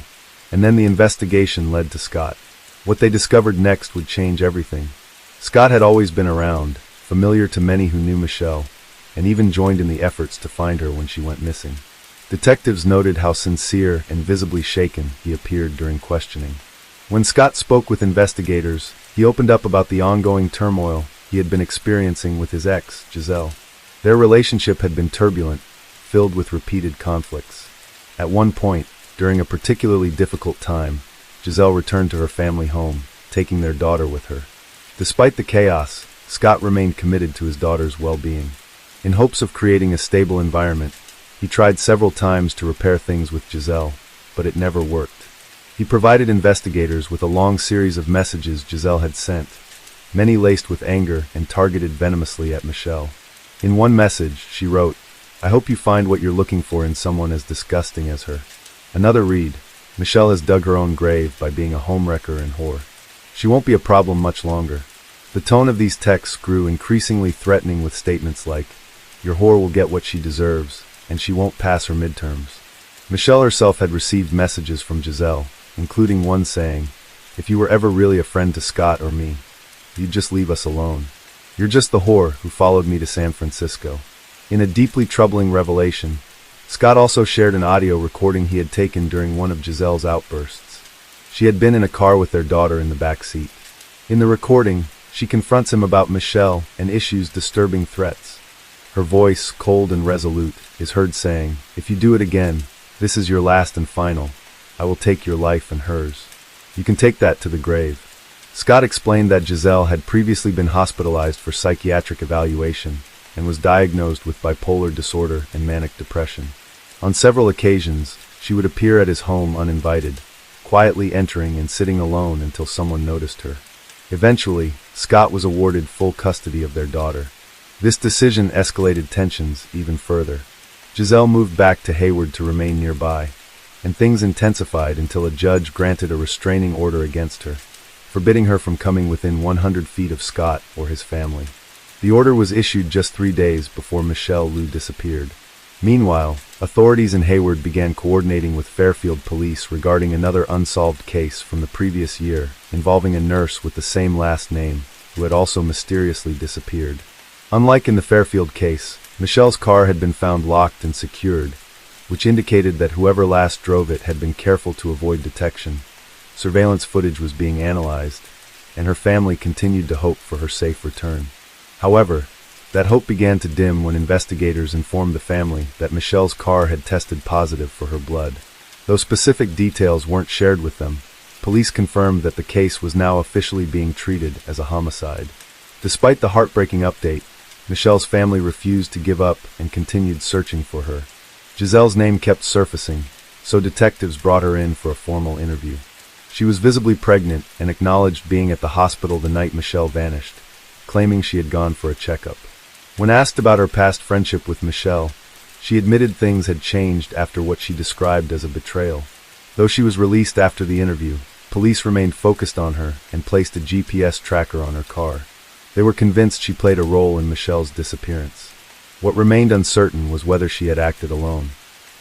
And then the investigation led to Scott. What they discovered next would change everything. Scott had always been around, familiar to many who knew Michelle, and even joined in the efforts to find her when she went missing. Detectives noted how sincere and visibly shaken he appeared during questioning. When Scott spoke with investigators, he opened up about the ongoing turmoil he had been experiencing with his ex, Giselle. Their relationship had been turbulent, filled with repeated conflicts. At one point, during a particularly difficult time, Giselle returned to her family home, taking their daughter with her. Despite the chaos, Scott remained committed to his daughter's well-being. In hopes of creating a stable environment, he tried several times to repair things with Giselle, but it never worked. He provided investigators with a long series of messages Giselle had sent, many laced with anger and targeted venomously at Michelle. In one message, she wrote, "I hope you find what you're looking for in someone as disgusting as her." Another read: Michelle has dug her own grave by being a homewrecker and whore. She won't be a problem much longer. The tone of these texts grew increasingly threatening, with statements like, "Your whore will get what she deserves, and she won't pass her midterms." Michelle herself had received messages from Giselle, including one saying, "If you were ever really a friend to Scott or me, you'd just leave us alone. You're just the whore who followed me to San Francisco." In a deeply troubling revelation, Scott also shared an audio recording he had taken during one of Giselle's outbursts. She had been in a car with their daughter in the back seat. In the recording, she confronts him about Michelle and issues disturbing threats. Her voice, cold and resolute, is heard saying, "If you do it again, this is your last and final. I will take your life and hers. You can take that to the grave." Scott explained that Giselle had previously been hospitalized for psychiatric evaluation and was diagnosed with bipolar disorder and manic depression. On several occasions, she would appear at his home uninvited, quietly entering and sitting alone until someone noticed her. Eventually, Scott was awarded full custody of their daughter. This decision escalated tensions even further. Giselle moved back to Hayward to remain nearby, and things intensified until a judge granted a restraining order against her, forbidding her from coming within 100 feet of Scott or his family. The order was issued just 3 days before Michelle Lou disappeared. Meanwhile, authorities in Hayward began coordinating with Fairfield police regarding another unsolved case from the previous year involving a nurse with the same last name who had also mysteriously disappeared. Unlike in the Fairfield case, Michelle's car had been found locked and secured, which indicated that whoever last drove it had been careful to avoid detection. Surveillance footage was being analyzed, and her family continued to hope for her safe return. However, that hope began to dim when investigators informed the family that Michelle's car had tested positive for her blood. Though specific details weren't shared with them, police confirmed that the case was now officially being treated as a homicide. Despite the heartbreaking update, Michelle's family refused to give up and continued searching for her. Giselle's name kept surfacing, so detectives brought her in for a formal interview. She was visibly pregnant and acknowledged being at the hospital the night Michelle vanished, claiming she had gone for a checkup. When asked about her past friendship with Michelle, she admitted things had changed after what she described as a betrayal. Though she was released after the interview, police remained focused on her and placed a GPS tracker on her car. They were convinced she played a role in Michelle's disappearance. What remained uncertain was whether she had acted alone.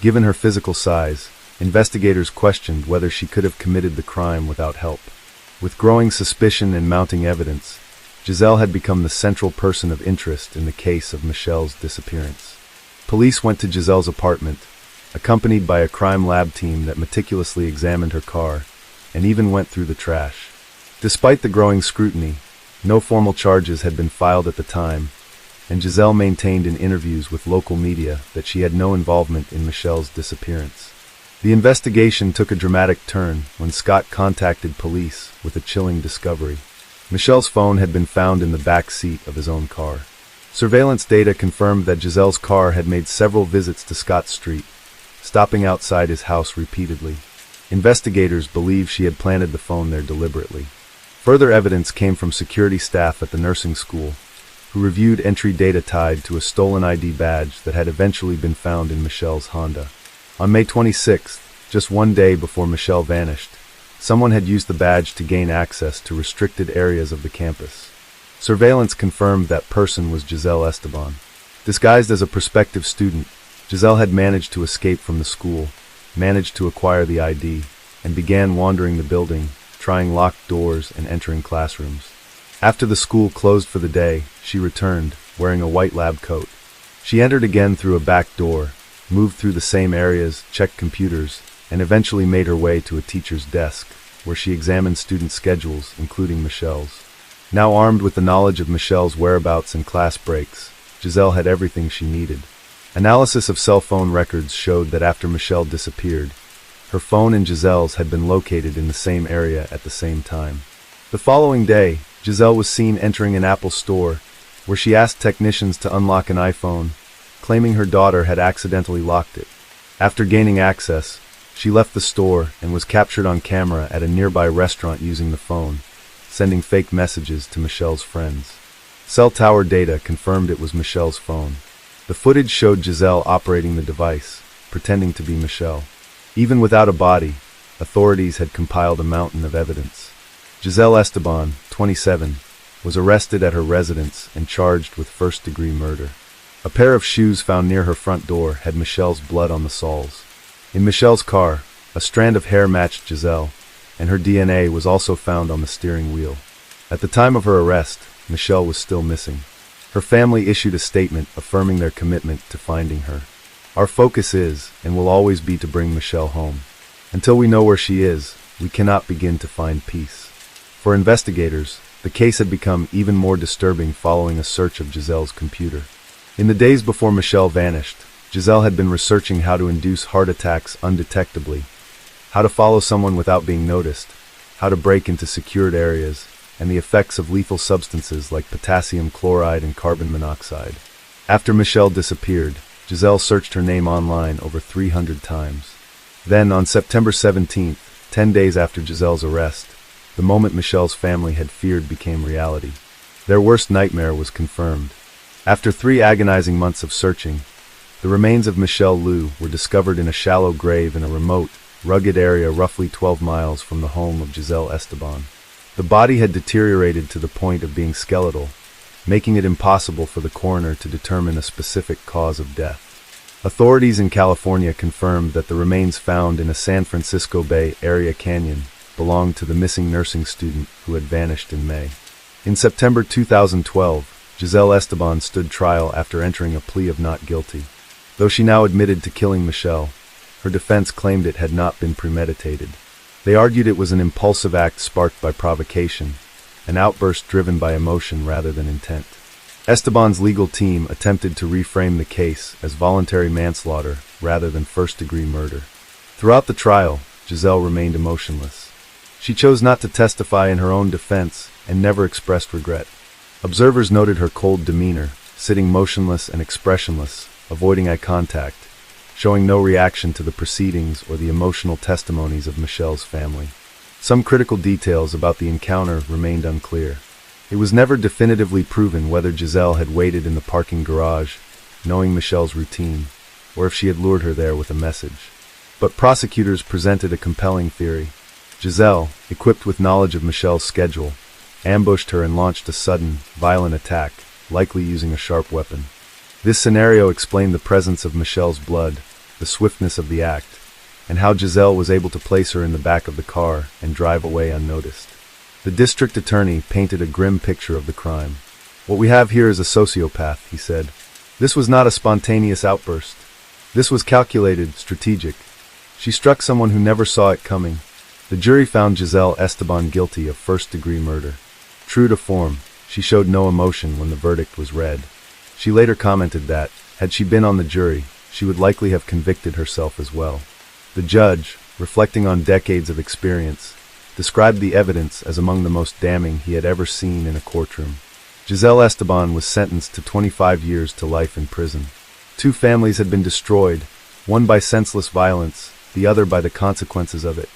Given her physical size, investigators questioned whether she could have committed the crime without help. With growing suspicion and mounting evidence, Giselle had become the central person of interest in the case of Michelle's disappearance. Police went to Giselle's apartment, accompanied by a crime lab team that meticulously examined her car and even went through the trash. Despite the growing scrutiny, no formal charges had been filed at the time, and Giselle maintained in interviews with local media that she had no involvement in Michelle's disappearance. The investigation took a dramatic turn when Scott contacted police with a chilling discovery. Michelle's phone had been found in the back seat of his own car. Surveillance data confirmed that Giselle's car had made several visits to Scott Street, stopping outside his house repeatedly. Investigators believe she had planted the phone there deliberately. Further evidence came from security staff at the nursing school, who reviewed entry data tied to a stolen ID badge that had eventually been found in Michelle's Honda. On May 26th, just 1 day before Michelle vanished, someone had used the badge to gain access to restricted areas of the campus. Surveillance confirmed that person was Giselle Esteban. Disguised as a prospective student, Giselle had managed to escape from the school, managed to acquire the ID, and began wandering the building, trying locked doors and entering classrooms. After the school closed for the day, she returned, wearing a white lab coat. She entered again through a back door, moved through the same areas, checked computers, and eventually made her way to a teacher's desk, where she examined student schedules, including Michelle's. Now armed with the knowledge of Michelle's whereabouts and class breaks, Giselle had everything she needed. Analysis of cell phone records showed that after Michelle disappeared, her phone and Giselle's had been located in the same area at the same time. The following day, Giselle was seen entering an Apple store, where she asked technicians to unlock an iPhone, claiming her daughter had accidentally locked it. After gaining access, she left the store and was captured on camera at a nearby restaurant using the phone, sending fake messages to Michelle's friends. Cell tower data confirmed it was Michelle's phone. The footage showed Giselle operating the device, pretending to be Michelle. Even without a body, authorities had compiled a mountain of evidence. Giselle Esteban, 27, was arrested at her residence and charged with first-degree murder. A pair of shoes found near her front door had Michelle's blood on the soles. In Michelle's car, a strand of hair matched Giselle, and her DNA was also found on the steering wheel. At the time of her arrest, Michelle was still missing. Her family issued a statement affirming their commitment to finding her. Our focus is, and will always be, to bring Michelle home. Until we know where she is, we cannot begin to find peace. For investigators, the case had become even more disturbing following a search of Giselle's computer. In the days before Michelle vanished, Giselle had been researching how to induce heart attacks undetectably, how to follow someone without being noticed, how to break into secured areas, and the effects of lethal substances like potassium chloride and carbon monoxide. After Michelle disappeared, Giselle searched her name online over 300 times. Then, on September 17th, 10 days after Giselle's arrest, the moment Michelle's family had feared became reality. Their worst nightmare was confirmed. After 3 agonizing months of searching, the remains of Michelle Liu were discovered in a shallow grave in a remote, rugged area roughly 12 miles from the home of Giselle Esteban. The body had deteriorated to the point of being skeletal, making it impossible for the coroner to determine a specific cause of death. Authorities in California confirmed that the remains found in a San Francisco Bay Area canyon belonged to the missing nursing student who had vanished in May. In September 2012, Giselle Esteban stood trial after entering a plea of not guilty. Though she now admitted to killing Michelle, her defense claimed it had not been premeditated. They argued it was an impulsive act sparked by provocation, an outburst driven by emotion rather than intent. Esteban's legal team attempted to reframe the case as voluntary manslaughter rather than first-degree murder. Throughout the trial, Giselle remained emotionless. She chose not to testify in her own defense and never expressed regret. Observers noted her cold demeanor, sitting motionless and expressionless, avoiding eye contact, showing no reaction to the proceedings or the emotional testimonies of Michelle's family. Some critical details about the encounter remained unclear. It was never definitively proven whether Giselle had waited in the parking garage, knowing Michelle's routine, or if she had lured her there with a message. But prosecutors presented a compelling theory. Giselle, equipped with knowledge of Michelle's schedule, ambushed her and launched a sudden, violent attack, likely using a sharp weapon. This scenario explained the presence of Michelle's blood, the swiftness of the act, and how Giselle was able to place her in the back of the car and drive away unnoticed. The district attorney painted a grim picture of the crime. "What we have here is a sociopath," he said. "This was not a spontaneous outburst. This was calculated, strategic. She struck someone who never saw it coming." The jury found Giselle Esteban guilty of first-degree murder. True to form, she showed no emotion when the verdict was read. She later commented that, had she been on the jury, she would likely have convicted herself as well. The judge, reflecting on decades of experience, described the evidence as among the most damning he had ever seen in a courtroom. Giselle Esteban was sentenced to 25 years to life in prison. 2 families had been destroyed, one by senseless violence, the other by the consequences of it.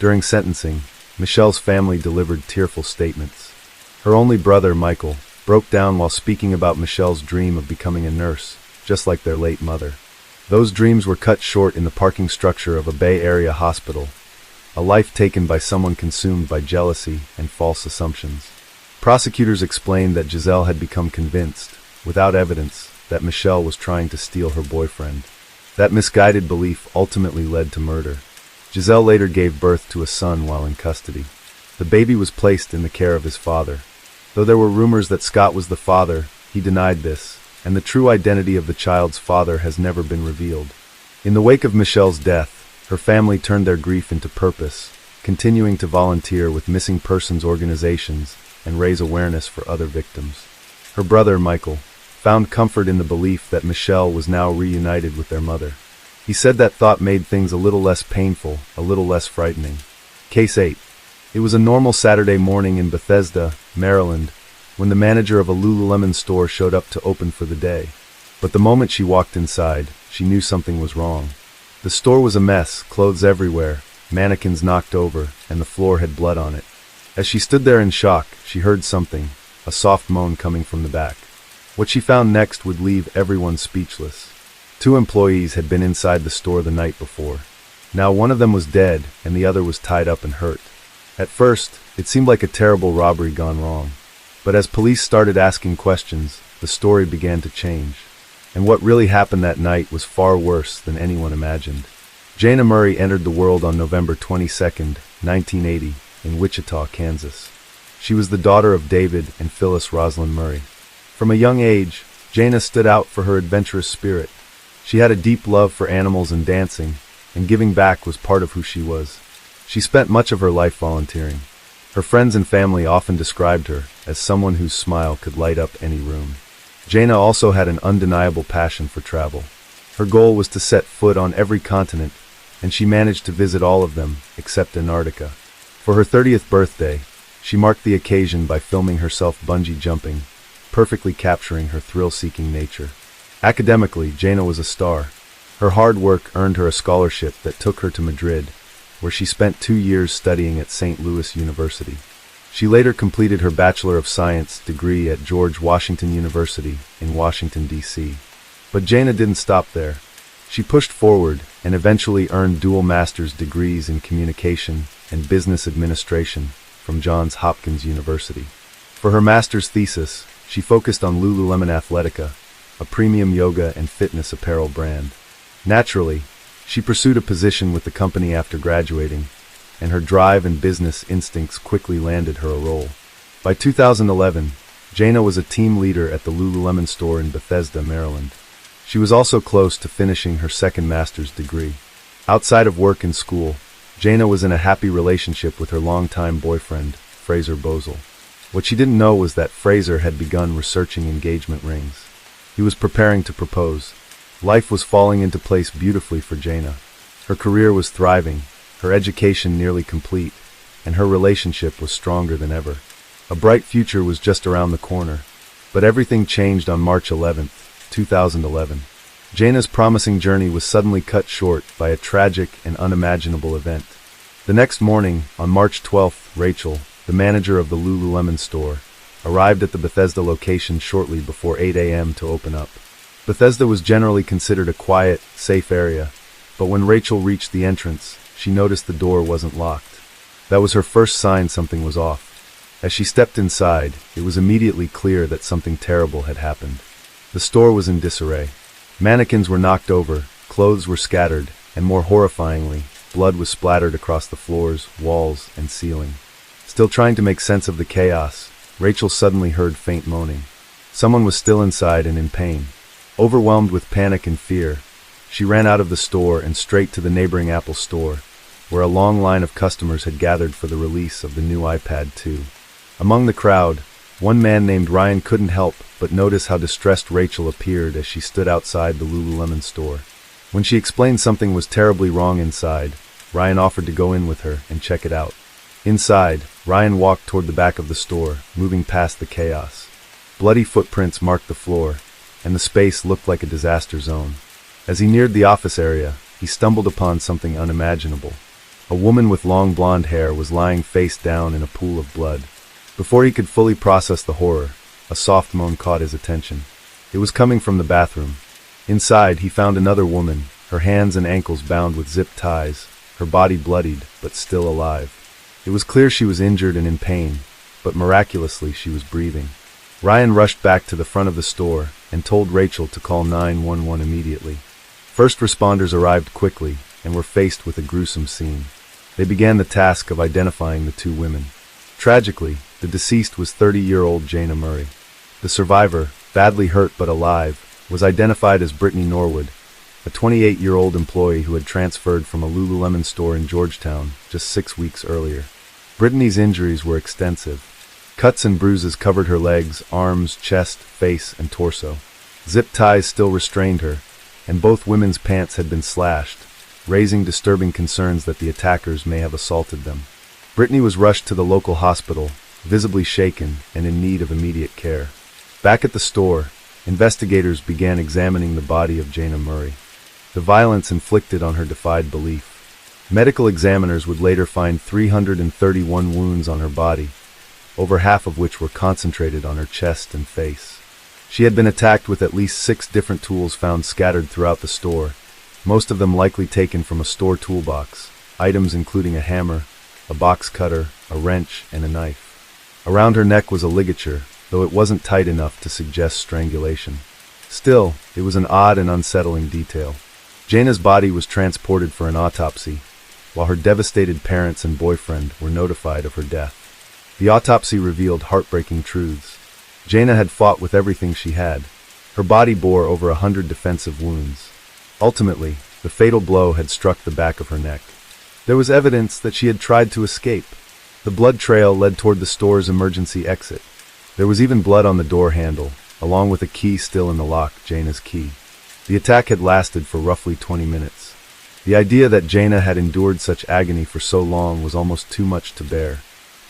During sentencing, Michelle's family delivered tearful statements. Her only brother, Michael, broke down while speaking about Michelle's dream of becoming a nurse, just like their late mother. Those dreams were cut short in the parking structure of a Bay Area hospital, a life taken by someone consumed by jealousy and false assumptions. Prosecutors explained that Giselle had become convinced, without evidence, that Michelle was trying to steal her boyfriend. That misguided belief ultimately led to murder. Giselle later gave birth to a son while in custody. The baby was placed in the care of his father. Though there were rumors that Scott was the father, he denied this, and the true identity of the child's father has never been revealed. In the wake of Michelle's death, her family turned their grief into purpose, continuing to volunteer with missing persons organizations and raise awareness for other victims. Her brother, Michael, found comfort in the belief that Michelle was now reunited with their mother. He said that thought made things a little less painful, a little less frightening. Case 8. It was a normal Saturday morning in Bethesda, Maryland, when the manager of a Lululemon store showed up to open for the day. But the moment she walked inside, she knew something was wrong. The store was a mess, clothes everywhere, mannequins knocked over, and the floor had blood on it. As she stood there in shock, she heard something, a soft moan coming from the back. What she found next would leave everyone speechless. 2 employees had been inside the store the night before. Now one of them was dead, and the other was tied up and hurt. At first, it seemed like a terrible robbery gone wrong. But as police started asking questions, the story began to change. And what really happened that night was far worse than anyone imagined. Jana Murray entered the world on November 22, 1980, in Wichita, Kansas. She was the daughter of David and Phyllis Rosalind Murray. From a young age, Jana stood out for her adventurous spirit. She had a deep love for animals and dancing, and giving back was part of who she was. She spent much of her life volunteering. Her friends and family often described her as someone whose smile could light up any room. Jana also had an undeniable passion for travel. Her goal was to set foot on every continent, and she managed to visit all of them except Antarctica. For her 30th birthday, she marked the occasion by filming herself bungee jumping, perfectly capturing her thrill-seeking nature. Academically, Jana was a star. Her hard work earned her a scholarship that took her to Madrid, where she spent 2 years studying at St. Louis University. She later completed her Bachelor of Science degree at George Washington University in Washington, D.C. But Jana didn't stop there. She pushed forward and eventually earned dual master's degrees in communication and business administration from Johns Hopkins University. For her master's thesis, she focused on Lululemon Athletica, a premium yoga and fitness apparel brand. Naturally, she pursued a position with the company after graduating, and her drive and business instincts quickly landed her a role. By 2011, Jana was a team leader at the Lululemon store in Bethesda, Maryland. She was also close to finishing her second master's degree. Outside of work and school, Jana was in a happy relationship with her longtime boyfriend, Fraser Bosel. What she didn't know was that Fraser had begun researching engagement rings. He was preparing to propose. Life was falling into place beautifully for Jana. Her career was thriving, her education nearly complete, and her relationship was stronger than ever. A bright future was just around the corner. But everything changed on March 11, 2011. Jana's promising journey was suddenly cut short by a tragic and unimaginable event. The next morning, on March 12th, Rachel, the manager of the Lululemon store, arrived at the Bethesda location shortly before 8 a.m. to open up. Bethesda was generally considered a quiet, safe area, but when Rachel reached the entrance, she noticed the door wasn't locked. That was her first sign something was off. As she stepped inside, it was immediately clear that something terrible had happened. The store was in disarray. Mannequins were knocked over, clothes were scattered, and more horrifyingly, blood was splattered across the floors, walls, and ceiling. Still trying to make sense of the chaos, Rachel suddenly heard faint moaning. Someone was still inside and in pain. Overwhelmed with panic and fear, she ran out of the store and straight to the neighboring Apple store, where a long line of customers had gathered for the release of the new iPad 2. Among the crowd, one man named Ryan couldn't help but notice how distressed Rachel appeared as she stood outside the Lululemon store. When she explained something was terribly wrong inside, Ryan offered to go in with her and check it out. Inside, Ryan walked toward the back of the store, moving past the chaos. Bloody footprints marked the floor, and the space looked like a disaster zone. As he neared the office area, he stumbled upon something unimaginable. A woman with long blonde hair was lying face down in a pool of blood. Before he could fully process the horror, a soft moan caught his attention. It was coming from the bathroom. Inside, he found another woman, her hands and ankles bound with zip ties, her body bloodied, but still alive. It was clear she was injured and in pain, but miraculously she was breathing. Ryan rushed back to the front of the store and told Rachel to call 911 immediately. First responders arrived quickly and were faced with a gruesome scene. They began the task of identifying the two women. Tragically, the deceased was 30-year-old Jana Murray. The survivor, badly hurt but alive, was identified as Brittany Norwood, a 28-year-old employee who had transferred from a Lululemon store in Georgetown just 6 weeks earlier. Brittany's injuries were extensive. Cuts and bruises covered her legs, arms, chest, face, and torso. Zip ties still restrained her, and both women's pants had been slashed, raising disturbing concerns that the attackers may have assaulted them. Brittany was rushed to the local hospital, visibly shaken and in need of immediate care. Back at the store, investigators began examining the body of Jana Murray. The violence inflicted on her defied belief. Medical examiners would later find 331 wounds on her body, over half of which were concentrated on her chest and face. She had been attacked with at least 6 different tools found scattered throughout the store, most of them likely taken from a store toolbox, items including a hammer, a box cutter, a wrench, and a knife. Around her neck was a ligature, though it wasn't tight enough to suggest strangulation. Still, it was an odd and unsettling detail. Jaina's body was transported for an autopsy, while her devastated parents and boyfriend were notified of her death. The autopsy revealed heartbreaking truths. Jaina had fought with everything she had. Her body bore over 100 defensive wounds. Ultimately, the fatal blow had struck the back of her neck. There was evidence that she had tried to escape. The blood trail led toward the store's emergency exit. There was even blood on the door handle, along with a key still in the lock, Jaina's key. The attack had lasted for roughly 20 minutes. The idea that Jaina had endured such agony for so long was almost too much to bear.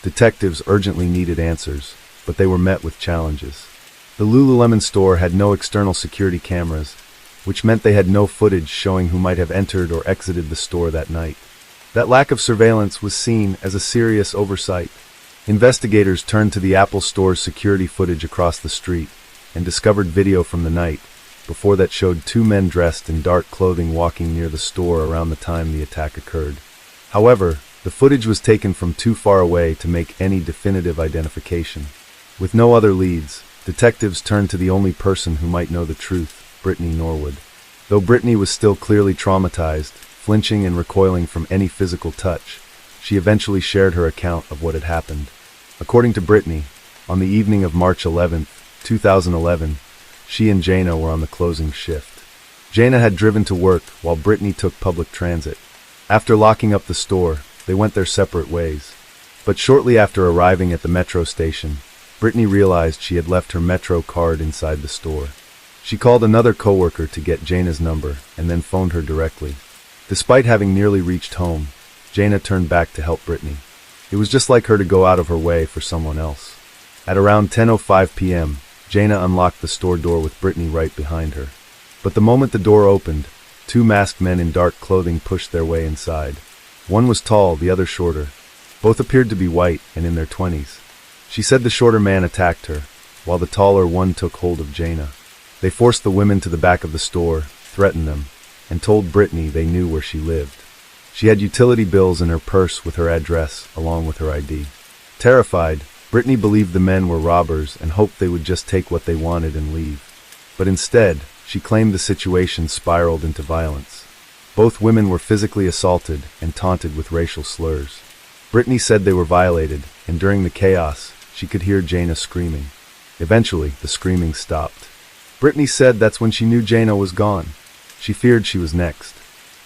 Detectives urgently needed answers, but they were met with challenges. The Lululemon store had no external security cameras, which meant they had no footage showing who might have entered or exited the store that night. That lack of surveillance was seen as a serious oversight. Investigators turned to the Apple store's security footage across the street and discovered video from the night before that showed two men dressed in dark clothing walking near the store around the time the attack occurred. However, the footage was taken from too far away to make any definitive identification. With no other leads, detectives turned to the only person who might know the truth, Brittany Norwood. Though Brittany was still clearly traumatized, flinching and recoiling from any physical touch, she eventually shared her account of what had happened. According to Brittany, on the evening of March 11, 2011, she and Jaina were on the closing shift. Jaina had driven to work while Brittany took public transit. After locking up the store, they went their separate ways. But shortly after arriving at the metro station, Brittany realized she had left her metro card inside the store. She called another coworker to get Jaina's number and then phoned her directly. Despite having nearly reached home, Jaina turned back to help Brittany. It was just like her to go out of her way for someone else. At around 10:05 p.m., Jaina unlocked the store door with Brittany right behind her. But the moment the door opened, two masked men in dark clothing pushed their way inside. One was tall, the other shorter. Both appeared to be white and in their 20s. She said the shorter man attacked her, while the taller one took hold of Jaina. They forced the women to the back of the store, threatened them, and told Brittany they knew where she lived. She had utility bills in her purse with her address, along with her ID. Terrified, Brittany believed the men were robbers and hoped they would just take what they wanted and leave. But instead, she claimed the situation spiraled into violence. Both women were physically assaulted and taunted with racial slurs. Brittany said they were violated, and during the chaos, she could hear Jaina screaming. Eventually, the screaming stopped. Brittany said that's when she knew Jaina was gone. She feared she was next.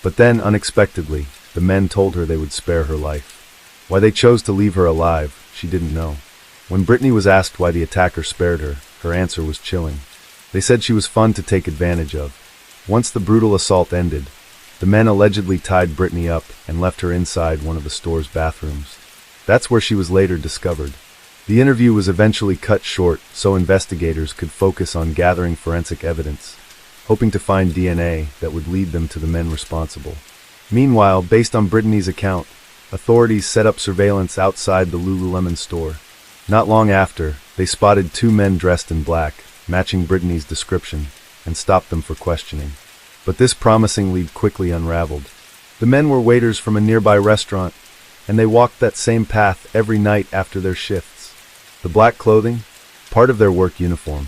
But then, unexpectedly, the men told her they would spare her life. Why they chose to leave her alive, she didn't know. When Brittany was asked why the attacker spared her, her answer was chilling. They said she was fun to take advantage of. Once the brutal assault ended, the men allegedly tied Brittany up and left her inside one of the store's bathrooms. That's where she was later discovered. The interview was eventually cut short so investigators could focus on gathering forensic evidence, hoping to find DNA that would lead them to the men responsible. Meanwhile, based on Brittany's account, authorities set up surveillance outside the Lululemon store. Not long after, they spotted two men dressed in black, matching Brittany's description, and stopped them for questioning. But this promising lead quickly unraveled. The men were waiters from a nearby restaurant, and they walked that same path every night after their shifts. The black clothing? Part of their work uniform.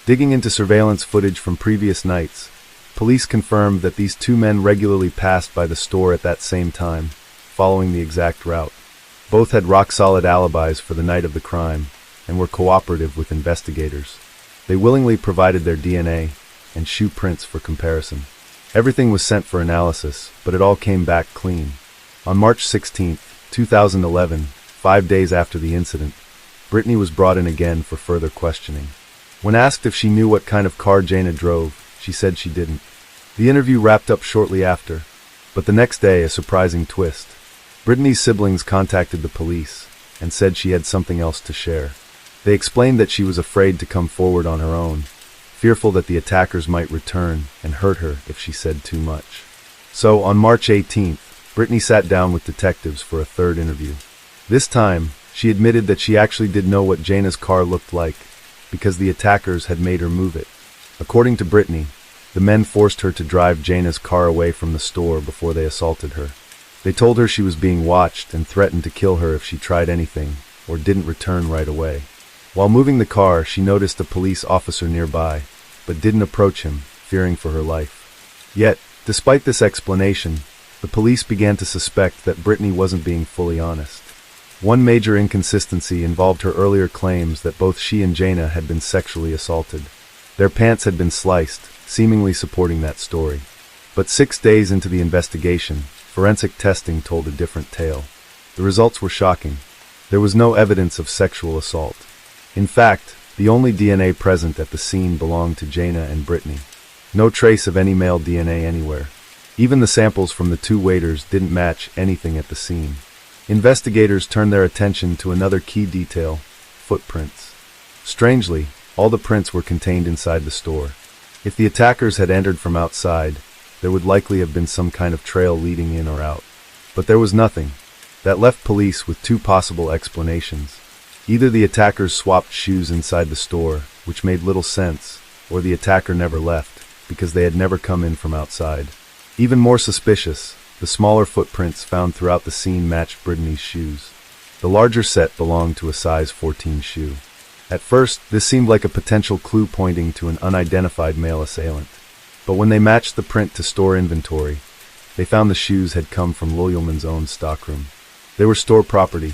Digging into surveillance footage from previous nights, police confirmed that these two men regularly passed by the store at that same time, following the exact route. Both had rock-solid alibis for the night of the crime, and were cooperative with investigators. They willingly provided their DNA and shoe prints for comparison. Everything was sent for analysis, but it all came back clean. On March 16, 2011, 5 days after the incident, Brittany was brought in again for further questioning. When asked if she knew what kind of car Jaina drove, she said she didn't. The interview wrapped up shortly after, but the next day a surprising twist. Brittany's siblings contacted the police and said she had something else to share. They explained that she was afraid to come forward on her own, fearful that the attackers might return and hurt her if she said too much. So, on March 18th, Brittany sat down with detectives for a third interview. This time, she admitted that she actually did know what Jaina's car looked like, because the attackers had made her move it. According to Brittany, The men forced her to drive Jana's car away from the store before they assaulted her. They told her she was being watched and threatened to kill her if she tried anything or didn't return right away. While moving the car, she noticed a police officer nearby, but didn't approach him, fearing for her life. Yet, despite this explanation, the police began to suspect that Brittany wasn't being fully honest. One major inconsistency involved her earlier claims that both she and Jana had been sexually assaulted. Their pants had been sliced, seemingly supporting that story. But 6 days into the investigation, forensic testing told a different tale. The results were shocking. There was no evidence of sexual assault. In fact, the only DNA present at the scene belonged to Jana and Brittany. No trace of any male DNA anywhere. Even the samples from the two waiters didn't match anything at the scene. Investigators turned their attention to another key detail: footprints. Strangely, all the prints were contained inside the store. If the attackers had entered from outside, there would likely have been some kind of trail leading in or out. But there was nothing. That left police with two possible explanations. Either the attackers swapped shoes inside the store, which made little sense, or the attacker never left, because they had never come in from outside. Even more suspicious, the smaller footprints found throughout the scene matched Brittany's shoes. The larger set belonged to a size 14 shoe. At first, this seemed like a potential clue pointing to an unidentified male assailant. But when they matched the print to store inventory, they found the shoes had come from Lululemon's own stockroom. They were store property.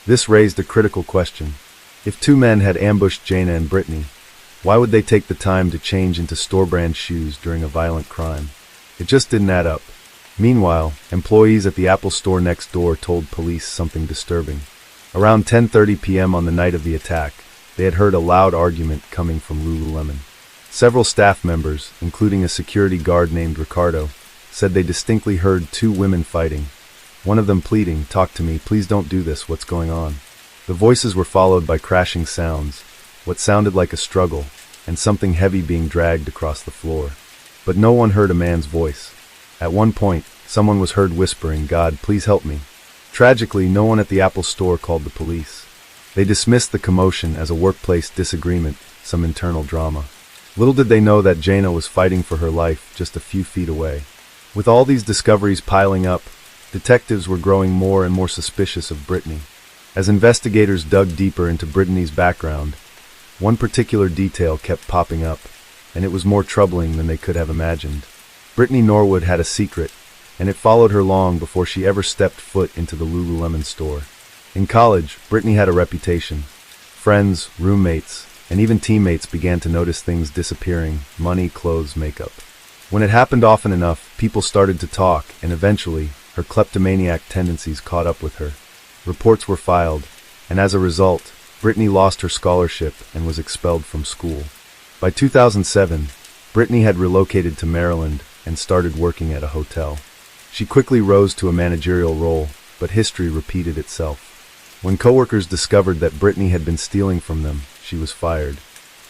This raised a critical question. If two men had ambushed Jana and Brittany, why would they take the time to change into store-brand shoes during a violent crime? It just didn't add up. Meanwhile, employees at the Apple store next door told police something disturbing. Around 10:30 p.m. on the night of the attack, they had heard a loud argument coming from Lululemon. Several staff members, including a security guard named Ricardo, said they distinctly heard two women fighting. One of them pleading, "Talk to me, please don't do this, what's going on?" The voices were followed by crashing sounds, what sounded like a struggle, and something heavy being dragged across the floor. But no one heard a man's voice. At one point, someone was heard whispering, "God, please help me." Tragically, no one at the Apple store called the police. They dismissed the commotion as a workplace disagreement, some internal drama. Little did they know that Jana was fighting for her life just a few feet away. With all these discoveries piling up, detectives were growing more and more suspicious of Brittany. As investigators dug deeper into Brittany's background, one particular detail kept popping up, and it was more troubling than they could have imagined. Brittany Norwood had a secret, and it followed her long before she ever stepped foot into the Lululemon store. In college, Brittany had a reputation. Friends, roommates, and even teammates began to notice things disappearing: money, clothes, makeup. When it happened often enough, people started to talk, and eventually, her kleptomaniac tendencies caught up with her. Reports were filed, and as a result, Brittany lost her scholarship and was expelled from school. By 2007, Brittany had relocated to Maryland and started working at a hotel. She quickly rose to a managerial role, but history repeated itself. When coworkers discovered that Brittany had been stealing from them, she was fired.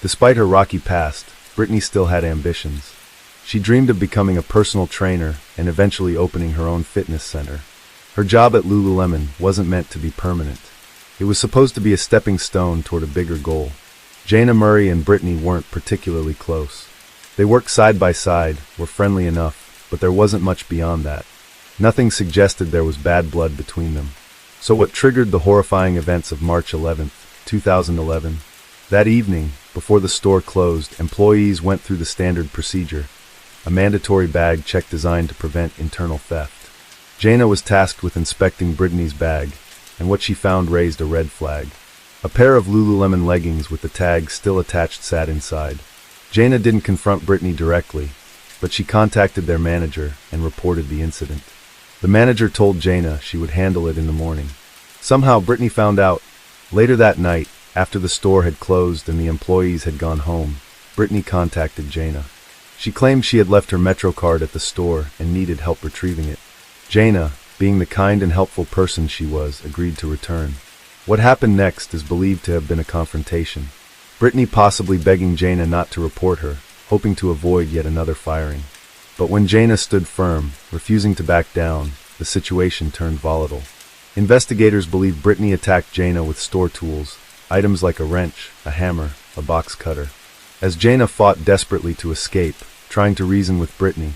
Despite her rocky past, Brittany still had ambitions. She dreamed of becoming a personal trainer and eventually opening her own fitness center. Her job at Lululemon wasn't meant to be permanent. It was supposed to be a stepping stone toward a bigger goal. Jana Murray and Brittany weren't particularly close. They worked side by side, were friendly enough, but there wasn't much beyond that. Nothing suggested there was bad blood between them. So what triggered the horrifying events of March 11, 2011? That evening, before the store closed, employees went through the standard procedure, a mandatory bag check designed to prevent internal theft. Jana was tasked with inspecting Brittany's bag, and what she found raised a red flag. A pair of Lululemon leggings with the tag still attached sat inside. Jana didn't confront Brittany directly, but she contacted their manager and reported the incident. The manager told Jana she would handle it in the morning. Somehow Brittany found out. Later that night, after the store had closed and the employees had gone home, Brittany contacted Jana. She claimed she had left her Metro card at the store and needed help retrieving it. Jana, being the kind and helpful person she was, agreed to return. What happened next is believed to have been a confrontation. Brittany possibly begging Jana not to report her, hoping to avoid yet another firing. But when Jana stood firm, refusing to back down, the situation turned volatile. Investigators believe Brittany attacked Jana with store tools, items like a wrench, a hammer, a box cutter. As Jana fought desperately to escape, trying to reason with Brittany.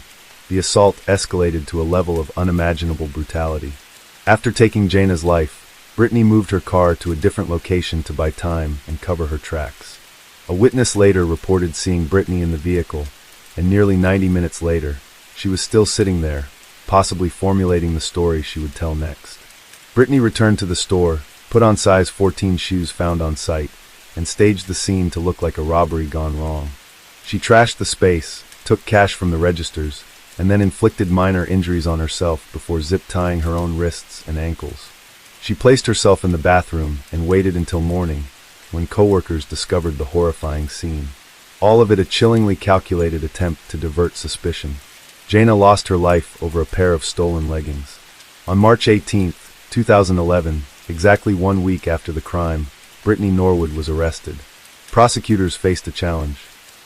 The assault escalated to a level of unimaginable brutality. After taking Jaina's life, Brittany moved her car to a different location to buy time and cover her tracks. A witness later reported seeing Brittany in the vehicle, and nearly 90 minutes later, she was still sitting there, possibly formulating the story she would tell next. Brittany returned to the store, put on size 14 shoes found on site, and staged the scene to look like a robbery gone wrong. She trashed the space, took cash from the registers, and then inflicted minor injuries on herself before zip-tying her own wrists and ankles. She placed herself in the bathroom and waited until morning, when coworkers discovered the horrifying scene. All of it a chillingly calculated attempt to divert suspicion. Jaina lost her life over a pair of stolen leggings. On March 18, 2011, exactly 1 week after the crime, Brittany Norwood was arrested. Prosecutors faced a challenge.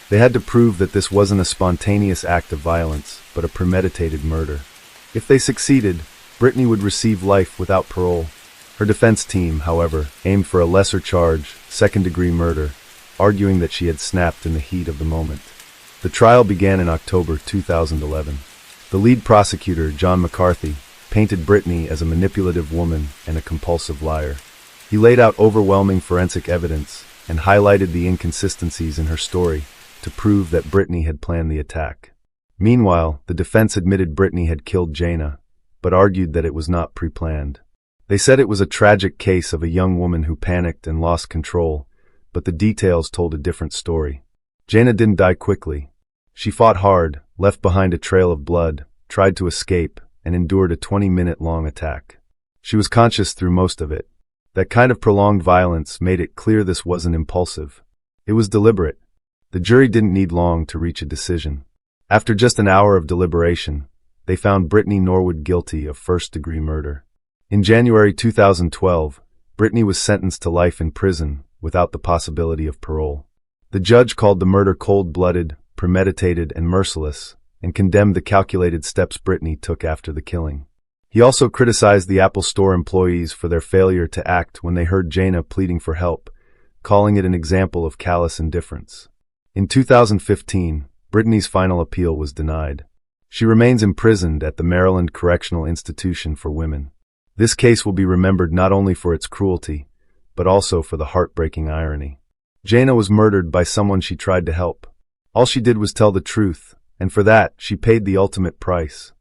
They had to prove that this wasn't a spontaneous act of violence, but a premeditated murder. If they succeeded, Brittany would receive life without parole. Her defense team, however, aimed for a lesser charge, second-degree murder, arguing that she had snapped in the heat of the moment. The trial began in October 2011. The lead prosecutor, John McCarthy, painted Brittany as a manipulative woman and a compulsive liar. He laid out overwhelming forensic evidence and highlighted the inconsistencies in her story to prove that Brittany had planned the attack. Meanwhile, the defense admitted Brittany had killed Jaina, but argued that it was not pre-planned. They said it was a tragic case of a young woman who panicked and lost control, but the details told a different story. Jaina didn't die quickly. She fought hard, left behind a trail of blood, tried to escape, and endured a 20-minute-long attack. She was conscious through most of it. That kind of prolonged violence made it clear this wasn't impulsive. It was deliberate. The jury didn't need long to reach a decision. After just an hour of deliberation, they found Brittany Norwood guilty of first-degree murder. In January 2012, Brittany was sentenced to life in prison without the possibility of parole. The judge called the murder cold-blooded, premeditated, and merciless, and condemned the calculated steps Brittany took after the killing. He also criticized the Apple Store employees for their failure to act when they heard Jaina pleading for help, calling it an example of callous indifference. In 2015, Brittany's final appeal was denied. She remains imprisoned at the Maryland Correctional Institution for Women. This case will be remembered not only for its cruelty, but also for the heartbreaking irony. Jaina was murdered by someone she tried to help. All she did was tell the truth, and for that, she paid the ultimate price.